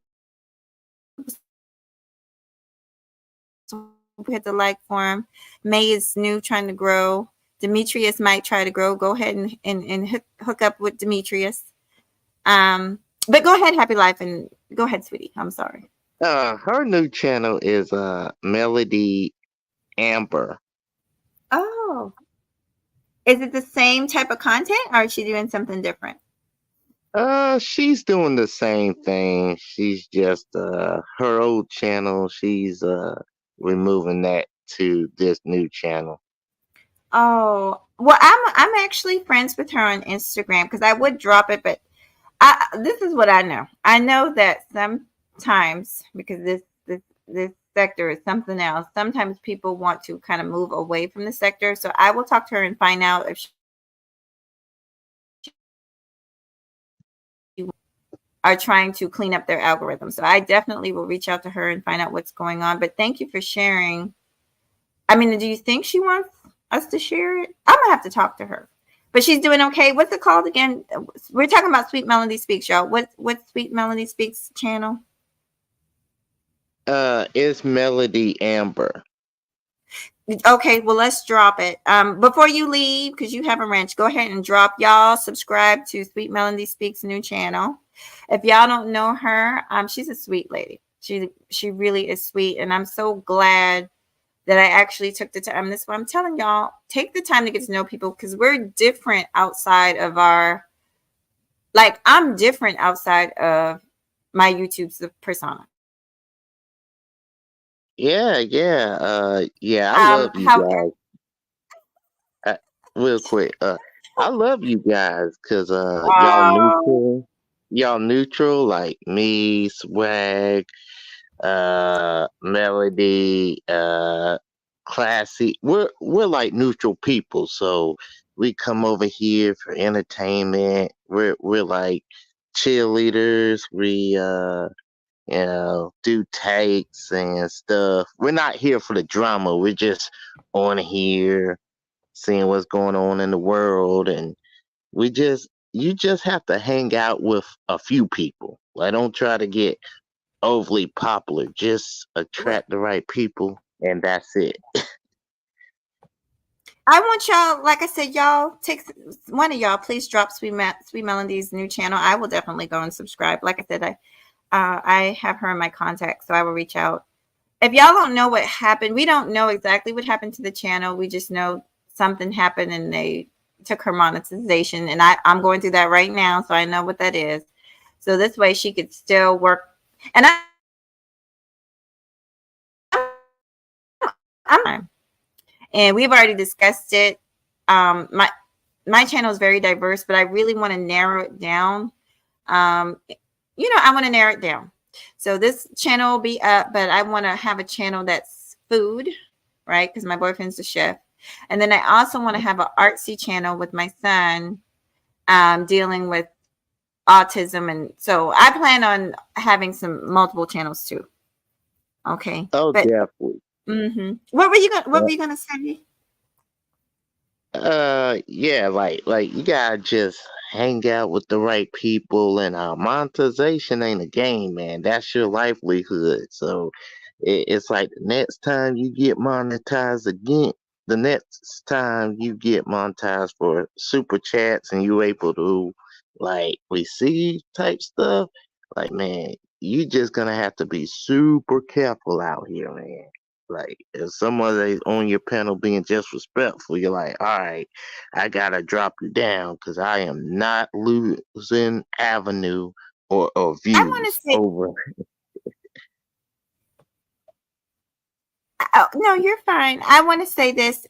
Hit the like for him. May is new, trying to grow. Demetrius might try to grow. Go ahead and hook up with Demetrius. But go ahead, Happy Life, and go ahead, sweetie. I'm sorry. Her new channel is Melody Amber. Oh, is it the same type of content, or is she doing something different? She's doing the same thing. She's just her old channel. She's removing that to this new channel. Oh, well, I'm actually friends with her on Instagram because I would drop it, but this is what I know. I know that sometimes, because this sector is something else, sometimes people want to kind of move away from the sector. So I will talk to her and find out if she are trying to clean up their algorithm. So I definitely will reach out to her and find out what's going on. But thank you for sharing. I mean, do you think she wants us to share it? I'm gonna have to talk to her. But she's doing okay. What's it called again? We're talking about Sweet Melody Speaks, y'all. What's Sweet Melody Speaks channel? It's Melody Amber. Okay, well, let's drop it. Before you leave, because you have a wrench, go ahead and drop. Y'all subscribe to Sweet Melody Speaks new channel. If y'all don't know her, she's a sweet lady. She really is sweet, and I'm so glad that I actually took the time. This is what I'm telling y'all. Take the time to get to know people, because we're different outside of our, like, I'm different outside of my YouTube persona. Yeah. I love you guys. Real quick, I love you guys because y'all neutral, like me, Swag, Melody, Classy. We're like neutral people, so we come over here for entertainment. We're like cheerleaders. We do takes and stuff. We're not here for the drama. We're just on here seeing what's going on in the world, and you just have to hang out with a few people. Like, don't try to get overly popular. Just attract the right people, and that's it. I want y'all, like I said, y'all take one of y'all. Please drop Sweet Melody's new channel. I will definitely go and subscribe. Like I said, I have her in my contacts, so I will reach out. If y'all don't know what happened, we don't know exactly what happened to the channel. We just know something happened and they took her monetization, and I'm going through that right now, so I know what that is. So this way she could still work. And and we've already discussed it. My channel is very diverse, but I really want to narrow it down. I want to narrow it down. So this channel will be up, but I want to have a channel that's food, right? Because my boyfriend's a chef. And then I also want to have an artsy channel with my son, dealing with autism. And so I plan on having some multiple channels too. Okay. Oh, definitely. Mm-hmm. What were you gonna say? Yeah, like you gotta just hang out with the right people, and monetization ain't a game, man. That's your livelihood. So it's like the next time you get monetized again, the next time you get monetized for super chats and you able to like receive type stuff, like, man, you just gonna have to be super careful out here, man. Like, if someone is on your panel being disrespectful, you're like, all right, I gotta drop you down because I am not losing avenue or views over. Oh, no, you're fine. I want to say this.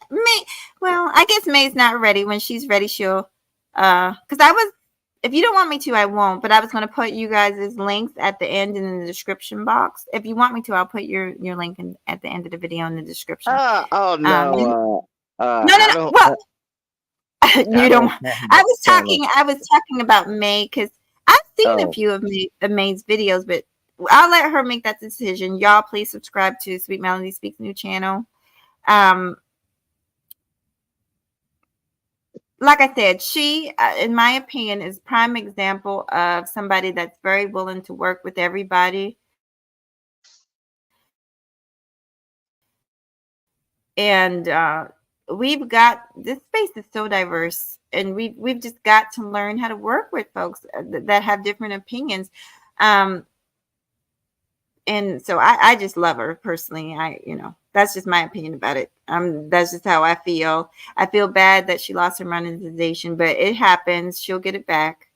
I guess May's not ready. When she's ready, she'll. Because if you don't want me to, I won't. But I was going to put you guys' links at the end in the description box. If you want me to, I'll put your link at the end of the video in the description. No. No. Well, you don't. I was talking about May because I've seen a few of May's videos, but I'll let her make that decision. Y'all, please subscribe to Sweet Melody Speaks New channel. Like I said, she, in my opinion, is prime example of somebody that's very willing to work with everybody. And we've got, this space is so diverse, and we've just got to learn how to work with folks that have different opinions. And so I just love her personally. That's just my opinion about it. That's just how I feel. I feel bad that she lost her monetization, but it happens. She'll get it back.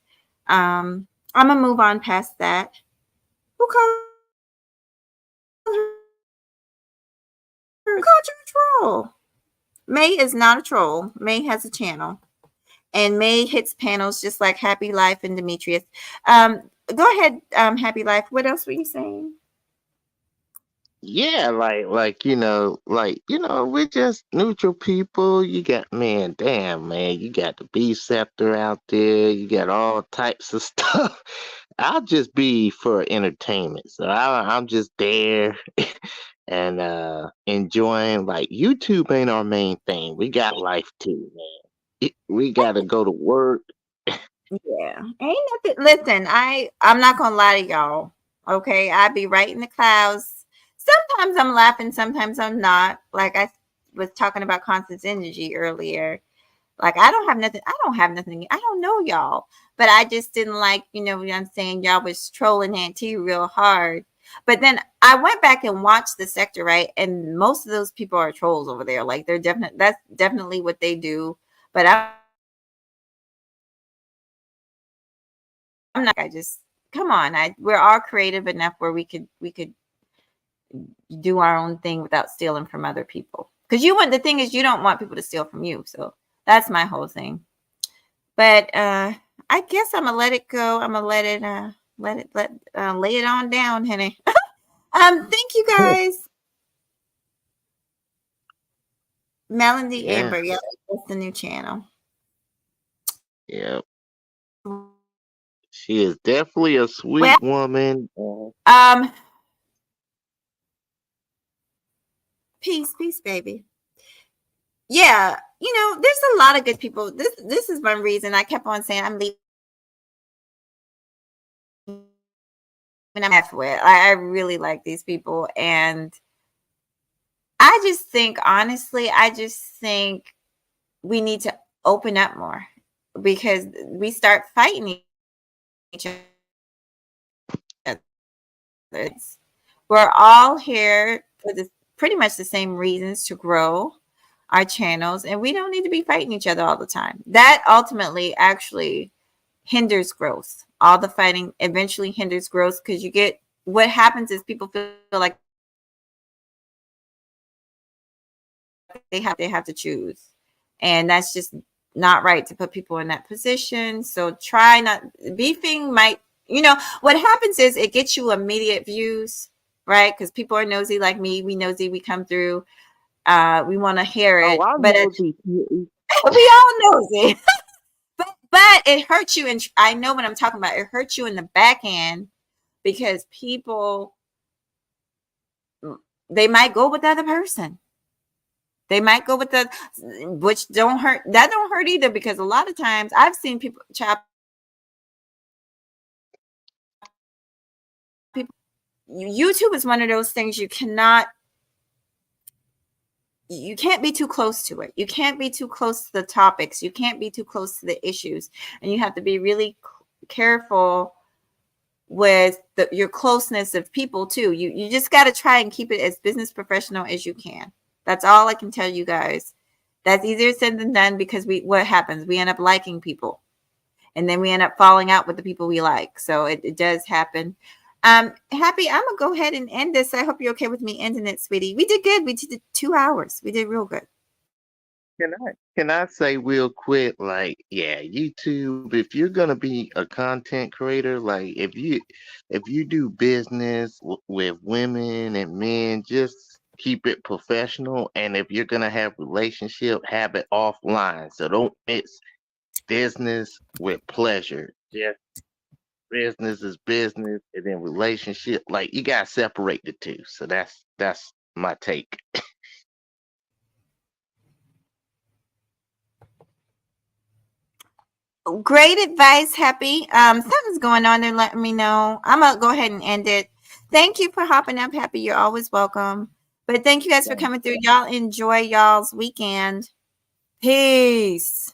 I'm gonna move on past that. Who called you a troll? May is not a troll. May has a channel, and May hits panels just like Happy Life and Demetrius. Go ahead, Happy Life. What else were you saying? Yeah, we're just neutral people. You got, man, damn, man, you got the B Scepter out there. You got all types of stuff. I'll just be for entertainment. So I'm just there and enjoying. Like, YouTube ain't our main thing. We got life too, man. We got to go to work. Yeah, ain't nothing. Listen, I'm not gonna lie to y'all. Okay, I be right in the clouds. Sometimes I'm laughing, sometimes I'm not. Like I was talking about Constance Energy earlier. Like I don't have nothing. I don't know y'all, but I just didn't like, what I'm saying. Y'all was trolling Auntie real hard. But then I went back and watched the sector, right? And most of those people are trolls over there. Like that's definitely what they do. But I'm not. I just come on. We're all creative enough where we could do our own thing without stealing from other people. Because the thing is, you don't want people to steal from you. So that's my whole thing. But I guess I'm gonna let it go. I'm gonna lay it on down, honey. Thank you guys. Melody Amber, yeah, that's the new channel. Yeah. She is definitely a sweet woman. Peace, baby. Yeah, there's a lot of good people. This is one reason I kept on saying I'm leaving. And I'm halfway. I really like these people, and I just think, honestly, we need to open up more, because we start fighting each other. We're all here for pretty much the same reasons, to grow our channels, and we don't need to be fighting each other all the time. That ultimately actually hinders growth. All the fighting eventually hinders growth, because what happens is people feel like they have to choose, and that's just not right to put people in that position. So try not. Beefing might, what happens is it gets you immediate views, right? Because people are nosy like me. We nosy. We come through. We want to hear it, but we all nosy. But it hurts you, and I know what I'm talking about. It hurts you in the back end, because people, they might go with the other person. They might go with which don't hurt. That don't hurt either, because a lot of times I've seen people chop. YouTube is one of those things you can't be too close to it. You can't be too close to the topics. You can't be too close to the issues, and you have to be really careful with your closeness of people too. You just got to try and keep it as business professional as you can. That's all I can tell you guys. That's easier said than done, because what happens? We end up liking people, and then we end up falling out with the people we like. So it does happen. Happy, I'm gonna go ahead and end this. I hope you're okay with me ending it, sweetie. We did good. We did 2 hours. We did real good. Can I say real quick, like, yeah, YouTube, if you're gonna be a content creator, like if you do business with women and men, just keep it professional. And if you're gonna have relationship, have it offline. So don't mix business with pleasure. Yeah. Business is business, and then relationship, like you gotta separate the two. So that's my take. Great advice, Happy. Something's going on there. Letting me know. I'm gonna go ahead and end it. Thank you for hopping up, Happy. You're always welcome. But thank you guys for coming through. Y'all enjoy y'all's weekend. Peace.